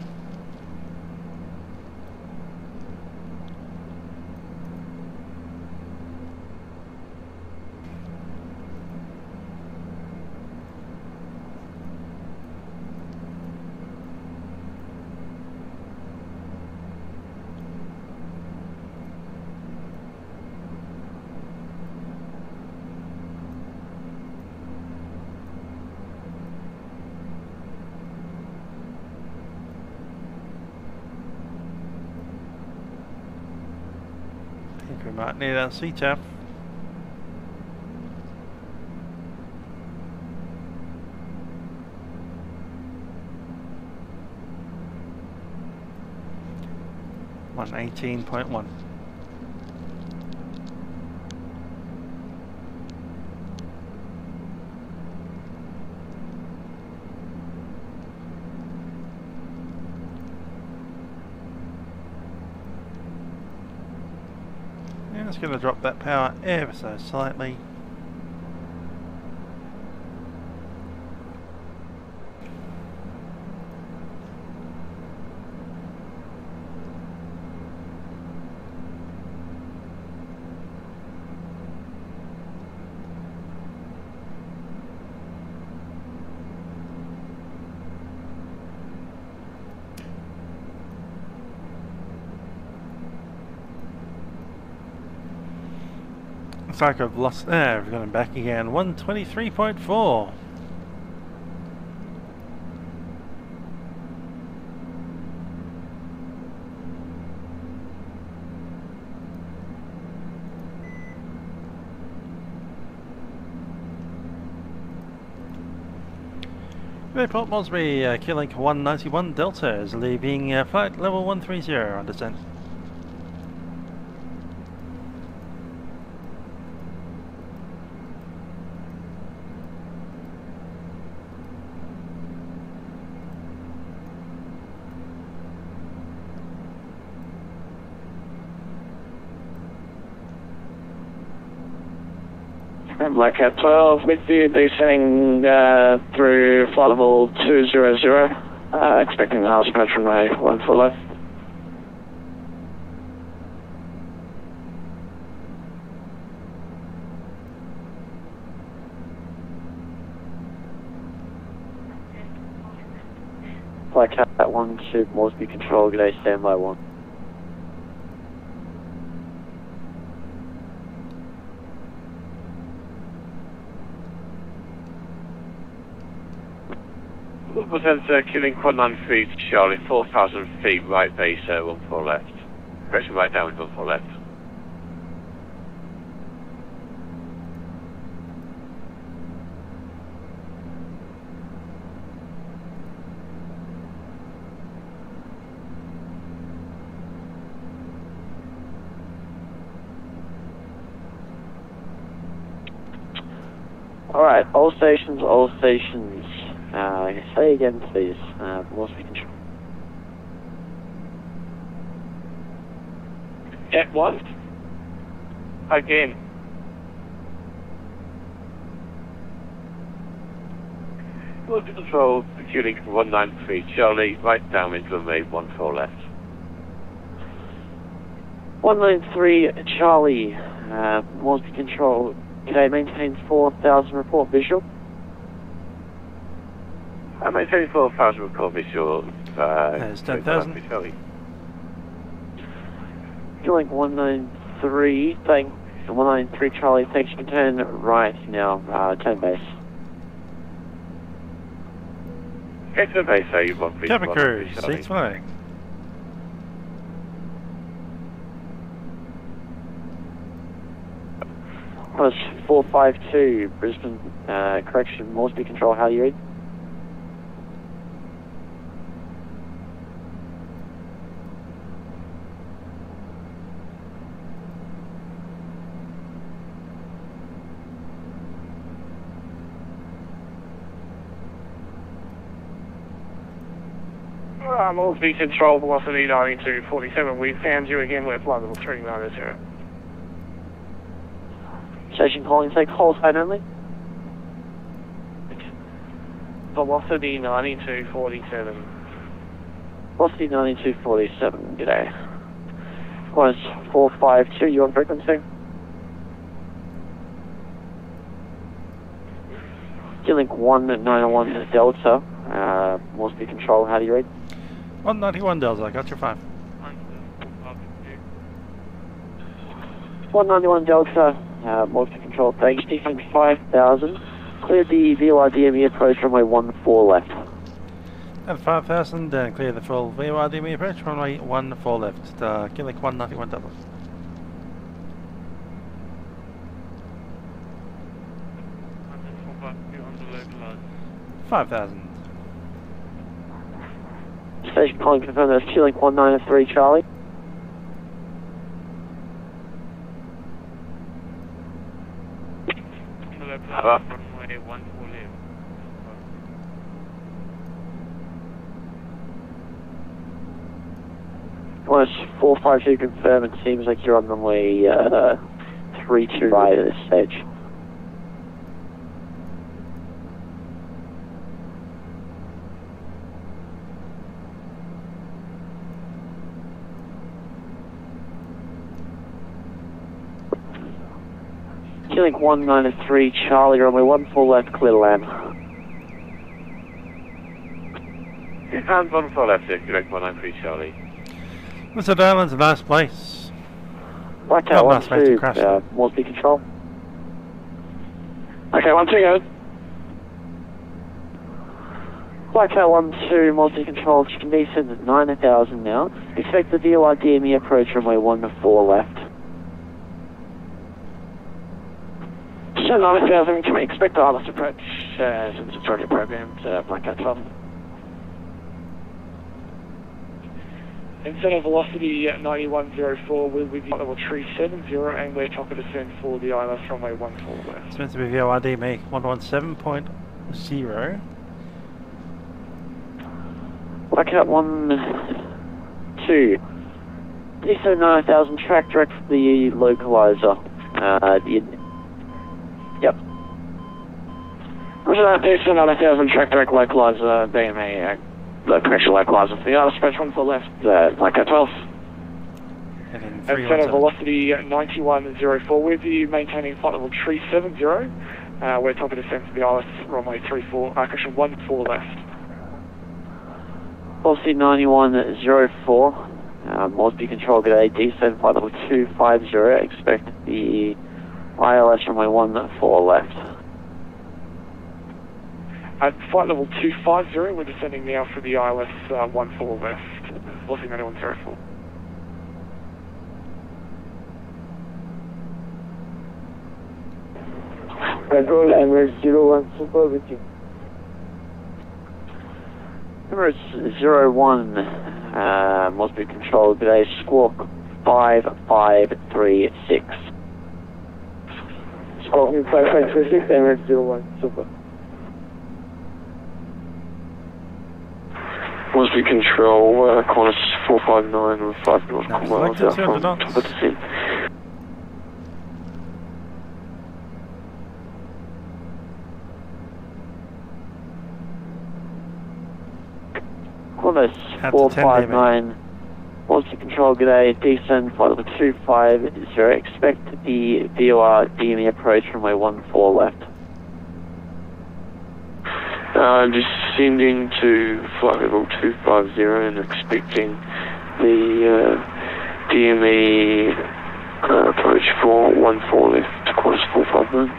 [SPEAKER 1] We might need our CTAF. One 18.1. It's going to drop that power ever so slightly. Looks like I've lost there, we've got him back again. 123.4. Airport Moresby, Q-Link 191 Delta is leaving flight level 130 on descent.
[SPEAKER 9] Black Cat 12, midview descending through flight level 200, expecting the house approach runway 14 left. Black Cat 12, Moresby control, good day, standby 1.
[SPEAKER 2] Center, queuing 193 Charlie, 4,000 feet, right base, 14 left. Pressure right down, 14 left.
[SPEAKER 9] Alright, all stations, all stations. Say again, please. Moresby control.
[SPEAKER 2] At what? Again. Moresby control, queuing 193 Charlie, right down into runway 14 left.
[SPEAKER 9] 193 Charlie, Moresby control. Okay, maintains 4,000 report visual.
[SPEAKER 2] I maintain 4,000 report visual.
[SPEAKER 1] There's 10,000.
[SPEAKER 9] Q-Link 193, 193 Charlie, thanks, you can turn right now, turn base.
[SPEAKER 2] Get to the base, so you've got
[SPEAKER 1] Cabin crew, seats flying.
[SPEAKER 9] Plus 452, Brisbane, correction, Moresby control, how do you read?
[SPEAKER 11] Moresby control, velocity 9247, we found you again, we're flight level 390.
[SPEAKER 9] Station calling, take hold side only.
[SPEAKER 11] Velocity 9247.
[SPEAKER 9] Velocity 9247, g'day. Was 452, you on frequency? Link 191 Delta, Moresby control, how do you read?
[SPEAKER 1] 191 Delta, I got your 5.
[SPEAKER 9] 191 Delta, Moresby control, thanks, defense 5000. Cleared the VOR DME approach runway 14 left.
[SPEAKER 1] At 5000, clear the full VOR DME approach, runway 14 left. Link 191 Delta. $5,000.
[SPEAKER 9] Station calling confirm that's Q-Link 193 Charlie.
[SPEAKER 6] Runway 14 left.
[SPEAKER 9] Was 452 confirm, it seems like you're on runway 32 right at this stage. Link 193 Charlie, runway 14 left, clear to land.
[SPEAKER 2] And 14 left, Link 193 Charlie.
[SPEAKER 1] Mr. Island's in last place.
[SPEAKER 9] Blackout
[SPEAKER 1] Not last place to
[SPEAKER 9] 12, Moresby control.
[SPEAKER 11] Okay, 1 2 go.
[SPEAKER 9] Blackout 12, Moresby control, chicken descent at 9,000 now. Expect the VOR DME approach runway 14 left.
[SPEAKER 11] So 9,000, can we expect the ILS approach since it's already programmed, Blackout 12? Center velocity at 9104, we're with you at level 370 and we're top of descent for the ILS runway 14 left.
[SPEAKER 1] It's meant to be VOR DME 117.0.
[SPEAKER 9] Blackout 12. ISO 9000, track direct for the localizer. Yep.
[SPEAKER 11] Roger that, ISO 9000, track direct localizer, BMA, correction localizer for the ILS approach 14 left, Blackout 12.
[SPEAKER 1] And
[SPEAKER 11] At center velocity 9104 with you, maintaining flight level 370. We're top of descent for the ILS runway correction 14 left.
[SPEAKER 9] Velocity 9104, Moresby control, g'day, descent flight level 250, expect the ILS runway 14 left.
[SPEAKER 11] At flight level 250, we're descending now for the ILS 14 left, velocity 9104.
[SPEAKER 9] Control Emirates 01, super with you. Emirates 01, Moresby control, g'day, squawk 5536. Squawk 5536, Emirates 01, super.
[SPEAKER 8] Moresby control, Qantas 459 with 5 nautical miles out from top of descent.
[SPEAKER 9] Qantas 459, Moresby control, g'day, descend, flight level 250, expect the VOR DME approach runway 14 left.
[SPEAKER 8] Descending to flight level 250 and expecting the DME approach for 14 left to Qantas 459.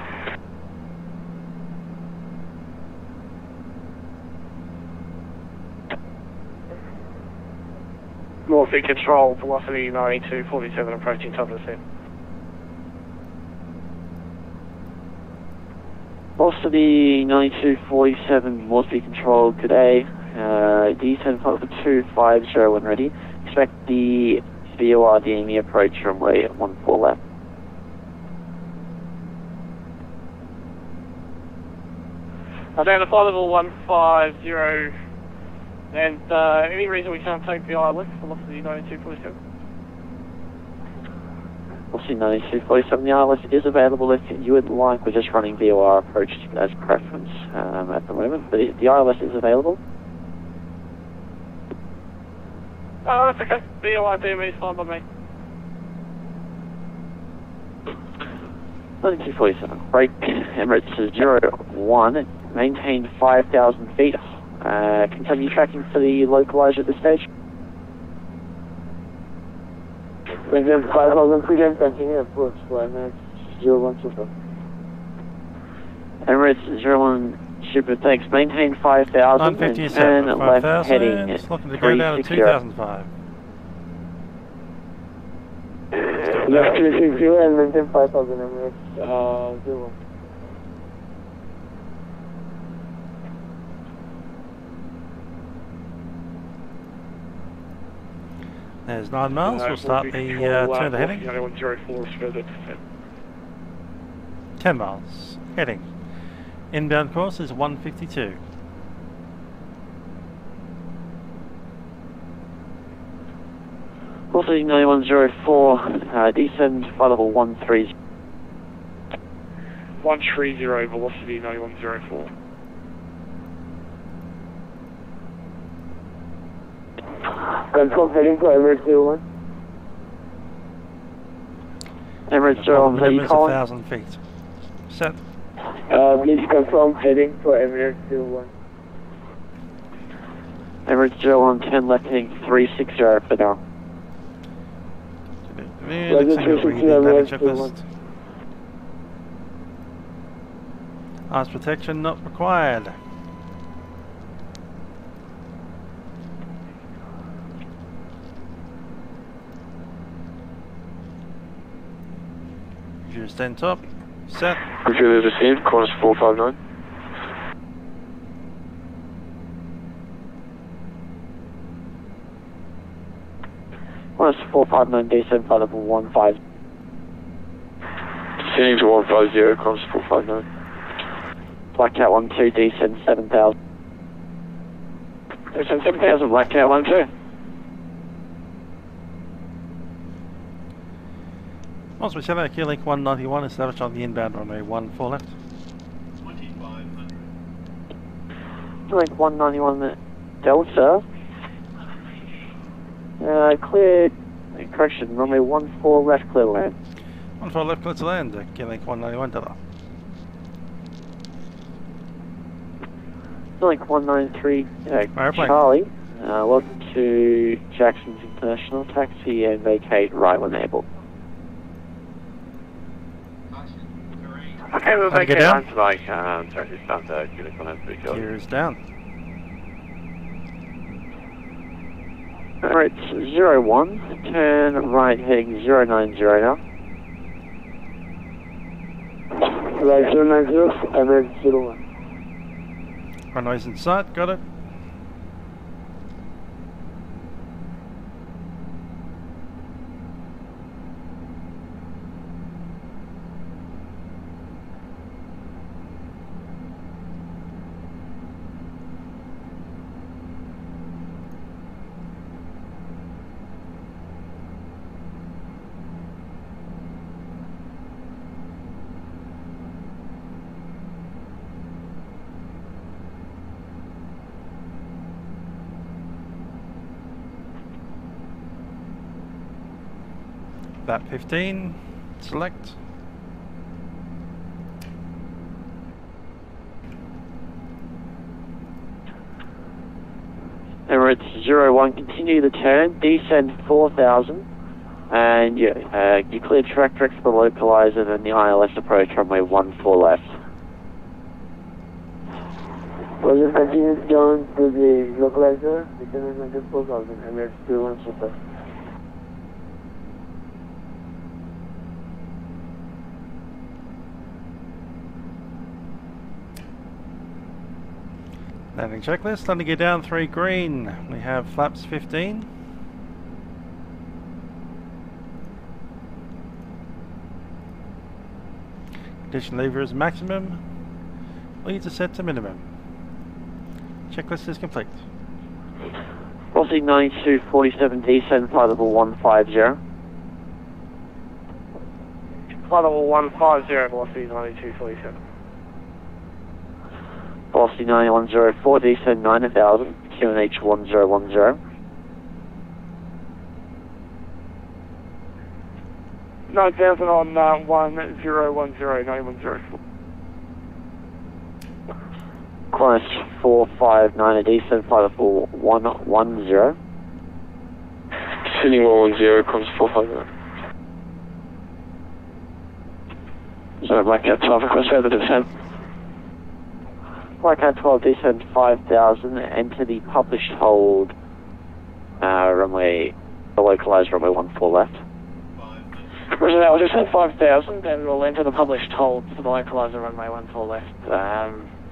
[SPEAKER 3] Moresby control, velocity 9247 approaching top of the set.
[SPEAKER 9] Velocity 9247, Moresby control, good day. Descent for 250 when ready. Expect the VOR DME approach runway at 14 left.
[SPEAKER 3] Down to flight level 150, and any reason we can't take the ILS, velocity 9247?
[SPEAKER 9] Velocity 9247, the ILS is available if you would like. We're just running VOR approach as preference at the moment, but the ILS is available.
[SPEAKER 3] Oh, that's okay. VOR DME is fine by me.
[SPEAKER 9] 9247, break, Emirates 01, maintain 5,000 feet. Continue tracking for the localizer at this stage.
[SPEAKER 12] Maintain 5,000 feet and continue approach for Emirates 01 Super.
[SPEAKER 9] Emirates 01 Super, thanks. Maintain 5,000 and turn left heading at
[SPEAKER 1] looking to go down to 2005.
[SPEAKER 12] Left 360 and maintain 5,000 Emirates 01.
[SPEAKER 1] There's 9 miles, we'll start the turn to heading.
[SPEAKER 11] 104 is further descent.
[SPEAKER 1] 10 miles, heading. Inbound course is 152.
[SPEAKER 9] Velocity 9104, descend flight level 130.
[SPEAKER 11] 130, velocity 9104.
[SPEAKER 12] Confirm heading for Emirates 01.
[SPEAKER 9] Emirates 01, are you calling?
[SPEAKER 1] 1,000 feet. Set.
[SPEAKER 12] Please confirm heading for Emirates 01.
[SPEAKER 9] Emirates 01, 10 left heading 360 for now.
[SPEAKER 1] Ice protection not required. Just stand top. Set.
[SPEAKER 8] Computer received, course 459.
[SPEAKER 9] Course 459, descend flight level 15.
[SPEAKER 8] Descending to 150, course 459.
[SPEAKER 9] Blackcat 12, descend 7,000. Descend 7,000, Blackcat 12.
[SPEAKER 1] Moresby Center, Q-Link 191, established on the inbound runway 14 left.
[SPEAKER 12] 2500.
[SPEAKER 9] Q-Link 191 Delta. Clear, correction, runway 14 left, clear to land.
[SPEAKER 1] 14 left, clear to land, Q-Link 191 Delta.
[SPEAKER 9] Q-Link 193 Charlie. Welcome to Jackson's International, taxi and vacate right when able.
[SPEAKER 2] Okay, we'll
[SPEAKER 1] vacate down
[SPEAKER 2] tonight. Sorry, it's down to Q-Link 193.
[SPEAKER 1] Gear is down.
[SPEAKER 9] Alright, 01, turn right heading 090 now.
[SPEAKER 12] Right, 090, Emirates 01.
[SPEAKER 1] Runway's in sight, got it. That 15, select.
[SPEAKER 9] Emirates 01, continue the turn, descend 4,000, and you clear track direct for the localizer and the ILS approach runway 14 left.
[SPEAKER 12] We'll just continue down to the localizer, descending to 4,000, Emirates 21 Super.
[SPEAKER 1] Landing checklist, landing gear down 3 green. We have flaps 15. Condition lever is maximum. Leads are set to minimum. Checklist is complete.
[SPEAKER 9] Velocity 9247, descend flight level 150.
[SPEAKER 3] Flight level 150, velocity 9247.
[SPEAKER 9] Velocity 9104, descend 9000, QNH 1010.
[SPEAKER 3] 9000 on 1010, 9104.
[SPEAKER 9] Climb 459, descend flight level 110.
[SPEAKER 8] Descending 110, comes 459.
[SPEAKER 9] So Blackout 12, request further descent. Blackout 12, descend 5000, enter the published hold, runway, the localized runway 14 left.
[SPEAKER 3] Roger that, we'll descend 5000 and we'll enter the published hold for the localizer runway 14 left.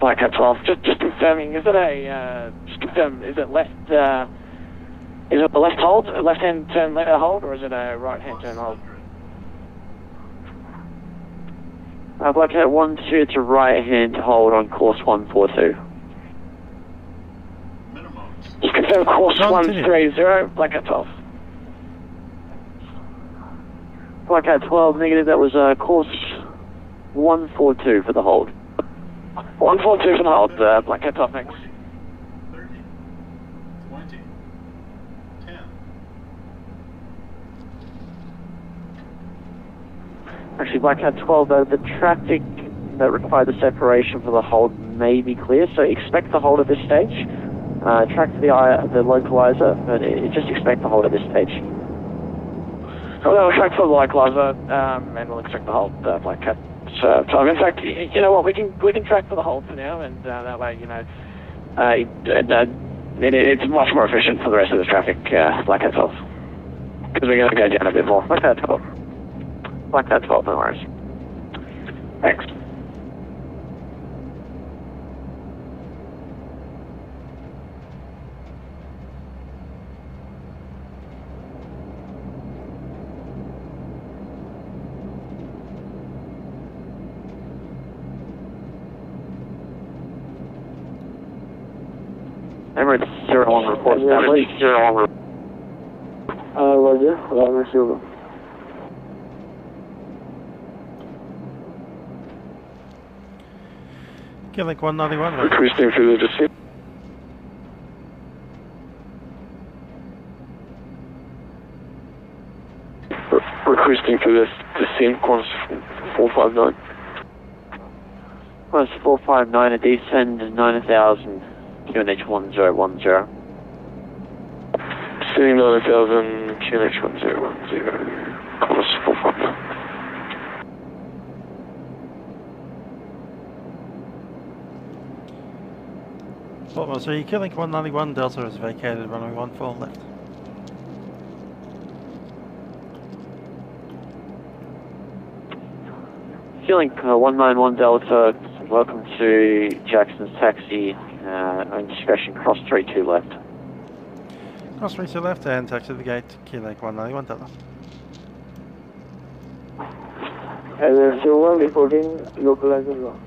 [SPEAKER 3] Blackout 12, just confirming, is it a, just confirm, is it left, is it the left hold, left-hand turn hold, or is it a right-hand turn hold?
[SPEAKER 9] Blackout 12, it's a right-hand hold on course 142.
[SPEAKER 3] Just confirm course 130, Blackout 12.
[SPEAKER 9] Blackout 12, negative, that was course 142 for the hold.
[SPEAKER 3] 142 for the hold, Blackout 12, thanks.
[SPEAKER 13] 30, 20, 10.
[SPEAKER 9] Actually, Blackout 12, though, the traffic that required the separation for the hold may be clear, so expect the hold at this stage. Track to the localizer, but just expect the hold at this stage.
[SPEAKER 3] We'll track for the localizer, and we'll expect the hold, Blackout 12. In fact, you know what, we can track for the hold for now, and that way, you know, it's much more efficient for the rest of the traffic, Blackout 12. Because we're going to go down a bit more.
[SPEAKER 9] Blackout 12. Blackout 12, no worries.
[SPEAKER 3] Thanks.
[SPEAKER 9] Emirates 01 reports damage. 01
[SPEAKER 12] Roger, Emirates 01.
[SPEAKER 1] Link 191.
[SPEAKER 8] Requesting for the descent. Requesting for this descent, course 459.
[SPEAKER 9] Course 459, a descend 9000, QNH 1010.
[SPEAKER 8] Descending 9000, QNH 1010. Course 459.
[SPEAKER 1] So your Link 191 Delta is vacated, runway 14 left.
[SPEAKER 9] Link 191 Delta, welcome to Jackson's taxi, on discretion, cross 32 left.
[SPEAKER 1] Cross 32 left and taxi to the gate, Link 191 Delta.
[SPEAKER 12] Emirates 01 reporting localizer lost.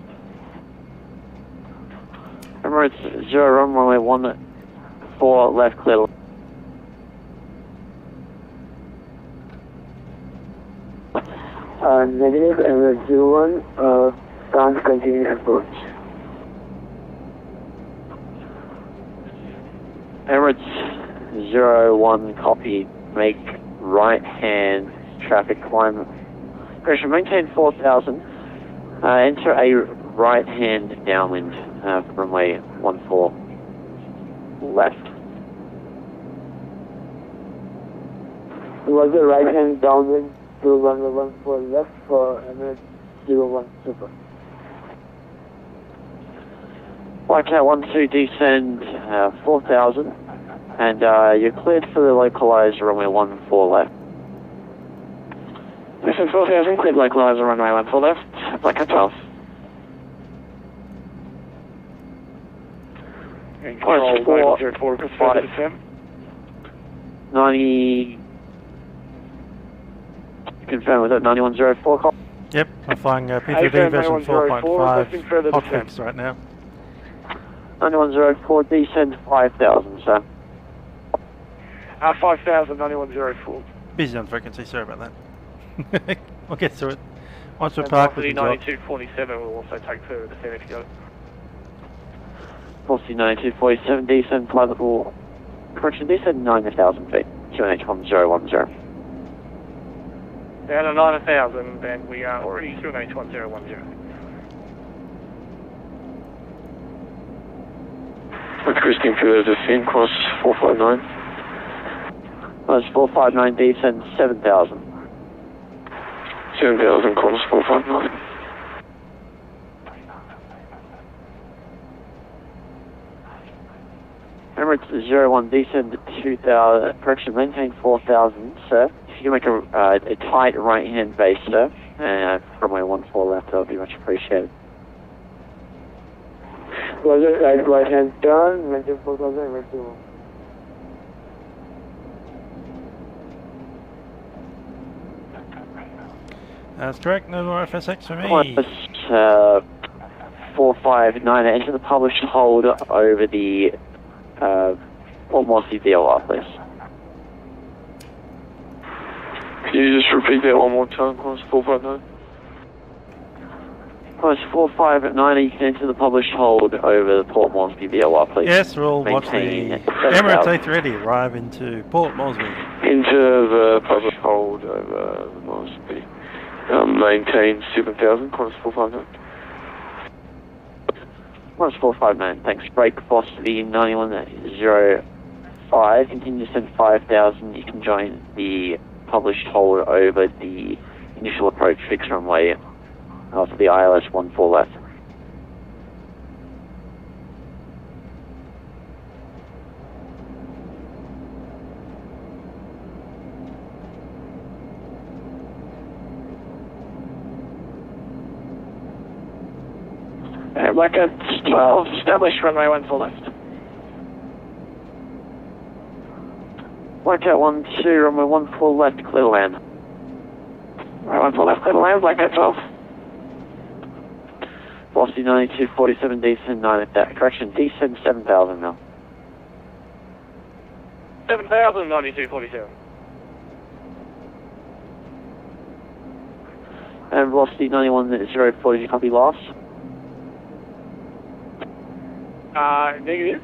[SPEAKER 9] Emirates 0 runway 14 left clear.
[SPEAKER 12] Negative, Emirates 01, can't continue approach.
[SPEAKER 9] Emirates 01 copy, make right hand traffic climb. Pressure maintain 4000, enter a right hand downwind. Runway 14 left.
[SPEAKER 12] Was the right hand downwind to runway 14 left for Emirates 01 Super.
[SPEAKER 9] Whiteout 12, descend 4,000, and you're cleared for the localizer runway 14 left.
[SPEAKER 3] Descend 4,000, cleared localizer runway 14 left, Black Cat 12. And control 404, confirm the descent.
[SPEAKER 9] 90, confirm with that 9104 call.
[SPEAKER 1] Yep, I'm flying P3D version 4.5 hotfix right now.
[SPEAKER 9] 9104, descend 5,000, sir.
[SPEAKER 3] 5,000, 9104.
[SPEAKER 1] Busy on frequency, sorry about that. We'll get to it. Once we're parked, we can drop.
[SPEAKER 3] 9247 will also take further descent if you go.
[SPEAKER 9] Velocity 9247, descend flight level, correction, descend 9,000 feet, QNH 1010.
[SPEAKER 3] Down to 9,000, and we are already through an H1010.
[SPEAKER 8] Requesting further descent, cross 459.
[SPEAKER 9] Cross 459, descend 7,000.
[SPEAKER 8] 7,000, cross 459.
[SPEAKER 9] Emirates 01, descend 2,000, correction, maintain 4,000, sir. If you can make a tight right-hand base, sir, runway 14 left, that would be much appreciated.
[SPEAKER 12] Roger, right hand turn, maintain 4,000, maximum.
[SPEAKER 1] That's correct, no more FSX for me.
[SPEAKER 9] 459, enter the published hold over the Port Moresby VOR, please.
[SPEAKER 8] Can you just repeat that one more time, class 459?
[SPEAKER 9] Class 459, you can enter the published hold over the Port Moresby VOR, please.
[SPEAKER 1] Yes, we'll watch the Emirates A380 arrive into Port Moresby.
[SPEAKER 8] Into the published hold over the Moresby. Maintain 7,000, class 459.
[SPEAKER 9] Class 459, thanks. Break velocity 9105, continue to send 5,000, you can join the published hold over the initial approach fixed runway for the ILS 14 left.
[SPEAKER 3] Black Cat 12, established runway 14 left.
[SPEAKER 9] Black Cat 12, runway 14 left, clear to land.
[SPEAKER 3] Runway 14 left, clear to land, Black Cat 12.
[SPEAKER 9] Velocity 9247, descend 9 at that. Correction, descend 7,000 now.
[SPEAKER 3] 7,000, 9247.
[SPEAKER 9] And velocity 9104, did you copy loss?
[SPEAKER 3] Negative.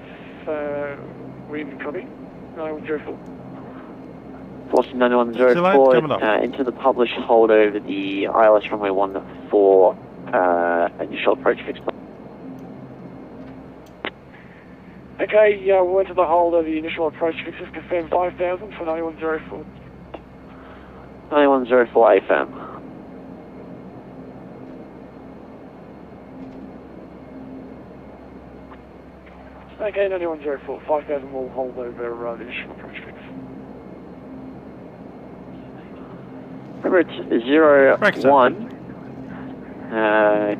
[SPEAKER 3] We didn't copy. 9104.
[SPEAKER 9] Velocity 9104, into the published hold over the ILS runway 14, initial approach fixed.
[SPEAKER 3] Okay, we're to the hold of the initial approach fixes, confirm 5,000 for 9104.
[SPEAKER 9] 9104 AFM.
[SPEAKER 3] Okay, 9104, 5,000 will hold over the initial approach fix.
[SPEAKER 9] Remember, it's 01.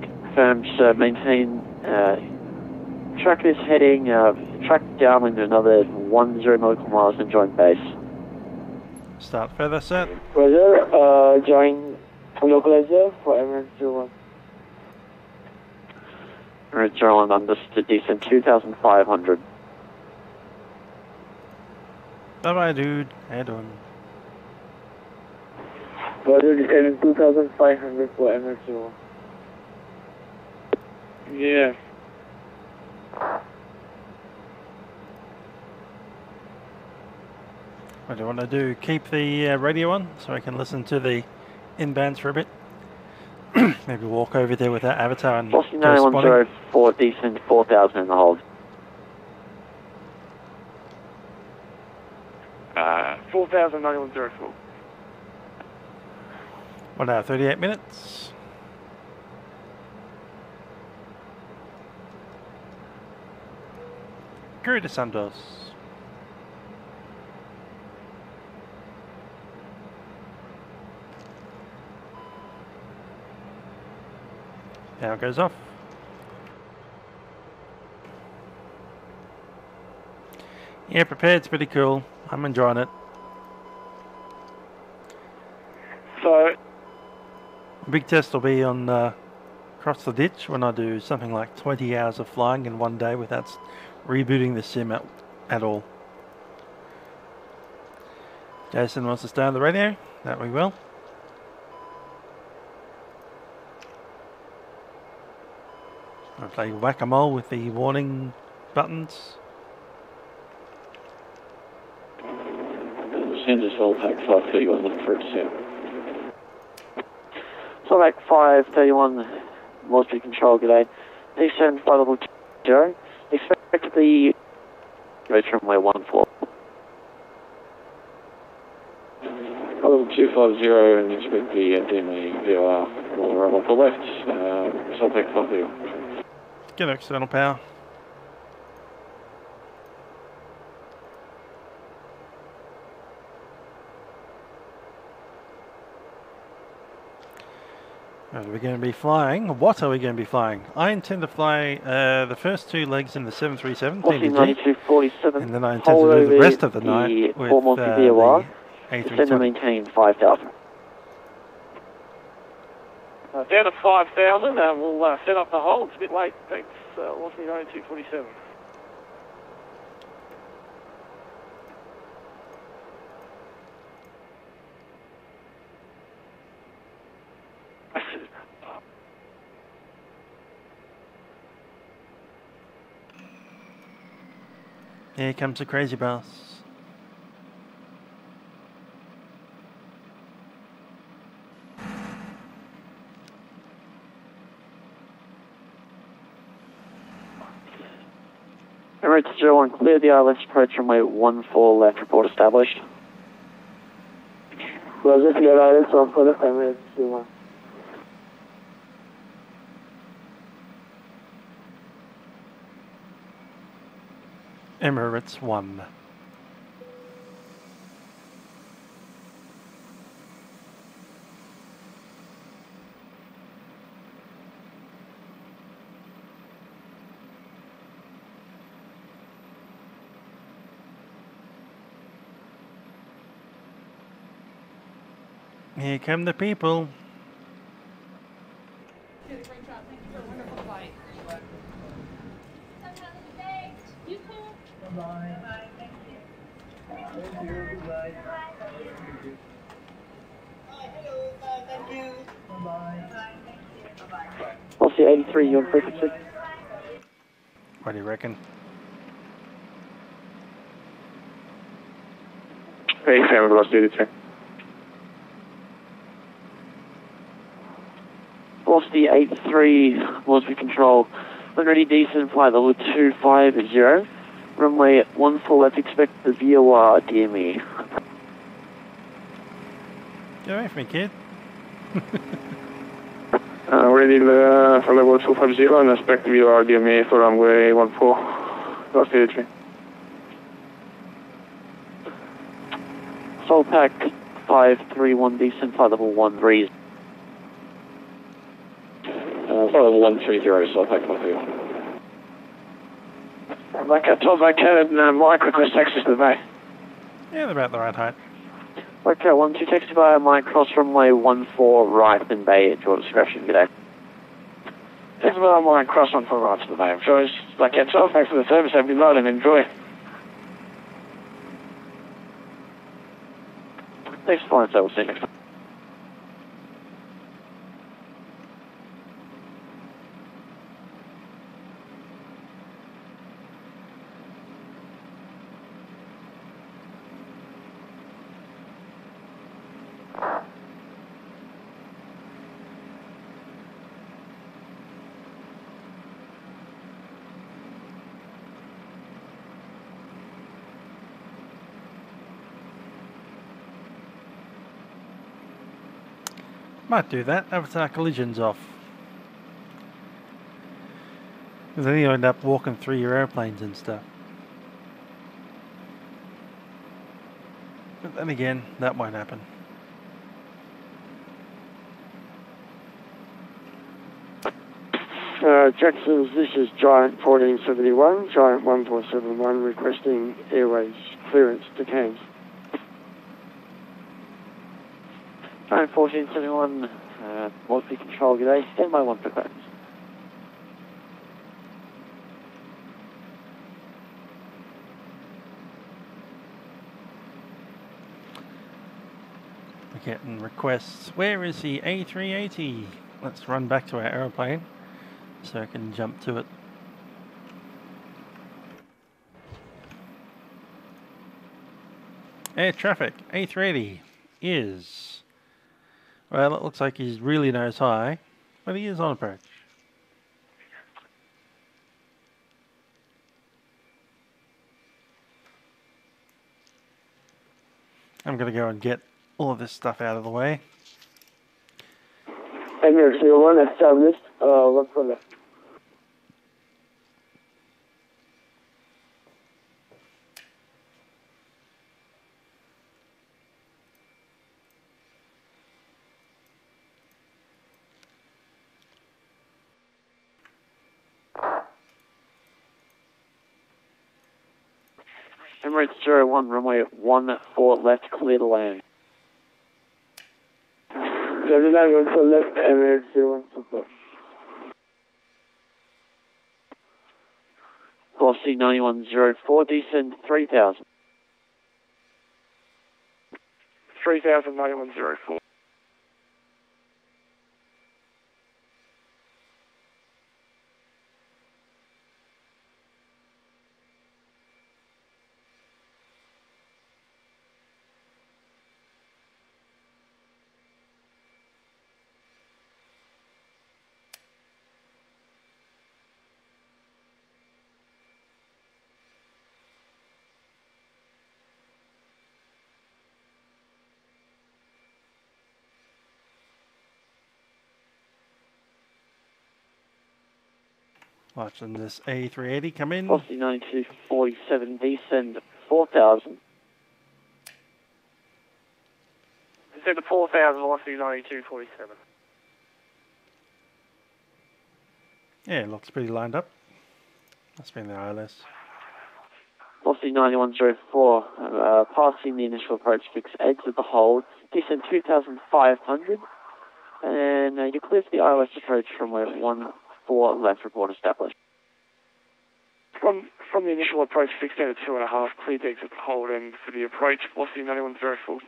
[SPEAKER 9] Confirms maintain track is heading track downwind another 10 nautical miles and join base.
[SPEAKER 1] Start feather set.
[SPEAKER 12] Roger, join localizer for Emirates 01.
[SPEAKER 9] Emirates 01 understood, descend 2,500.
[SPEAKER 1] Bye bye, dude. How you doing?
[SPEAKER 12] Roger, descending 2,500 for Emirates 01.
[SPEAKER 3] Yeah.
[SPEAKER 1] What do you want to do? Keep the radio on so I can listen to the inbounds for a bit. Maybe walk over there with that avatar and
[SPEAKER 9] Velocity 9104, descend 4,000 in the hold.
[SPEAKER 3] 4,000, 9104.
[SPEAKER 1] 1 hour 38 minutes. Crew de Santos. Now it goes off. Yeah, prepared's pretty cool. I'm enjoying it.
[SPEAKER 11] So,
[SPEAKER 1] A big test will be on Cross the Ditch when I do something like 20 hours of flying in one day without rebooting the sim at all. Jason wants to stay on the radio. That we will. I'll play whack-a-mole with the warning buttons.
[SPEAKER 9] Sanders Vatpac 531, looking for it to sound. Vatpac 531, Moresby control, g'day. Descend flight level 0. Expect the approach runway 14. Level 250 and expect the DME VOR on the left. Vatpac 531.
[SPEAKER 1] Get external power. Are we going to be flying? What are we going to be flying? I intend to fly the first two legs in the 737
[SPEAKER 9] 9247,
[SPEAKER 1] and then I intend to do the rest of the night with the
[SPEAKER 9] A320. Descend and maintain 5,000.
[SPEAKER 11] down to 5,000, we'll set up the hole. It's a bit late, thanks. What's the 9247?
[SPEAKER 1] Here comes the crazy bus.
[SPEAKER 9] Emirates 01, clear the ILS approach runway 14 left, report established.
[SPEAKER 12] Roger, clear ILS off for the Emirates 01.
[SPEAKER 1] Emirates 1. Here come the people.
[SPEAKER 9] I'll see 83, you on frequency.
[SPEAKER 1] What do you reckon?
[SPEAKER 11] Hey, Sam, velocity check.
[SPEAKER 9] Velocity 83, Moresby control. When ready, descend flight level 250. Runway 14 left, expect the VOR DME.
[SPEAKER 1] Get away from me, kid.
[SPEAKER 11] Ready for level 250 and expect VOR DME for runway 14. Velocity check.
[SPEAKER 9] Vatpac 531, descend flight level 13. Flight level 130, Vatpac 531.
[SPEAKER 11] Like I told my cat, Mike request access to the bay.
[SPEAKER 1] Yeah, they're about the right height.
[SPEAKER 9] Okay, 12 taxi via Mike cross runway 14 right in bay at your discretion. Good day.
[SPEAKER 11] Taxi via Mike cross 14 right to the bay. I'm sure it's like I told, thanks for the service, have you load and enjoy.
[SPEAKER 9] Thanks for flying, so we'll see you next time.
[SPEAKER 1] Might do that. Avatar collisions off. Because then you end up walking through your airplanes and stuff. Then again, that won't happen.
[SPEAKER 14] Jackson's, this is Giant 1471, Giant 1471, requesting airways clearance to Cairns.
[SPEAKER 9] Giant 1471, Moresby control, good day, stand by 1 for clearance.
[SPEAKER 1] We're getting requests. Where is the A380? Let's run back to our aeroplane so I can jump to it. Air traffic, A380 is, well, it looks like he's really nose high, but he is on approach. I'm going to go and get all of this stuff out of the way.
[SPEAKER 12] Emirates 01 established, 1 for left.
[SPEAKER 9] Emirates 01, runway 14 left, clear to land.
[SPEAKER 12] 79 1 for left, Emirates 01 super.
[SPEAKER 9] Velocity 9104, descend 3000.
[SPEAKER 11] 3000, 9104.
[SPEAKER 1] Watching this A380 come in.
[SPEAKER 9] Velocity 9247, descend 4000.
[SPEAKER 11] Descend to 4000, velocity 9247.
[SPEAKER 1] Yeah, it looks pretty lined up. That's been the ILS.
[SPEAKER 9] Velocity 9104, passing the initial approach fix, exit the hold, descend 2500, and you clear for the ILS approach from where 14 left, report established.
[SPEAKER 11] From the initial approach, fixed down to 2.5, cleared to exit the hold, and for the approach, velocity 9104.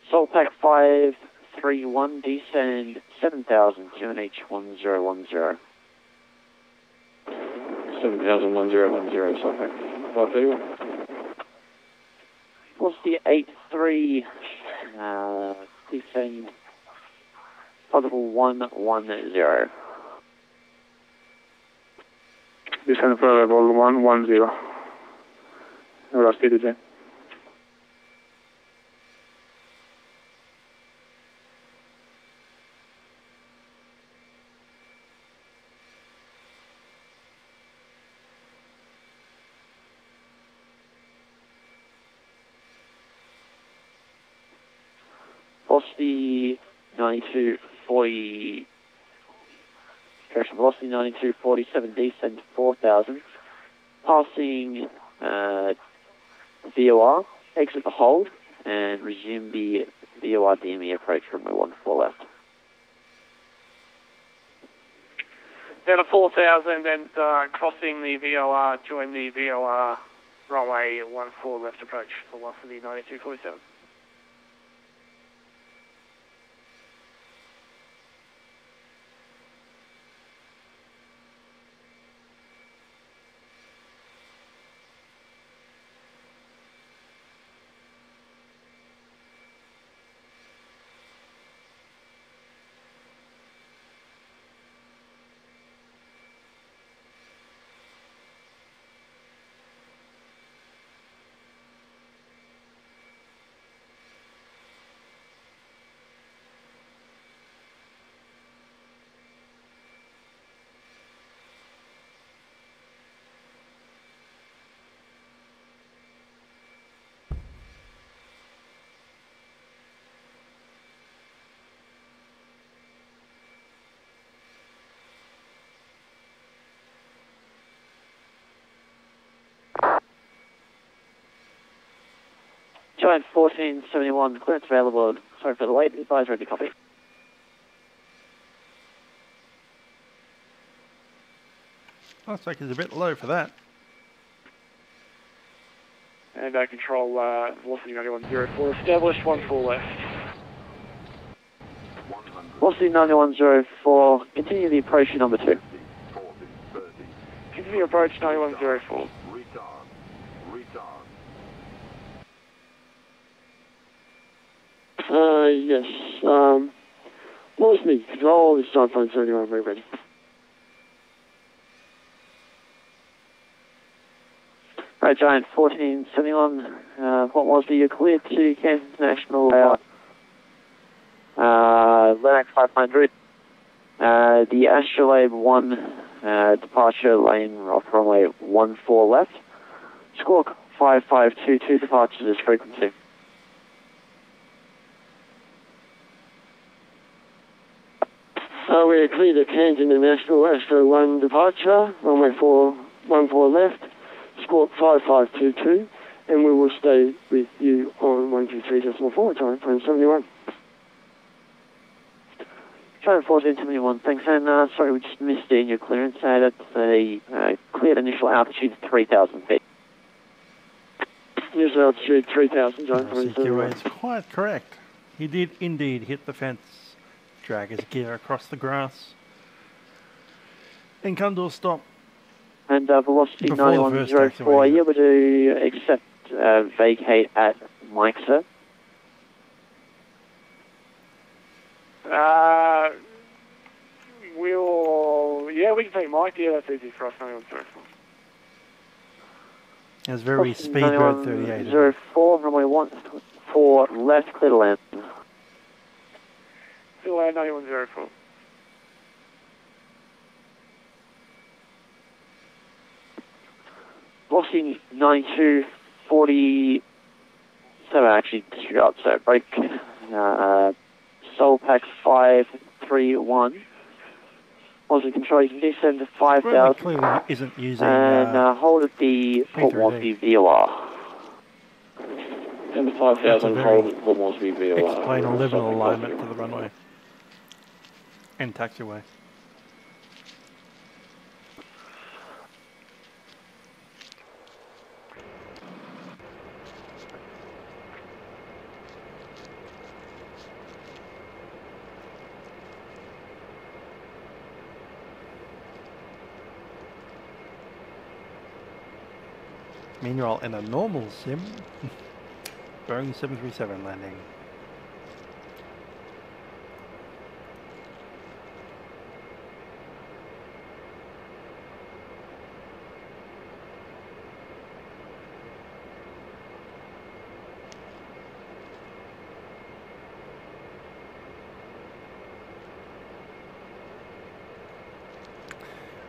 [SPEAKER 9] Solpac 531, descend 7000, QNH 1010.
[SPEAKER 11] 7000, 1010, Solpac 531.
[SPEAKER 9] Velocity 83, descend level 110.
[SPEAKER 11] Descend for level 110. What else did you say?
[SPEAKER 9] Velocity 9240, correction, velocity 9247, descend 4000, passing VOR, exit the hold, and resume the VOR DME approach from 14 left.
[SPEAKER 10] Down to 4,000 and crossing the VOR, join the VOR runway 14 left approach for velocity 9247. Giant 1471, clearance available. Sorry for the wait, advise ready to copy.
[SPEAKER 1] Looks like it's a bit low for that.
[SPEAKER 11] And control velocity 9104, established 14 left.
[SPEAKER 9] Velocity 9104, continue the approach to number 2.
[SPEAKER 11] Continue approach 9104.
[SPEAKER 14] Yes. Moresby, control, this is John 71, very ready.
[SPEAKER 9] Right, Giant 1471, Port Moresby, you're cleared to Cairns International, Lennox 500. The Astrolabe 1 departure lane off runway 14 left. Squawk 5522, departure this frequency.
[SPEAKER 14] We're clear to Cairns International, Astro 1 departure, runway 14 left, squawk 5522, and we will stay with you on 123.4, Giant 1471.
[SPEAKER 9] Giant 1471, thanks, and sorry we just missed in your clearance, that's a cleared initial altitude of 3,000 feet.
[SPEAKER 14] Initial altitude 3,000, Giant 1471.
[SPEAKER 1] It's quite correct. He did indeed hit the fence, drag his gear across the grass, and come to a stop.
[SPEAKER 9] And velocity 9104, are you able to accept vacate at Mike, sir?
[SPEAKER 11] We can take Mike, yeah, that's easy for us, 9104.
[SPEAKER 1] It's very Speedbird 38.
[SPEAKER 9] 04, runway 14 left, clear to land.
[SPEAKER 11] Clear to land 9104.
[SPEAKER 9] Velocity 9247, actually disregard, so break, Solpack 531. Positive control, you can descend to 5,000.
[SPEAKER 1] Clearly isn't using.
[SPEAKER 9] And hold at the Port Moresby VOR.
[SPEAKER 11] And 5,000, hold at Port Moresby VOR.
[SPEAKER 1] Explain a level alignment to the runway and taxiway. Meanwhile, in a normal sim, Boeing 737 landing.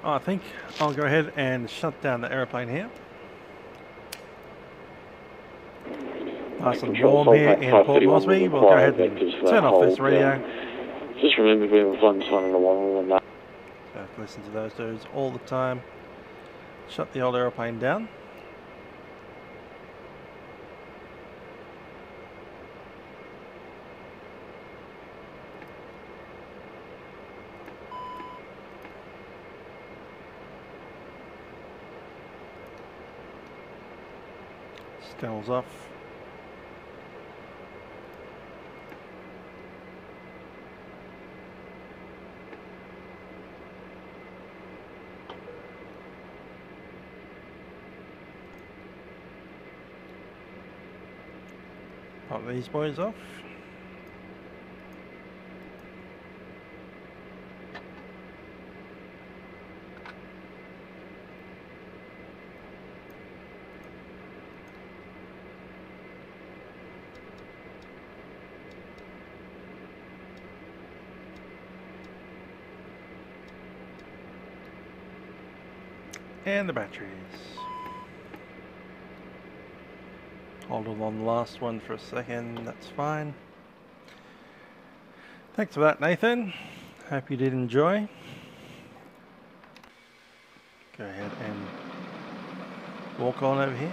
[SPEAKER 1] I think I'll go ahead and shut down the aeroplane here. Nice and warm here in Port Moresby. We'll go ahead and turn off this radio.
[SPEAKER 11] Just remember we have one sign on the wall and that.
[SPEAKER 1] So listen to those dudes all the time. Shut the old aeroplane down. Externals off. Pop these boys off. And the batteries. Hold on the last one for a second, that's fine. Thanks for that, Nathan. Hope you did enjoy. Go ahead and walk on over here.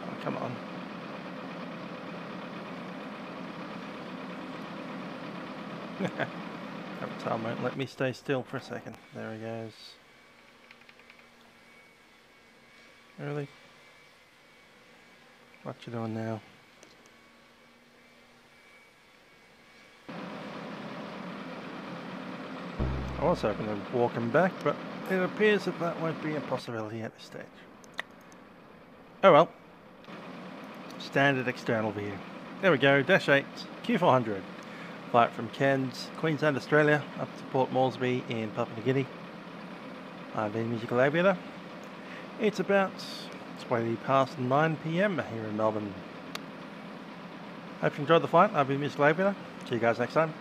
[SPEAKER 1] Oh, come on. Time won't let me stay still for a second. There he goes. Really? What you doing now? I was hoping to walk him back, but it appears that that won't be a possibility at this stage. Oh well. Standard external view. There we go, Dash 8, Q400. Flight from Cairns, Queensland, Australia, up to Port Moresby in Papua New Guinea. I'm the musical aviator. It's about 20 past 9 PM here in Melbourne. Hope you enjoyed the flight. I've been musical aviator. See you guys next time.